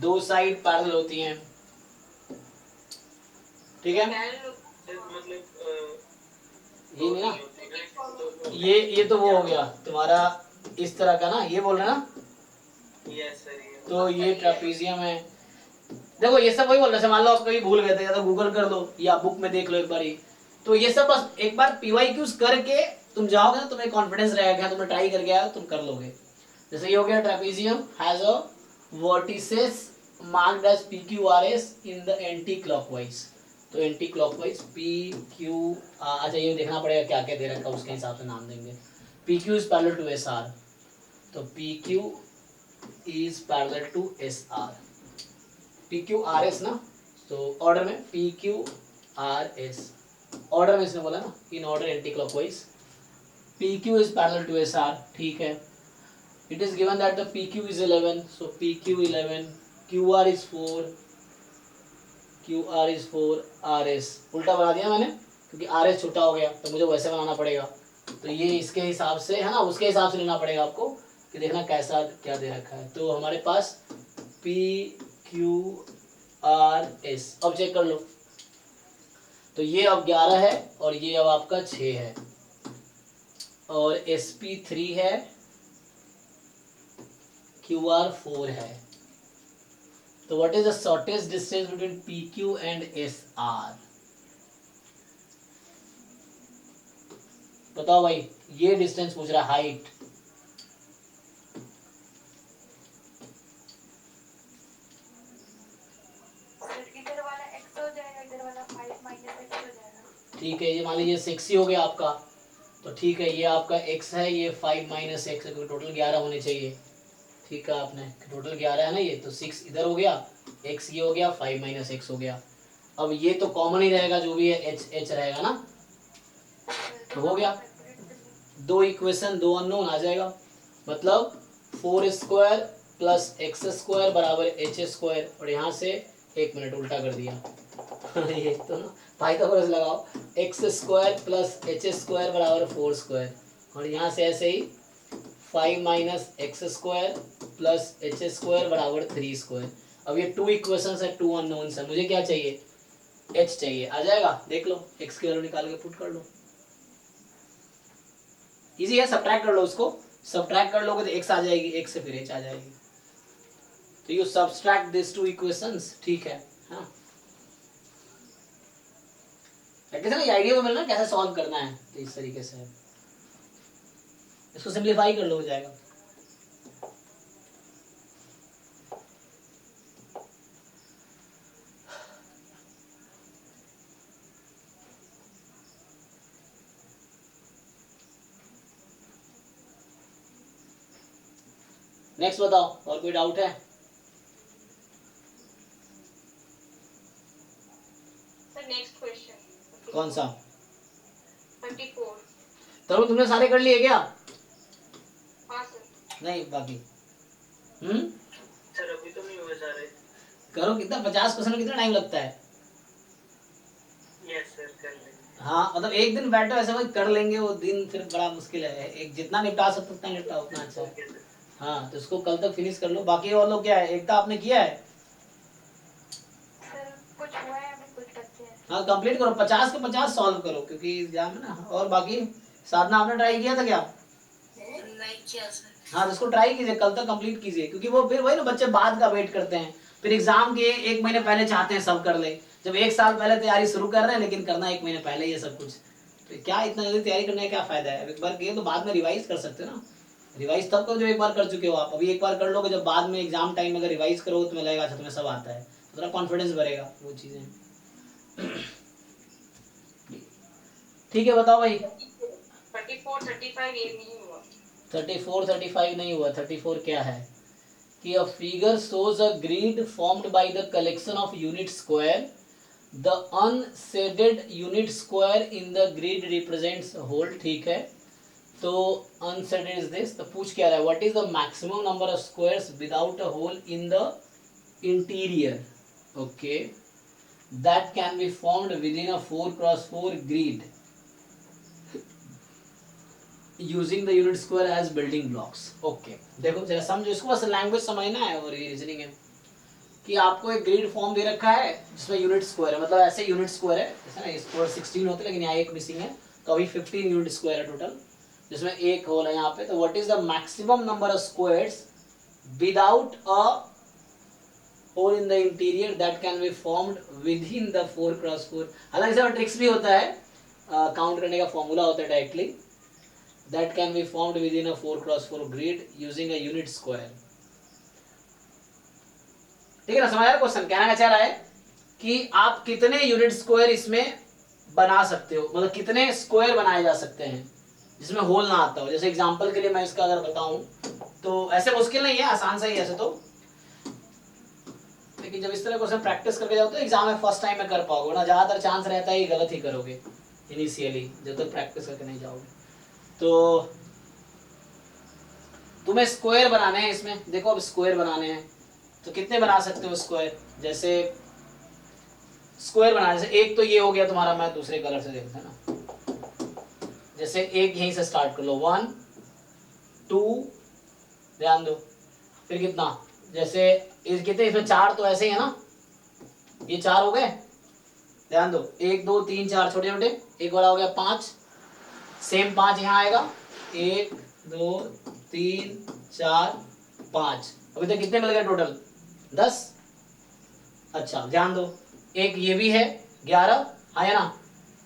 [SPEAKER 1] 2 साइड पैरेलल होती हैं, ठीक है।
[SPEAKER 6] मतलब
[SPEAKER 1] ये नहीं ना, ये तो वो हो गया तुम्हारा इस तरह का ना, ये बोल रहे ना।
[SPEAKER 6] यस सर,
[SPEAKER 1] तो ये ट्रेपेजियम है। देखो ये सब वही बोल रहे हैं, मान लो आप कभी भूल गए थे या तो गूगल कर लो या बुक में देख लो एक बार ही। तो ये सब बस एक बार PYQs करके तुम जाओगे ना, तुम्हें कॉन्फिडेंस रहेगा, तुमने ट्राई करके आया तुम कर लोगे। जैसे ये हो गया trapezium has a vertices marked as PQRS in the anticlockwise. तो एंटी क्लॉकवाइज PQ, अच्छा ये देखना पड़ेगा क्या क्या दे रखा है, उसके हिसाब से नाम देंगे। PQ is parallel to SR, तो PQ is parallel to SR, PQ RS ना, तो ऑर्डर में PQ RS, ऑर्डर में इसने बोला ना, in order anti clockwise, PQ is parallel to SR, ठीक है। It is given that the PQ is 11, so PQ 11, QR is 4, QR is 4, RS उल्टा बना दिया मैंने क्योंकि RS छोटा हो गया तो मुझे वैसे बनाना पड़ेगा, तो ये इसके हिसाब से है ना, उसके हिसाब से लेना पड़ेगा आपको कि देखना कैसा क्या दे रखा है। तो हमारे पास PQRS, अब चेक कर लो, तो ये अब 11 है और ये अब आपका 6 है और SP3 है, QR 4 है। तो what is the shortest distance between PQ and SR? बताओ भाई, ये डिस्टेंस पूछ रहा है, हाइट।
[SPEAKER 4] इधर वाला x हो जाएगा, इधर वाला 5 माइनस x हो जाएगा।
[SPEAKER 1] ठीक है, ये मान लीजिए 6 ही हो गया आपका, तो ठीक है, ये आपका x है, ये 5 माइनस x है, टोटल 11 होने चाहिए। ठीक है, आपने टोटल 11 है ना ये, तो 6 इधर हो गया, x ये हो गया, 5 माइनस x हो गया। अब ये तो कॉमन ही रहेगा, जो भी है h रहेगा ना, तो हो गया, दो इक्वेशन, दो अननोन आ जाएगा, मतलब 4 स्क्वायर प्लस एक्स स्क्वायर बराबर एच स्क्वायर, और यहाँ से 1 मिनट उल्टा कर दिया ये तो ना पाइथागोरस लगाओ, x square plus H square बराबर 4 स्क्वायर, और यहाँ से ऐसे ही 5 minus x square plus H square बराबर 3 स्क्वायर। अब ये 2 इक्वेशंस है, 2 अननोन्स है, मुझे क्या चाहिए, h चाहिए, आ जाएगा, देख लो x की वैल्यू निकाल के पुट कर लो, इजी है, सब्ट्रैक्ट कर लो, उसको सब्ट्रैक्ट कर लोगे तो x आ जाएगी, x से फिर h आ जाएगी, तो यू सब्ट्रैक्ट दिस 2 इक्वेशंस, ठीक है। हाँ, कैसे ना ये आइडिया तो मिल रहा है कैसे सॉल्व करना है, तो इस तरीके से इसको सिंपलीफाई कर लो, हो जाएगा। नेक्स्ट बताओ, और कोई डाउट है?
[SPEAKER 4] सर नेक्स्ट क्वेश्चन
[SPEAKER 1] कौन सा?
[SPEAKER 4] 24।
[SPEAKER 1] तरुण तुमने सारे कर लिए क्या?
[SPEAKER 4] हाँ सर।
[SPEAKER 1] नहीं बाकी
[SPEAKER 6] सर अभी तो नहीं हुए सारे।
[SPEAKER 1] करो, कितना 50 क्वेश्चन में कितना टाइम लगता है?
[SPEAKER 6] यस सर कर लेंगे।
[SPEAKER 1] हाँ, मतलब एक दिन बैठो ऐसे वही कर लेंगे, वो दिन फिर बड़ा मुश्किल है, एक जितना निपटा सकते उतना निपटा उतना अच्छा है। हाँ, तो इसको कल तक फिनिश कर लो। बाकी और लोग क्या है, एक तो आपने किया है
[SPEAKER 4] सर कुछ हुआ है, अभी कुछ बच्चे हैं।
[SPEAKER 1] हाँ, कंप्लीट करो, 50 के 50 सॉल्व करो क्योंकि एग्जाम है ना। और बाकी साधना आपने ट्राई किया था क्या?
[SPEAKER 3] नहीं किया सर।
[SPEAKER 1] हाँ, तो इसको ट्राई कीजिए, कल तक कंप्लीट कीजिए, क्योंकि वो फिर वही ना, बच्चे बाद का वेट करते हैं, फिर एग्जाम के 1 महीने पहले चाहते हैं सब कर ले, जब 1 साल पहले तैयारी शुरू कर रहे हैं, लेकिन करना 1 महीने पहले ये सब कुछ, तो क्या इतना जल्दी तैयारी करने का क्या फायदा है? एक बार किए तो बाद में रिवाइज कर सकते हो ना, रिवाइज तब करो जब एक बार कर चुके हो आप, अभी एक बार कर लोगे, जब बाद में एग्जाम टाइम में अगर रिवाइज करो तो लगेगा अच्छा तुम्हें सब आता है, तो थोड़ा कॉन्फिडेंस बढ़ेगा, वो चीजें। ठीक है, बताओ भाई।
[SPEAKER 4] 34 35 ये नहीं हुआ।
[SPEAKER 1] 34 35 नहीं हुआ। 34 क्या है कि a figure shows a grid formed by the collection of unit square, the unshaded unit square in the grid represents hole. ठीक है, तो अनशेडेड इज दिस, तो पूछ क्या रहा है, what is the maximum number of squares without a hole in the interior, okay, that can be formed within a 4x4 grid using the unit square as building blocks. Okay, देखो जरा समझो इसको, बस language समझना है और ये reasoning है कि आपको एक ग्रिड फॉर्म दे रखा है जिसमें यूनिट स्क्वायर है, मतलब ऐसे यूनिट स्क्वायर है, जैसे ना स्क्वायर 16 होते हैं लेकिन यहाँ एक मिसिंग है, तो अभी 15 यूनिट स्क्वायर है टोटल, जिसमें एक होल है यहाँ पे। तो what is the maximum number of squares without a hole in the interior that can be formed within the 4x4। हालांकि इसका ट्रिक्स भी होता है, काउंट करने का फॉर्मूला होता है directly, that can be formed within a 4x4 grid using a unit square। ठीक है ना, समझ आया क्वेश्चन? कहना क्या चाह रहा है कि आप कितने यूनिट स्क्वायर इसमें बना सकते हो, मतलब कितने स्क्वायर बनाए जा सकते हैं जिसमें होल ना आता हो। जैसे एग्जांपल के लिए मैं इसका अगर बताऊं तो ऐसे मुश्किल नहीं है, आसान सा ही ऐसे तो, लेकिन जब इस तरह क्वेश्चन प्रैक्टिस करके जाओ तो एग्जाम में फर्स्ट टाइम में कर पाओगे ना, ज्यादातर चांस रहता है गलत ही करोगे इनिशियली जब तक प्रैक्टिस करके नहीं जाओगे। तो तुम्हें स्क्वायर बनाने हैं इसमें, देखो अब स्क्वायर बनाने हैं तो कितने बना सकते हो स्क्वायर। जैसे स्क्वायर बनाने से एक तो ये हो गया तुम्हारा, मैं दूसरे कलर से देखता है ना, जैसे एक यहीं से स्टार्ट कर लो 1 2, ध्यान दो, फिर कितना, जैसे कितने इसमें 4 तो ऐसे ही है ना, ये 4 हो गए, ध्यान दो 1 2 3 4 छोटे छोटे, एक बड़ा हो गया 5, सेम 5 यहाँ आएगा 1 2 3 4 5, अभी तक कितने मिल गए टोटल 10। अच्छा ध्यान दो एक ये भी है 11, आया ना,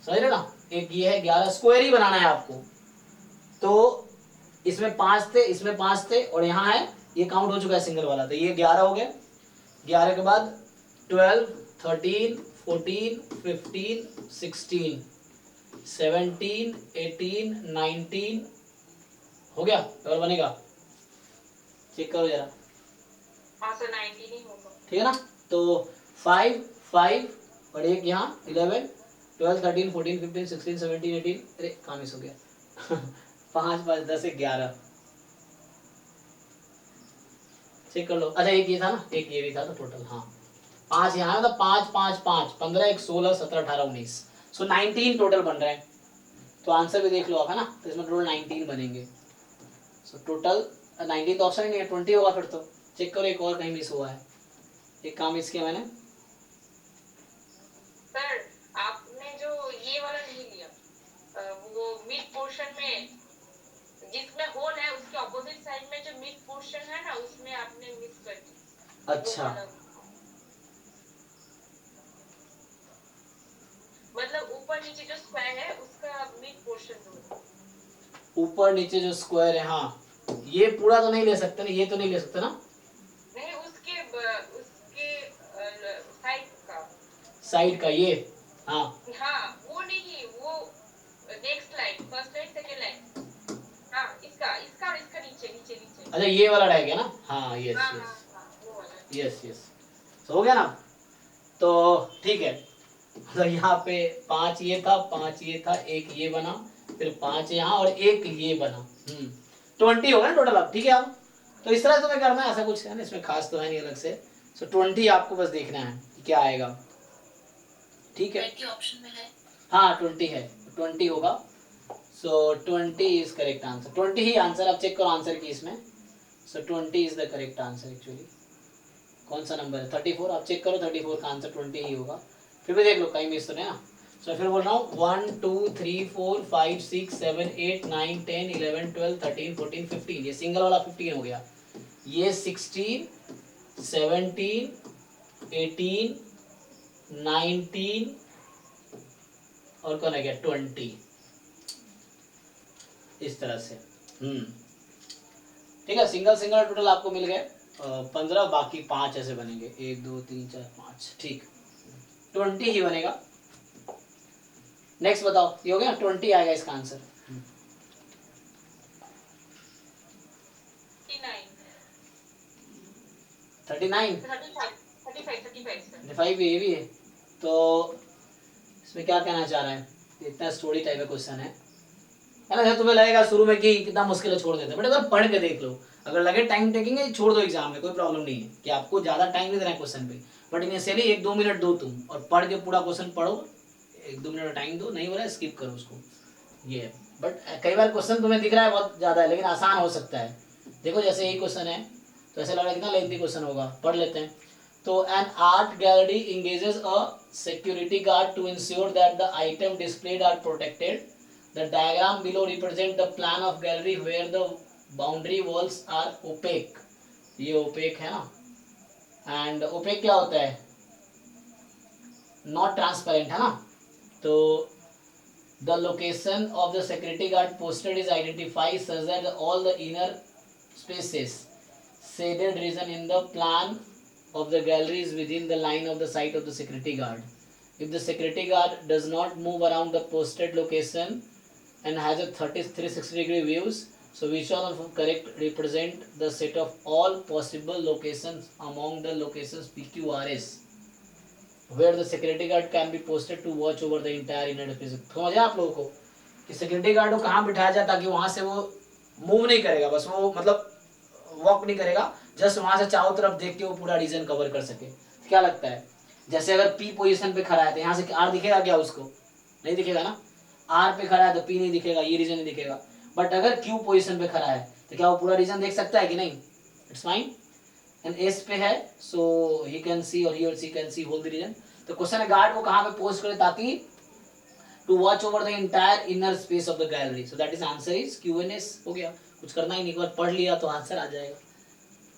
[SPEAKER 1] समझ रहे ना, एक ये है 11, स्क्वायर ही बनाना है आपको। तो इसमें 5 थे, इसमें 5 थे और यहाँ है, ये काउंट हो चुका है सिंगल वाला, तो ये 11 हो गया। 11 के बाद 12 13 14 15 16 17 18 19 हो गया, और बनेगा, चेक करो जरा,
[SPEAKER 6] हाँ सर 19 ही होगा।
[SPEAKER 1] ठीक है ना। तो 5 5 और एक यहाँ 11 12 13 14 15 16 17 18, अरे कहाँ मिस हो गया 5 5 10 11, चेक कर लो। अच्छा एक ये था ना, एक ये भी था, तो टोटल हाँ 5 यहाँ है, मतलब 5 5 5 15 1 16 17 18 19, सो 19 टोटल बन रहे हैं। तो आंसर भी देख लो आप, है ना, तो इसमें टोटल 19 बनेंगे। सो टोटल 19 तो ऑप्शन ही नहीं है, 20 होगा फिर तो। चेक करो एक और कहीं मिस हुआ है, एक काम मिस किया मैंने।
[SPEAKER 6] सर आपने जो ये वाला नहीं लिया, वो मिड पोर्शन में जिसमें होल है उसके ऑपोजिट साइड में जो मिड पोर्शन है ना, उसमें आपने मिस कर दी।
[SPEAKER 1] अच्छा
[SPEAKER 6] मतलब ऊपर नीचे जो स्क्वायर है उसका मिड पोर्शन दो,
[SPEAKER 1] ऊपर नीचे जो स्क्वायर है, हाँ ये पूरा तो नहीं ले सकते ना, ये तो नहीं ले सकते ना,
[SPEAKER 6] नहीं उसके साइड का,
[SPEAKER 1] साइड का ये, हाँ
[SPEAKER 6] हाँ वो नहीं, वो next line, first line second line, हाँ इसका इसका और इसका नीचे नीचे नीचे।
[SPEAKER 1] अच्छा ये वाला रह गया ना, हाँ यस
[SPEAKER 6] हाँ
[SPEAKER 1] यस
[SPEAKER 6] हाँ हाँ वो वाला।
[SPEAKER 1] यस यस, हो गया ना। तो ठीक है, तो यहाँ पे 5 ये था, 5 ये था, एक ये बना, फिर 5 यहाँ और एक ये बना, 20 हो गया टोटल अब, ठीक है। अब तो इस तरह से तुम्हें करना है, ऐसा कुछ है ना इसमें खास तो है नहीं अलग से। सो 20 आपको बस देखना है कि क्या आएगा, ठीक है।
[SPEAKER 3] ऑप्शन में है,
[SPEAKER 1] हाँ 20 है, 20 होगा। सो 20 is correct answer, 20 he answer. आप चेक करो आंसर की इसमें। सो 20 is the correct answer actually. कौन सा नंबर है 34, आप चेक करो 34 का आंसर 20 ही होगा। फिर भी देख लो कहीं मिस तो नहीं ना। सो फिर बोल रहा हूँ 1 2 3 4 5 6 7 8 9 10 11 12 13 14 15, ये सिंगल वाला 15 हो गया, ये 16 17 18 19 और कौन है क्या 20, इस तरह से। ठीक है, सिंगल सिंगल टोटल आपको मिल गए 15, बाकी 5 ऐसे बनेंगे 1 2 3 4 5, ठीक 20 ही बनेगा। नेक्स्ट बताओ, ये हो गया 20 आएगा इसका आंसर। 39 35 ये भी है। तो इसमें क्या कहना चाह रहा है, इतना स्टोरी टाइप का क्वेश्चन है ना। जब तुम्हें लगेगा शुरू में कि कितना मुश्किल है छोड़ देते, बट अगर पढ़ के देख लो, अगर लगे टाइम टेकिंग है छोड़ दो एग्जाम में, कोई प्रॉब्लम नहीं है कि आपको ज़्यादा टाइम नहीं देना है क्वेश्चन पे, बट इनिशियली 1-2 मिनट दो तुम और पढ़ के पूरा क्वेश्चन पढ़ो, 1-2 मिनट टाइम दो, नहीं हो रहा है स्किप करो उसको, ये है। बट कई बार क्वेश्चन तुम्हें दिख रहा है बहुत ज़्यादा है, लेकिन आसान हो सकता है। देखो जैसे यही क्वेश्चन है तो ऐसा लग रहा है कितना लेंथी क्वेश्चन होगा, पढ़ लेते हैं। तो an art gallery engages a security guard to ensure that the item displayed are protected. The diagram below represent the plan of gallery where the boundary walls are opaque. ये opaque है ना, and opaque क्या होता है, not transparent है ना। तो the location of the security guard posted is identified such that all the inner spaces shaded region in the plan of the gallery is within the line of the sight of the security guard. If the security guard does not move around the posted location, and has a 360-degree views. So which one of correct represent the set of all possible locations among the locations PQRS where the security guard can be posted to watch over the entire inner space. समझ आया आप लोगों को कि security guard को कहाँ बिठाया जाए ताकि वहां से वो मूव नहीं करेगा, बस वो मतलब वॉक नहीं करेगा, जस्ट वहां से चारों तरफ देख के वो पूरा रीजन कवर कर सके. क्या लगता है, जैसे अगर पी पोजीशन पे खड़ा है तो यहाँ से आर दिखेगा क्या, उसको नहीं दिखेगा ना. आर पे खड़ा है तो पी नहीं दिखेगा, ये रीजन नहीं दिखेगा. बट अगर क्यू पोजीशन पे खड़ा है तो क्या वो पूरा रीजन देख सकता है कि नहीं. It's fine. एंड एस पे है सो ही कैन सी और ही और C can see whole the region. तो क्वेश्चन है गार्ड को कहाँ पे पोस्ट करे ताकि to watch over the entire inner space of the gallery. So that is answer is Q and S. हो गया, कुछ करना ही नहीं, एक बार पढ़ लिया तो आंसर आ जाएगा.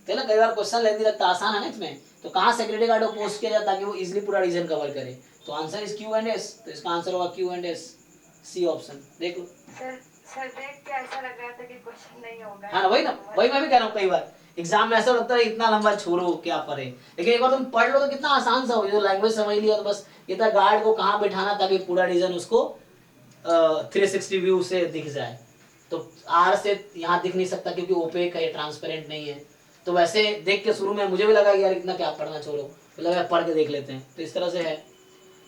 [SPEAKER 1] तो ना कई बार क्वेश्चन लेंदी लगता आसान है ना इसमें, तो कहाँ सिक्योरिटी गार्ड को पोस्ट किया जाए ताकि वो इजीली पूरा रीजन कवर करे. तो answer is Q and S. तो इसका आंसर होगा Q and S, C option. देख लो
[SPEAKER 7] सर देख के ऐसा लग रहा था कि क्वेश्चन नहीं होगा.
[SPEAKER 1] हाँ वही ना, वही मैं भी कह रहा हूँ. कई बार एग्जाम में ऐसा लगता है इतना लंबा छोड़ो क्या पढ़े, लेकिन एक बार तुम पढ़ लो तो कितना आसान सा हो. जो लैंग्वेज समझ लिया तो बस ये था गार्ड को कहाँ बिठाना ताकि पूरा रीजन उसको 360 व्यू से दिख जाए. तो आर से यहाँ दिख नहीं सकता क्योंकि ओपेक है, ट्रांसपेरेंट नहीं है. तो वैसे देख के शुरू में मुझे भी लगा कि यार इतना क्या पढ़ना, छोड़ो, तो लगा पढ़ के देख लेते हैं. तो इस तरह से है.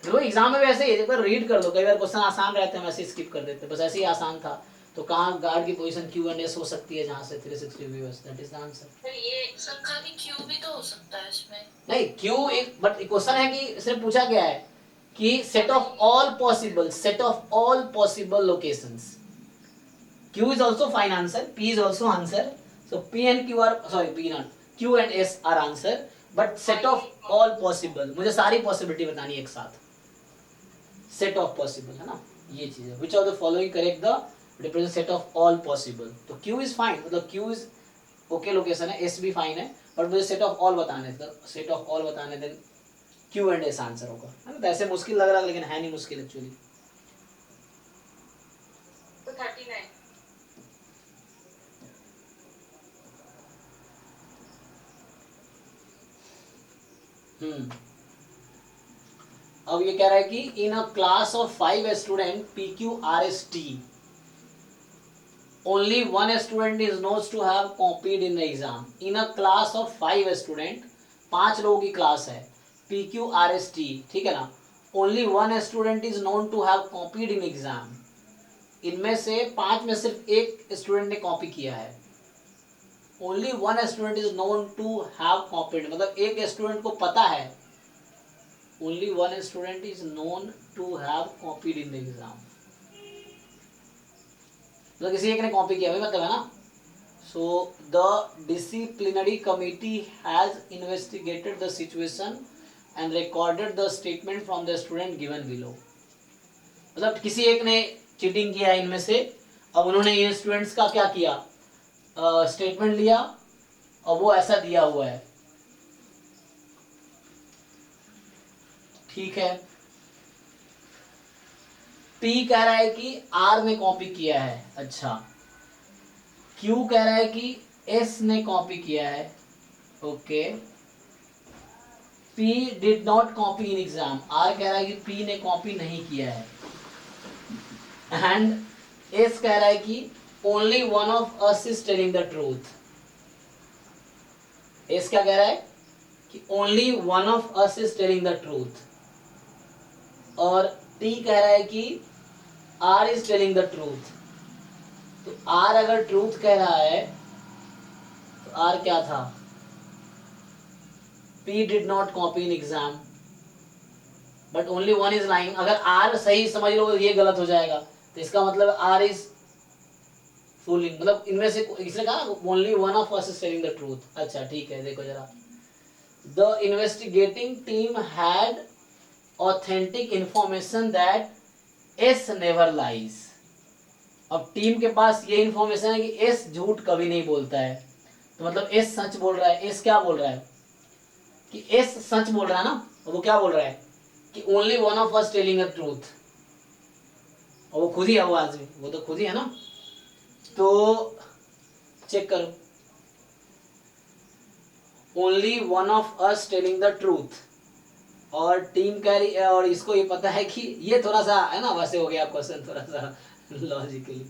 [SPEAKER 1] तो एग्जाम में वैसे ही एक बार रीड कर लो, कई बार क्वेश्चन आसान रहते हैं वैसे स्किप कर देते हैं, बस ऐसे ही आसान था. तो कहाँ गार्ड की पोजीशन क्यू एंड एस हो सकती है जहाँ से 360 व्यू है. That is the answer.
[SPEAKER 6] फिर ये
[SPEAKER 3] सर खाली क्यू भी तो हो सकता है इसमें.
[SPEAKER 1] नहीं क्यू एक, बट क्वेश्चन है कि सिर्फ पूछा गया है कि set of all possible locations. Q is also fine answer, P is also answer. So P and Q are, sorry P not, Q and S are answer. But set of all possible, मुझे सारी possibility बतानी है एक साथ. Set of possible है ना, ये चीज है. Which of the following correct the represent set of all possible. तो Q is fine, मतलब Q is okay location है, S भी fine है, but मुझे set of all बताने, तो set of all बताने then Q and S answer होगा. है ना, तो ऐसे मुश्किल लग रहा है लेकिन है नहीं मुश्किल एक्चुअली.
[SPEAKER 6] तो 39.
[SPEAKER 1] अब ये कह रहा है कि in a class of 5 student PQRST only 1 student is knowns to have copied in the exam. In a class of 5 student, 5 लोगों की क्लास है PQRST, ठीक है ना. Only 1 student is known to have copied in exam. इनमें से 5 में सिर्फ एक स्टूडेंट ने कॉपी किया है. Only 1 student is known to have copied, मतलब एक स्टूडेंट को पता है. Only 1 student is known to have copied in the exam, मतलब किसी एक ने कॉपी किया, वही मतलब है ना. So the disciplinary committee has investigated the situation and recorded the statement from the student given below. मतलब किसी एक ने चीटिंग किया है इनमें से, अब उन्होंने इन स्टूडेंट्स का क्या किया, स्टेटमेंट लिया और वो ऐसा दिया हुआ है. ठीक है. P कह रहा है कि R ने कॉपी किया है. अच्छा. Q कह रहा है कि S ने कॉपी किया है. Okay. P did not copy in exam. R कह रहा है कि P ने कॉपी नहीं किया है. एंड S कह रहा है कि only one of us is telling the truth. S क्या कह रहा है कि only one of us is telling the truth. और T कह रहा है कि R is telling the truth. तो R अगर truth कह रहा है तो R क्या था, P did not copy in exam but only one is lying. अगर R सही समझ लो ये गलत हो जाएगा, तो इसका मतलब R is फुलिंग, मतलब इनमें से इसने कहा only 1 of us is telling the truth. अच्छा ठीक है, देखो जरा. The investigating team had authentic information that S never lies. अब टीम के पास ये इंफॉर्मेशन है कि एस झूठ कभी नहीं बोलता है. तो मतलब एस सच बोल रहा है. एस क्या बोल रहा है कि एस सच बोल रहा है ना, और वो क्या बोल रहा है कि only 1 of us telling the truth. और वो खुद ही है, वो आदमी, वो तो खुद ही है ना. तो चेक करो, only 1 of us telling the truth, और टीम कह रही है, और इसको ये पता है कि ये थोड़ा सा है ना, वैसे हो गया क्वेश्चन थोड़ा सा लॉजिकली।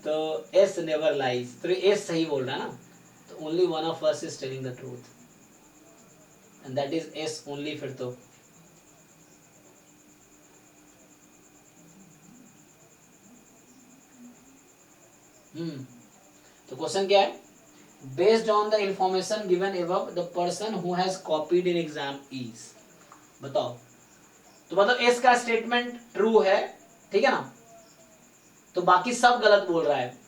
[SPEAKER 1] तो एस नेवर लाइज, तो एस सही बोल रहा है ना, तो only one of us is telling the truth and that is S only. फिर तो तो क्वेश्चन क्या है, based on the information given above the person who has copied in exam is, बताओ। तो मतलब एस का स्टेटमेंट ट्रू है, ठीक है ना, तो बाकी सब गलत बोल रहा है।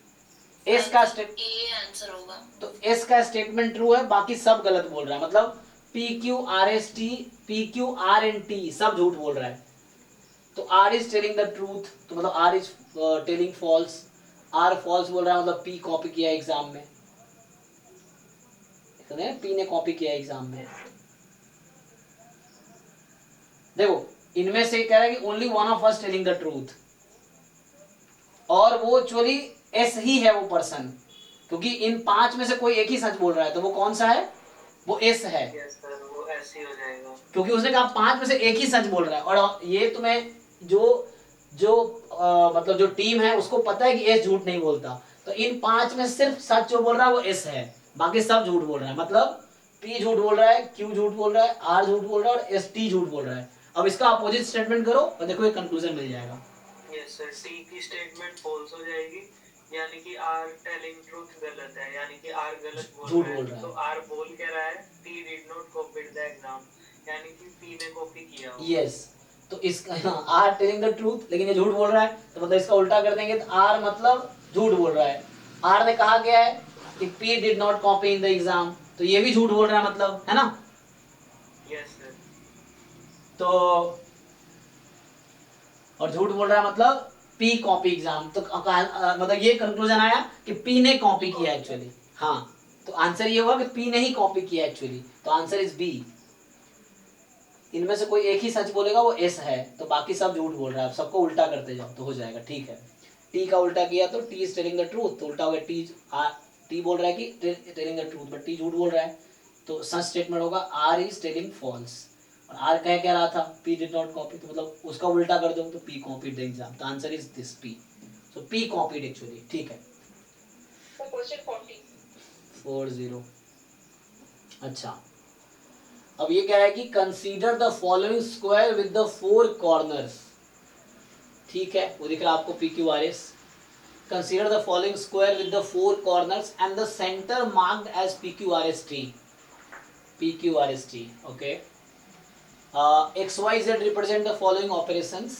[SPEAKER 1] एस का
[SPEAKER 3] आंसर होगा,
[SPEAKER 1] तो एस का स्टेटमेंट ट्रू है, बाकी सब गलत बोल रहा है, मतलब P Q R S T, P Q R N T सब झूठ बोल रहा है। तो R is telling the truth, तो मतलब R is telling false, R false बोल रहा है, मतलब पी कॉपी किया एग्जाम में, पी ने कॉपी किया एग्जाम में। देखो इनमें से कह रहा है कि only one of us telling the truth, और वो एक्चुअली एस ही है वो पर्सन, क्योंकि इन 5 में से कोई एक ही सच बोल रहा है, तो वो कौन सा है, वो एस है।
[SPEAKER 8] यस सर, वो एस ही हो जाएगा,
[SPEAKER 1] क्योंकि उसने कहा 5 में से एक ही सच बोल रहा है, और ये तुम्हें जो मतलब जो टीम है उसको पता है कि एस झूठ नहीं बोलता, तो इन 5 में सिर्फ सच जो बोल रहा है वो एस है, बाकी सब झूठ बोल रहा है। मतलब पी झूठ बोल रहा है, क्यू झूठ बोल रहा है, आर झूठ बोल रहा है, और एस टी झूठ बोल रहा है। अब इसका अपोजिट स्टेटमेंट करो और देखो एक कंक्लूजन मिल जाएगा।
[SPEAKER 8] यस सर, टी की स्टेटमेंट फॉल्स हो जाएगी, यानी कि आर टेलिंग ट्रूथ गलत है, यानी कि आर गलत
[SPEAKER 1] झूठ
[SPEAKER 8] बोल
[SPEAKER 1] बोल
[SPEAKER 8] रहा
[SPEAKER 1] रहा
[SPEAKER 8] है। तो आर बोल के रहा है P did not copied the exam, यानी कि पी ने कॉपी किया हो।
[SPEAKER 1] यस, तो इसका आर टेलिंग द ट्रूथ, लेकिन ये झूठ बोल रहा है, तो मतलब इसका उल्टा कर देंगे, तो आर मतलब झूठ बोल रहा है। आर ने कहा गया है कि P did not copy in the exam, तो ये भी झूठ बोल रहा है, मतलब है ना।
[SPEAKER 8] यस सर,
[SPEAKER 1] तो और झूठ बोल रहा है मतलब पी कॉपी एग्जाम, तो मतलब ये कंक्लूजन आया कि पी ने कॉपी किया एक्चुअली। हाँ, तो आंसर ये हुआ कि पी ने ही कॉपी किया एक्चुअली, तो आंसर इज बी। इनमें से कोई एक ही सच बोलेगा, वो एस है, तो बाकी सब झूठ बोल रहा है। सबको उल्टा करते जाओ तो हो जाएगा, ठीक है। टी का उल्टा किया तो T is telling the truth, तो उल्टा हो गया टी बोल रहा है कि telling the truth, but T झूठ बोल रहा है, तो सच स्टेटमेंट होगा आर इज टेलिंग फॉल्स। और आर कह क्या रहा था, पी डिड नॉट कॉपी, तो मतलब उसका उल्टा कर दो तो पी कॉपीड द एग्जाम, तो answer is this P. So P copied actually, ठीक है।
[SPEAKER 6] So question 40.
[SPEAKER 1] 40। अच्छा, अब ये क्या है कि consider the following square with the 4 corners, ठीक है, वो दिख रहा है आपको P Q R S. Consider the following square with the 4 corners and the centre marked as P Q R S T, P Q R S T, okay. X Y Z represent the following operations.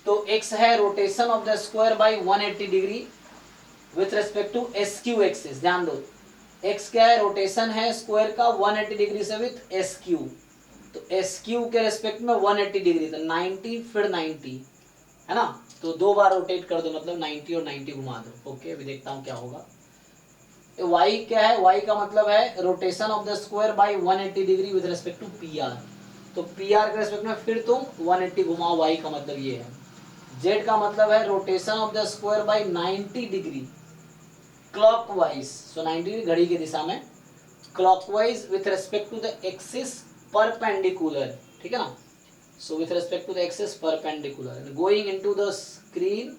[SPEAKER 1] तो X है rotation of the square by 180 degree with respect to S Q axis, ध्यान दो x क्या है, rotation है square का 180 degree से with S Q, तो एस क्यू के रेस्पेक्ट में 180 डिग्री, तो 90 फिर 90 है ना, तो 2 बार रोटेट कर दो, मतलब 90 और 90 घुमा दो, ओके। अभी देखता हूँ क्या होगा। वाई क्या है, वाई का मतलब है rotation of the square by 180 degree with respect to P R, तो पी आर के रेस्पेक्ट में फिर तुम 180 घुमाओ, वाई का मतलब ये है। जेड का मतलब है rotation of the square by 90 degree clockwise, so 90 degree घड़ी की दिशा में, clockwise with respect to the axis perpendicular, ठीक है ना, so with respect to the axis perpendicular going into the screen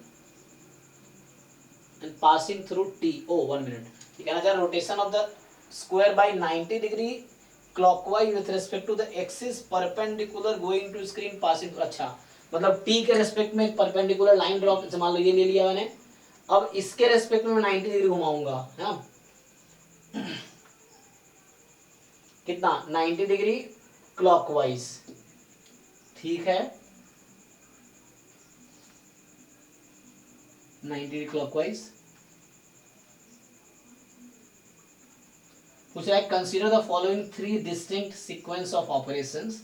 [SPEAKER 1] and passing through T. Oh 1 minute, ये कहना चाह rotation of the square by 90 degree clockwise with respect to the axis perpendicular going to screen passing, अच्छा मतलब T के respect में perpendicular line draw, मान लो ये ले लिया मैंने, अब इसके रेस्पेक्ट में मैं 90 डिग्री घुमाऊंगा, है ना, कितना 90 डिग्री क्लॉकवाइज, ठीक है, 90 डिग्री क्लॉकवाइज। पूछ रहा है consider the following 3 distinct sequence of operations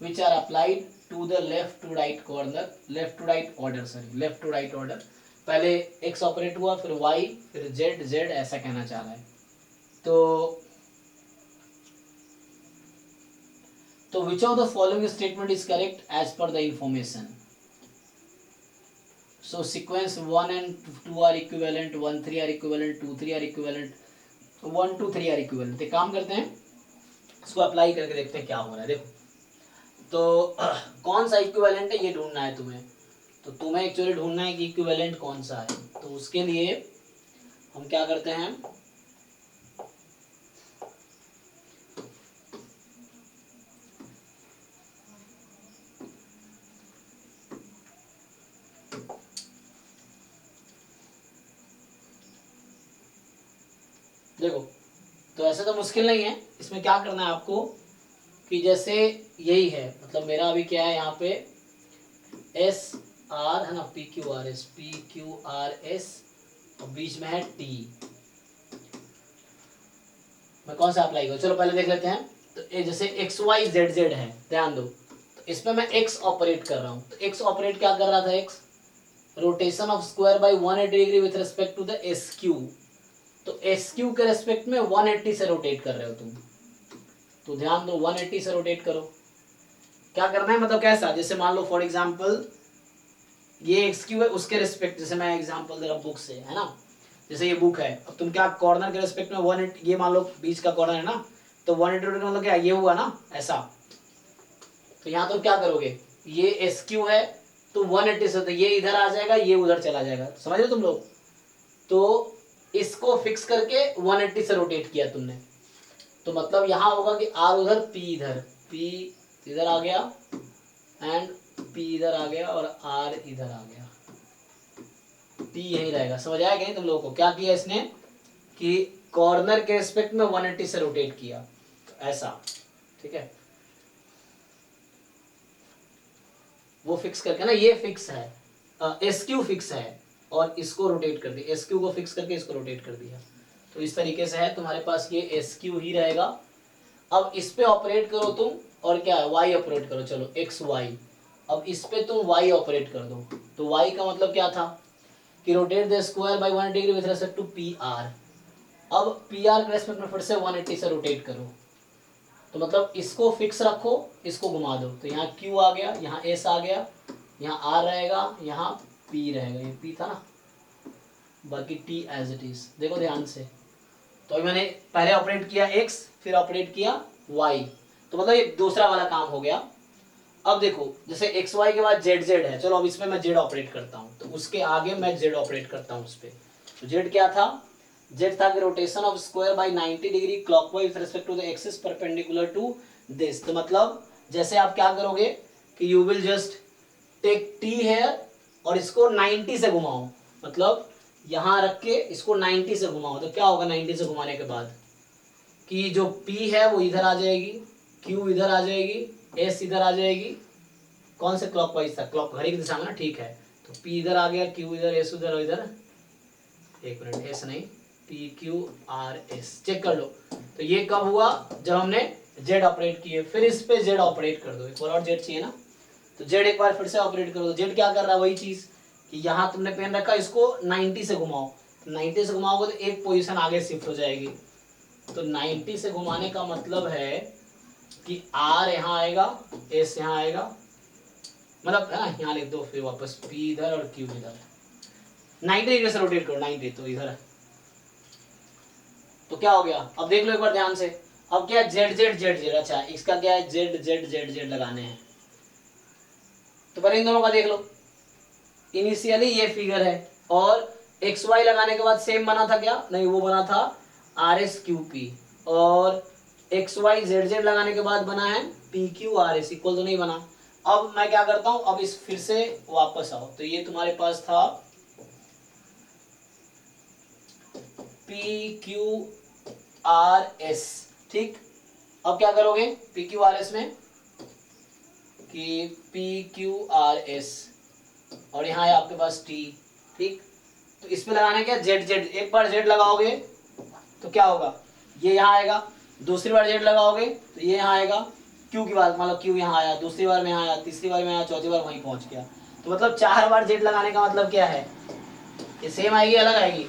[SPEAKER 1] which are applied to the left to right corner, left to right order, sorry left to right order। पहले x ऑपरेट हुआ, फिर y, फिर z, ऐसा कहना चाह रहा है। तो which of the following statement is correct as per the information? So sequence 1 and 2 are equivalent, 1 3 are equivalent, 2 3 are equivalent, 1 2 3 are equivalent। एक काम करते हैं, इसको अप्लाई करके देखते हैं क्या हो रहा है। देखो तो कौन सा इक्विवेलेंट है ये ढूंढना है तुम्हें। तो तुम्हें एक्चुअली ढूंढना है कि इक्विवेलेंट कौन सा है। तो उसके लिए हम क्या करते हैं, देखो तो ऐसे तो मुश्किल नहीं है, इसमें क्या करना है आपको कि जैसे यही है, मतलब मेरा अभी क्या है यहाँ पे एस आर है ना, पी क्यू आर एस और बीच में है टी। मैं कौन सा अप्लाई करूँ, चलो पहले देख लेते हैं। तो ये जैसे एक्स वाई जेड जेड है, ध्यान दो, तो इसमें मैं एक्स ऑपरेट कर रहा हूँ। तो एक्स ऑपरेट क्या कर रहा था, X rotation of square by 180 degree with respect to the S Q. तो एस क्यू के रेस्पेक्ट में 180 से रोटेट कर रहे हो तुम, तो ध्यान दो 180 से रोटेट करो। क्या करना है, मतलब कैसा, जैसे मान लो फॉर एग्जांपल ये एक्स क्यू है, उसके रेस्पेक्ट, जैसे मैं एग्जांपल दे रहा हूँ बुक से, है ना, जैसे ये बुक है, अब तुम क्या कॉर्नर के रेस्पेक्ट में 180, ये मान लो बीच का कॉर्नर है ना, तो 180 रोटेट मतलब क्या, ये हुआ ना ऐसा। तो यहाँ तुम क्या करोगे, ये एस क्यू है तो 180 से, तो ये इधर आ जाएगा, ये उधर चला जाएगा, समझ रहे हो तुम लोग। तो इसको फिक्स करके 180 से रोटेट किया तुमने, तो मतलब यहाँ होगा कि आर उधर, पी इधर, पी इधर आ गया एंड पी इधर आ गया और आर इधर आ गया, टी यही रहेगा। समझ आया क्या तुम लोगों को, क्या किया इसने कि कॉर्नर के रिस्पेक्ट में 180 से रोटेट किया, तो ऐसा, ठीक है, वो फिक्स करके ना, ये फिक्स है, एस क्यू फिक्स है और इसको रोटेट कर दिया, एस क्यू को फिक्स करके इसको रोटेट कर दिया। तो इस तरीके से है तुम्हारे पास, ये एस क्यू ही रहेगा। अब इस पे ऑपरेट करो तुम, और क्या है, वाई ऑपरेट करो, चलो एक्स वाई। अब इस पे तुम वाई ऑपरेट कर दो, तो वाई का मतलब क्या था कि rotate the square by 180 degree with respect to P R. अब पी आर के रेस्पेक्ट में फिर से 180 से रोटेट करो, तो मतलब इसको फिक्स रखो, इसको घुमा दो, तो यहाँ क्यू आ गया, यहाँ एस आ गया, यहाँ आर रहेगा, यहाँ पी रहेगा, ये पी था ना, बाकी टी एज इट इज। देखो ध्यान से, तो अभी मैंने पहले ऑपरेट किया एक्स, फिर ऑपरेट किया वाई, तो मतलब ये दूसरा वाला काम हो गया। अब देखो जैसे एक्स वाई के बाद जेड जेड है, चलो अब इसमें मैं जेड ऑपरेट करता हूँ, तो उसके आगे मैं जेड ऑपरेट करता हूँ उस पर। तो जेड क्या था, जेड था कि rotation of square by 90 degree clockwise with respect to the axis perpendicular to this. तो मतलब जैसे आप क्या करोगे कि you will just take T here और इसको 90 से घुमाओ, मतलब यहाँ रख के इसको 90 से घुमाओ, तो क्या होगा 90 से घुमाने के बाद कि जो P है वो इधर आ जाएगी, Q इधर आ जाएगी, S इधर आ जाएगी, कौन से क्लॉकवाइज था, क्लॉक घड़ी की दिशा में ना, ठीक है, तो P इधर आ गया, Q इधर, S उधर, इधर, एक मिनट, S नहीं, P Q R S, check कर लो। तो ये कब हुआ, जब हमने Z ऑपरेट किए, फिर इस पे Z ऑपरेट कर दो, एक बार और Z चाहिए ना, तो Z एक बार फिर से ऑपरेट करो, तो Z क्या कर रहा है, वही चीज कि यहाँ तुमने पेन रखा, इसको 90 से घुमाओ, 90 से घुमाओगे तो एक पोजीशन आगे शिफ्ट हो जाएगी। तो 90 से घुमाने का मतलब है कि R यहाँ आएगा, S यहाँ आएगा, मतलब है ना, यहाँ लिख दो, फिर वापस P इधर और Q इधर, 90 डिग्री से रोटेट करो, 90, तो इधर, तो क्या हो गया, अब देख लो एक बार ध्यान से। अब क्या जेड जेड जेड जेड, अच्छा इसका क्या है, जेड जेड जेड जेड लगाने हैं, तो पहले इन दोनों का देख लो। इनिशियली ये फिगर है और एक्स वाई लगाने के बाद सेम बना था क्या, नहीं, वो बना था आर एस क्यू पी, और एक्स वाई जेड जेड लगाने के बाद बना है P Q R S, equal तो नहीं बना। अब मैं क्या करता हूं, अब इस फिर से वापस आओ, तो ये तुम्हारे पास था पी क्यू आर एस, ठीक। अब क्या करोगे पी क्यू आर एस में कि पी क्यू आर एस, और यहाँ है आपके पास टी, ठीक। तो इसमें लगाना क्या, जेड जेड, एक बार जेड लगाओगे तो क्या होगा, ये यहाँ आएगा, दूसरी बार जेड लगाओगे तो ये यहाँ आएगा, क्यू की बात, मतलब क्यू यहाँ आया, दूसरी बार में यहाँ आया, तीसरी बार में आया, चौथी बार वहीं पहुंच गया। तो मतलब 4 बार जेड लगाने का मतलब क्या है, ये सेम आएगी अलग आएगी,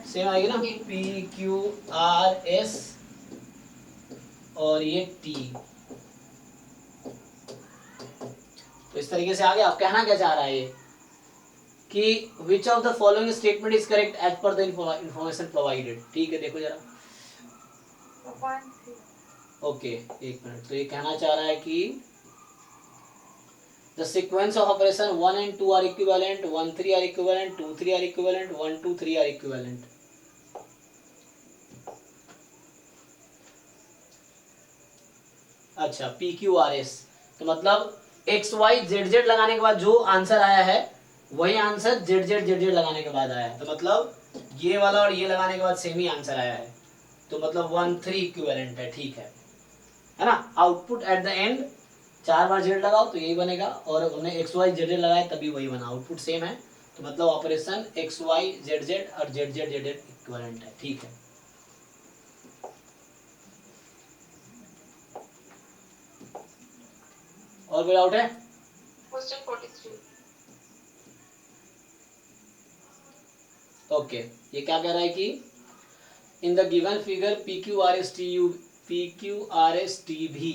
[SPEAKER 1] सेम आएगी ना, पी क्यू आर एस और ये टी। तो इस तरीके से आ गया। आप कहना क्या चाह रहा है ये कि which of the following statement is correct as per the information provided, ठीक है, देखो जरा, ओके, एक मिनट। तो ये कहना चाह रहा है कि the sequence of operation 1 and 2 are equivalent, 1 3 are equivalent, 2 3 are equivalent, 1 2 3 are equivalent. अच्छा पी क्यू आर एस, तो मतलब एक्स वाई जेड जेड लगाने के बाद जो आंसर आया है वही answer Z Z Z Z लगाने के बाद आया है। तो मतलब ये वाला और ये लगाने के बाद सेम ही आंसर आया है, तो मतलब 1 3 इक्विवेलेंट है, ठीक है ना। Output at the end 4 bar Z लगाओ तो यही बनेगा, और हमने एक्स वाई जेड जेड लगाया तभी वही बना, आउटपुट सेम है। तो मतलब operation X Y Z Z और Z Z Z Z equivalent है, ठीक है। और कोई डाउट है?
[SPEAKER 6] क्वेश्चन 43।
[SPEAKER 1] ओके ये क्या कह रहा है कि in the given figure P Q R S T भी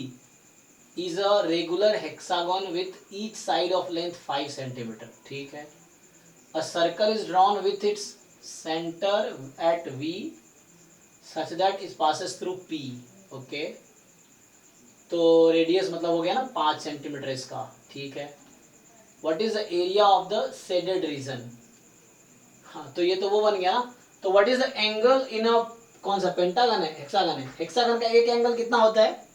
[SPEAKER 1] is a regular hexagon with each side of length 5 centimetre, ठीक है। A circle is drawn with its centre at V such that it passes through P, okay. तो radius मतलब हो गया ना 5 centimetre इसका, ठीक है। What is the area of the shaded region, हाँ तो ये तो वो बन गया ना। तो what is the angle in a, कौन सा पेंटागन है, हेक्सागन है, हेक्सागन का एक एंगल कितना होता है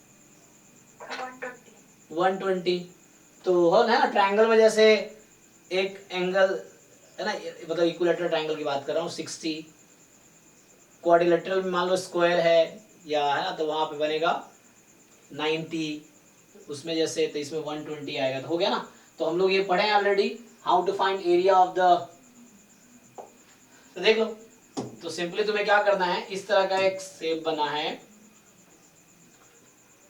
[SPEAKER 1] 120। तो हो ना ट्रायंगल में जैसे एक एंगल है ना, मतलब इक्विलेटरल ट्रायंगल की बात कर रहा हूँ 60, क्वाड्रिलेटरल में मान लो स्क्वायर है या है ना, तो वहां पे बनेगा 90, उसमें जैसे तो इसमें 120 आएगा, तो हो गया ना। तो हम लोग ये पढ़े हैं already, how to find area of the, तो देख लो। तो सिंपली तुम्हें क्या करना है, इस तरह का एक शेप बना है,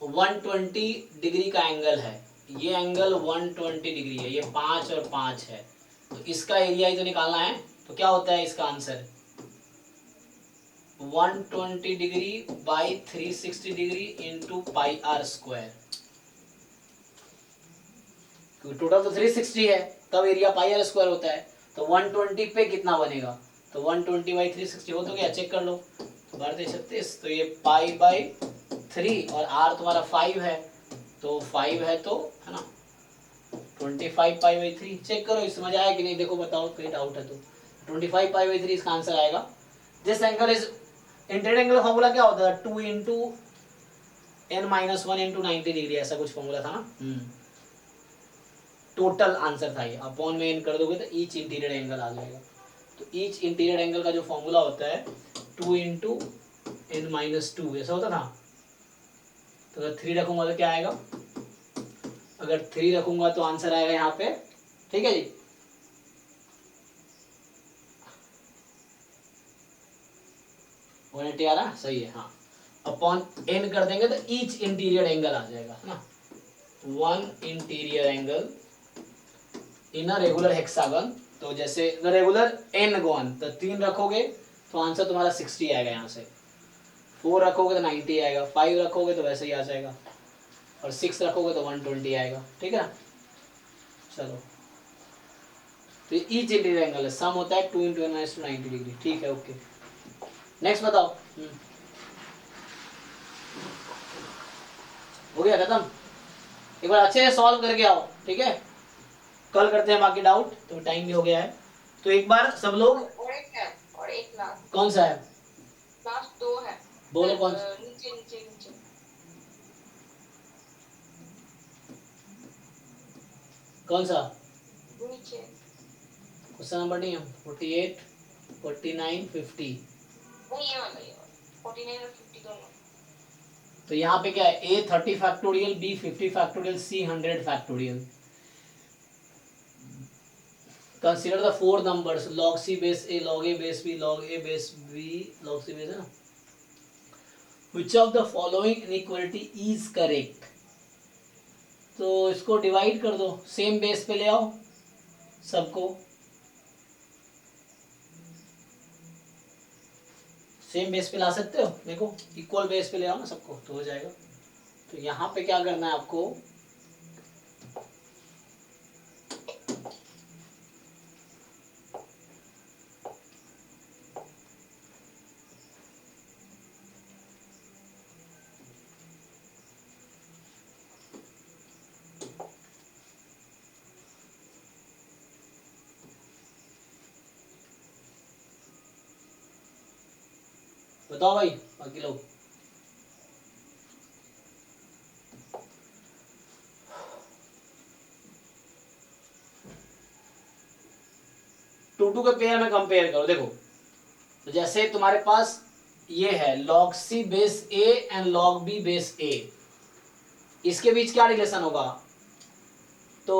[SPEAKER 1] 120 डिग्री का एंगल है, ये एंगल 120 डिग्री है, ये 5 और 5 है, तो इसका एरिया ही तो निकालना है। तो क्या होता है इसका answer 120 degree by 360 degree into pi R square, क्योंकि टोटल तो 360 है तब एरिया पाई आर स्क्वायर होता है। तो 120 पे कितना बनेगा, तो 120 बाई 360 हो तो क्या, चेक कर लो, 1236, तो ये पाई बाई 3 और आर तुम्हारा 5 है, तो 5 है तो है ना 25 पाई बाई 3, चेक करो समझ आया कि नहीं, देखो बताओ कोई डाउट है तो। 25 पाई बाई 3 इसका आंसर आएगा। This angle is, interior angle formula क्या होता है 2 into n minus 1 into 90 degree, ऐसा कुछ फॉर्मूला था ना, टोटल आंसर था ये, अपॉन में n कर दोगे तो ईच इंटीरियर एंगल आ जाएगा। तो ईच इंटीरियर एंगल का जो फॉर्मूला होता है 2 इंटू n माइनस 2 ऐसा होता था। तो अगर 3 रखूंगा तो क्या आएगा, अगर 3 रखूंगा तो आंसर आएगा यहाँ पे, ठीक है जी। आ रहा सही है, हाँ। अपॉन n कर देंगे तो ईच इंटीरियर एंगल आ जाएगा, है ना। 1 interior angle in a regular hexagon, तो जैसे रेगुलर n गॉन, तो 3 रखोगे तो आंसर तुम्हारा 60 आएगा यहाँ से, 4 रखोगे तो 90 आएगा, 5 रखोगे तो वैसे ही आ जाएगा, और 6 रखोगे तो 120 आएगा, ठीक है ना। चलो तो ईच इंटीरियर एंगल है, सम होता है 2 इंटू n माइनस 90 डिग्री, ठीक है ओके। नेक्स्ट बताओ, हो गया खत्म। एक बार अच्छे से सॉल्व करके आओ, ठीक है, कल करते हैं बाकी डाउट, तो टाइम भी हो गया है। तो एक बार सब लोग,
[SPEAKER 6] और एक है, और एक लास्ट,
[SPEAKER 1] कौन सा है,
[SPEAKER 6] लास्ट 2 है,
[SPEAKER 1] बोलो कौन,
[SPEAKER 6] नीचे नीचे नीचे
[SPEAKER 1] कौन सा
[SPEAKER 6] नीचे,
[SPEAKER 1] क्वेश्चन नंबर नहीं है 48 49 50,
[SPEAKER 6] नहीं ये वाला 49 और 50 दोनों।
[SPEAKER 1] तो यहाँ पे क्या है, a 30 factorial, b 50 factorial, c 100 factorial. Consider the 4 numbers log c base a, log a base b, log a base b, log c base है ना। Which of the following inequality is correct? तो इसको divide कर दो, same base पे ले आओ सबको, सेम बेस पे ला सकते हो, देखो इक्वल बेस पे ले आओ ना सबको तो हो जाएगा। तो यहाँ पे क्या करना है आपको, बताओ भाई बाकी लोग। टू के पेयर में कंपेयर करो। देखो तो जैसे तुम्हारे पास ये है log c base a and log b base a, इसके बीच क्या रिलेशन होगा? तो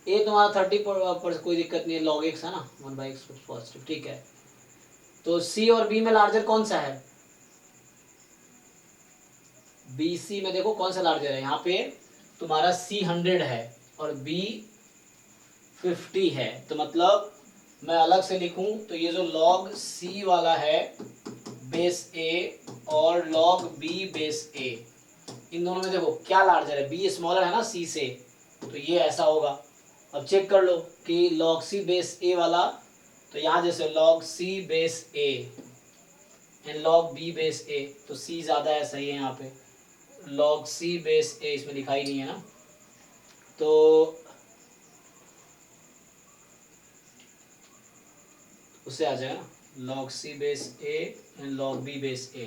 [SPEAKER 1] a तुम्हारा 30 पर कोई दिक्कत नहीं है, log x है ना, 1/x पॉजिटिव, ठीक है। तो c और b में लार्जर कौन सा है? bc में देखो कौन सा लार्जर है, यहाँ पे तुम्हारा c 100 है और b 50 है। तो मतलब मैं अलग से लिखूं तो ये जो log c वाला है बेस a और log b बेस a, इन दोनों में देखो क्या लार्जर है, b स्मॉलर है ना c से, तो ये ऐसा होगा। अब चेक कर लो कि log c बेस a वाला, तो यहाँ जैसे log c base a and log b base a, तो c ज़्यादा है, सही है। यहाँ पे log c बेस a इसमें दिखाई नहीं है ना, तो उससे आ जाएगा ना log c base a and log b base a,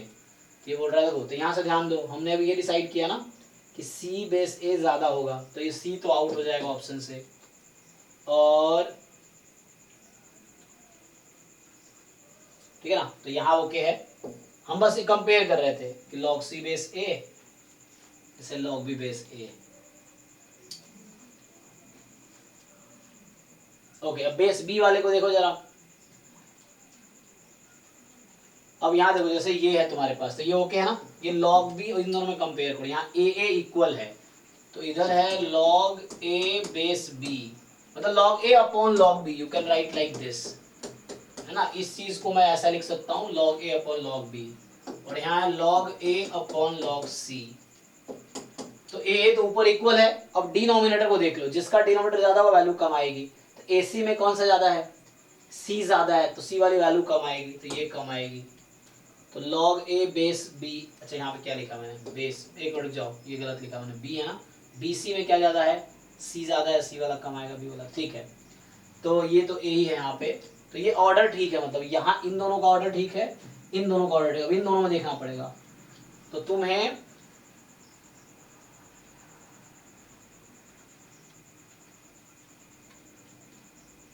[SPEAKER 1] ये बोल रहा है। देखो तो यहाँ से ध्यान दो, हमने अभी ये डिसाइड किया ना कि c बेस a ज़्यादा होगा, तो ये c तो आउट हो जाएगा ऑप्शन से। और ठीक है ना, तो यहाँ ओके है। हम बस कंपेयर कर रहे थे कि log c बेस a जैसे log b base a। Okay, अब बेस b वाले को देखो जरा। अब यहाँ देखो जैसे ये है तुम्हारे पास, तो ये ओके है ना, ये log b और इन दोनों में कंपेयर करो, यहाँ a a इक्वल है, तो इधर है log a बेस b, मतलब log a upon log b, you can write like this, है ना। इस चीज को मैं ऐसा लिख सकता हूँ log a upon log b, और यहाँ है log a upon log c। तो a तो ऊपर इक्वल है। अब डिनोमिनेटर को देख लो, जिसका डिनोमिनेटर ज्यादा वो वैल्यू कम आएगी। तो ac में कौन सा ज्यादा है? c ज्यादा है, तो c वाली वैल्यू कम आएगी, तो ये कम आएगी। तो log a बेस b, अच्छा यहाँ पे क्या लिखा मैंने, बेस, एक मिनट जाओ, ये गलत लिखा मैंने, b है ना, bc में क्या ज्यादा है? c ज्यादा है, c वाला कम आएगा, b वाला, ठीक है। तो ये तो a ही है यहाँ पे, तो ये ऑर्डर ठीक है, मतलब यहाँ इन दोनों का ऑर्डर ठीक है, इन दोनों का ऑर्डर ठीक है। अब इन दोनों में देखना पड़ेगा, तो तुम्हें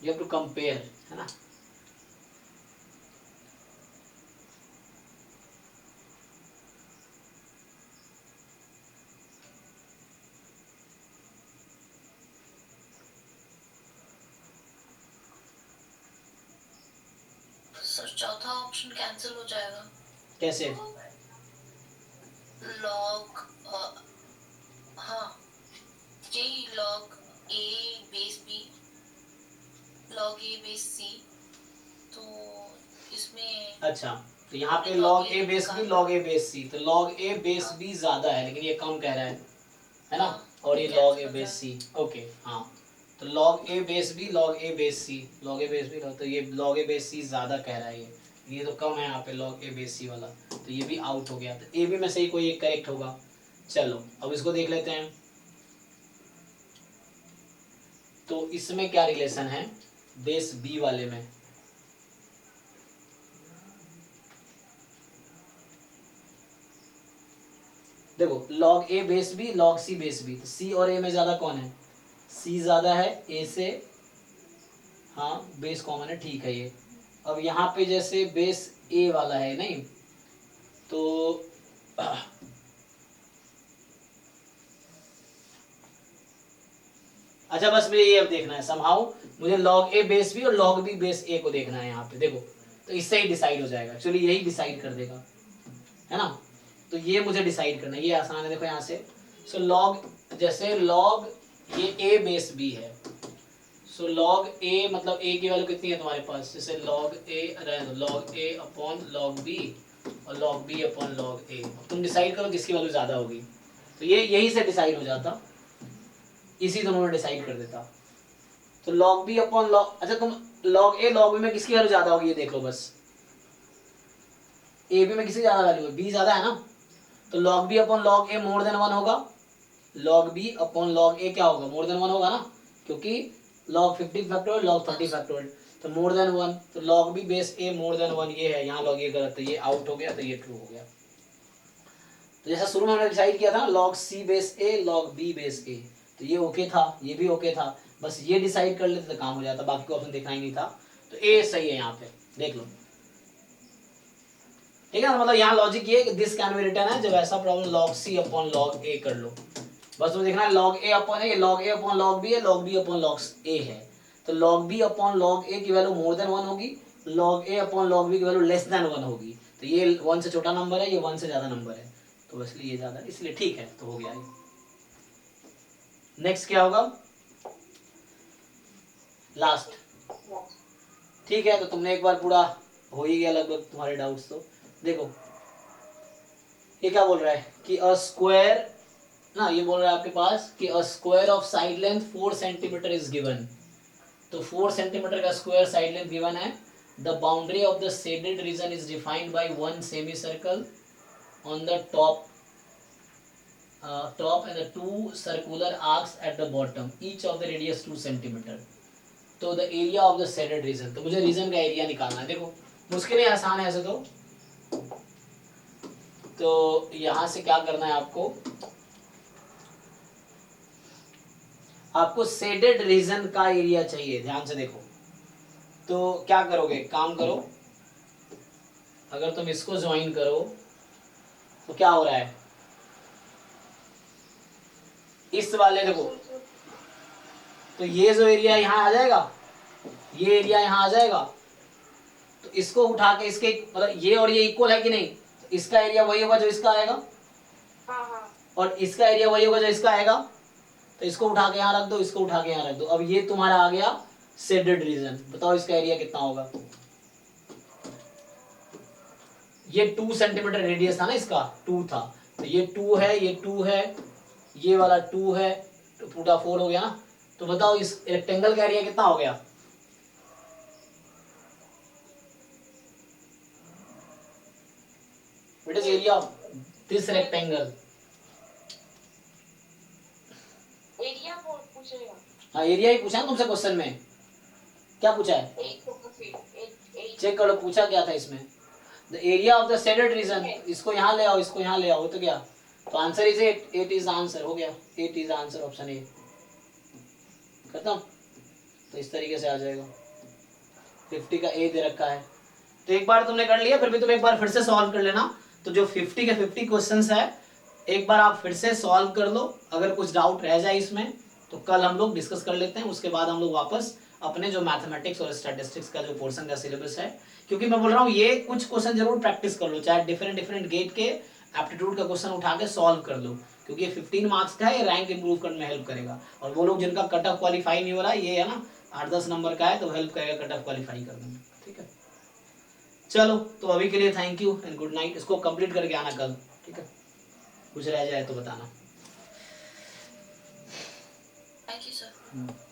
[SPEAKER 1] यू हैव टू कंपेयर, है ना।
[SPEAKER 3] सर चौथा ऑप्शन कैंसिल हो जाएगा।
[SPEAKER 1] कैसे?
[SPEAKER 3] लॉग हाँ, यही log a base b, log a base c, तो इसमें
[SPEAKER 1] अच्छा, तो यहाँ पे log a base b, log a base c, तो log a बेस b ज्यादा है, लेकिन ये कम कह रहा है ना, और ये log a base c, okay हाँ। तो log a base b, log a base c, log a base b, तो ये log a बेस c ज्यादा कह रहा है, ये तो कम है यहाँ पे log a बेस c वाला, तो ये भी आउट हो गया। तो a b में से ही कोई एक करेक्ट होगा। चलो अब इसको देख लेते हैं, तो इसमें क्या रिलेशन है बेस b वाले में? देखो log a base b, log c base b, तो c और a में ज्यादा कौन है? c ज्यादा है a से, हाँ बेस कॉमन है, ठीक है ये। अब यहाँ पे जैसे बेस a वाला है नहीं, तो अच्छा बस मुझे ये अब देखना है समहाउ, मुझे log a बेस b और log b बेस a को देखना है यहाँ पे। देखो तो इससे ही डिसाइड हो जाएगा, चलिए यही डिसाइड कर देगा, है ना। तो ये मुझे डिसाइड करना है, ये आसान है। देखो यहाँ से सो log, जैसे log ये a बेस b है, सो log a मतलब a की वैल्यू कितनी है तुम्हारे पास, जैसे log a रहने दो, log a upon log b और log b upon log a। तुम डिसाइड करो किसकी वैल्यू ज़्यादा होगी, तो ये यही से डिसाइड हो जाता, इसी दोनों में डिसाइड कर देता। तो log b अपॉन log, अच्छा तुम log a log b में किसकी वैल्यू ज़्यादा होगी ये देख लो बस, a b में किसकी ज़्यादा वैल्यू है, b ज़्यादा है ना, तो log b upon log a more than 1 होगा, log b upon log a क्या होगा, मोर देन 1 होगा ना, क्योंकि log 50 फैक्टोरियल log 30 फैक्टोरियल, तो मोर देन 1, तो log b base a more than 1 ये है, यहाँ log a गलत, तो ये आउट हो गया, तो ये ट्रू हो गया। तो जैसा शुरू में हमने डिसाइड किया था ना log c base a log b base a, तो ये ओके था, ये भी ओके था, बस ये डिसाइड कर लेते तो काम हो जाता, बाकी को ऑप्शन देखना ही नहीं था। तो a सही है यहाँ पे, देख लो, ठीक है ना। मतलब यहाँ लॉजिक ये है कि दिस कैन बी रिटन है, जब ऐसा problem log c upon log a कर लो, बस तुम्हें देखना है log a upon a, log a upon log b है, log b upon log a है, तो log b upon log a की वैल्यू मोर देन 1 होगी, log a upon log b की वैल्यू लेस देन 1 होगी, तो ये 1 से छोटा नंबर है, ये 1 से ज्यादा नंबर है, तो इसलिए ये ज्यादा, इसलिए ठीक है, तो हो गया ये। नेक्स्ट क्या होगा, लास्ट, ठीक है। तो तुमने एक बार पूरा हो ही गया लगभग तुम्हारे डाउट्स। तो देखो ये क्या बोल रहा है कि अ स्क्वायर ना, ये बोल रहा है आपके पास कि a square of side length 4 centimetre is given, तो 4 सेंटीमीटर का स्क्वायर साइड लेंथ गिवन है। The boundary of the shaded reason is defined by 1 semi circle on the top and the 2 circular arcs at the bottom, each of the radius 2 centimeter. तो the area of the shaded region, तो मुझे reason का area निकालना है। देखो मुश्किल है, आसान है ऐसे तो यहाँ से क्या करना है आपको शेडेड रीजन का एरिया चाहिए, ध्यान से देखो। तो क्या करोगे, काम करो, अगर तुम इसको ज्वाइन करो तो क्या हो रहा है, इस वाले देखो, तो ये जो एरिया यहाँ आ जाएगा, ये एरिया यहाँ आ जाएगा, तो इसको उठा के इसके मतलब ये और ये इक्वल है कि नहीं, तो इसका एरिया वही होगा जो इसका आएगा, और इसका एरिया वही होगा जो इसका आएगा, तो इसको उठा के यहाँ रख दो, इसको उठा के यहाँ रख दो। अब ये तुम्हारा आ गया शेडेड रीजन, बताओ इसका एरिया कितना होगा। ये 2 सेंटीमीटर रेडियस था ना, इसका 2 था, तो ये 2 है, ये 2 है, ये वाला 2 है, तो पूरा 4 हो गया ना। तो बताओ इस रेक्टेंगल का एरिया कितना हो गया, what is area of this rectangle.
[SPEAKER 6] Area पूछेगा,
[SPEAKER 1] हाँ एरिया ही पूछा ना तुमसे क्वेश्चन में, क्या पूछा है, चेक करो पूछा क्या था इसमें, the area of the shaded reason. इसको यहाँ ले आओ, इसको यहाँ ले आओ, तो क्या, तो आंसर इज 8, 8 इज आंसर, हो गया 8 इज आंसर, ऑप्शन ए खत्म। तो इस तरीके से आ जाएगा, 50 का ए दे रखा है। तो एक बार तुमने कर लिया, फिर भी तुम एक बार फिर से सॉल्व कर लेना। तो जो 50 के 50 क्वेश्चंस है, एक बार आप फिर से सॉल्व कर लो, अगर कुछ डाउट रह जाए इसमें तो कल हम लोग डिस्कस कर लेते हैं, उसके बाद हम लोग वापस अपने जो मैथमेटिक्स और स्टैटिस्टिक्स का जो पोर्शन का सिलेबस है, क्योंकि मैं बोल रहा हूँ ये कुछ क्वेश्चन जरूर प्रैक्टिस कर लो, चाहे डिफरेंट गेट के एप्टीट्यूड का क्वेश्चन उठा के सॉल्व कर लो, क्योंकि ये 15 मार्क्स का है, ये रैंक इंप्रूव करने में हेल्प करेगा। और वो लोग जिनका कट ऑफ क्वालिफाई नहीं हो रहा है, ये है ना 8-10 नंबर का है, तो हेल्प करेगा कट ऑफ क्वालिफाई करने में, ठीक है। चलो तो अभी के लिए thank you and good night. इसको कंप्लीट करके आना कल, ठीक है, कुछ रह जाए तो बताना।
[SPEAKER 3] Thank you sir.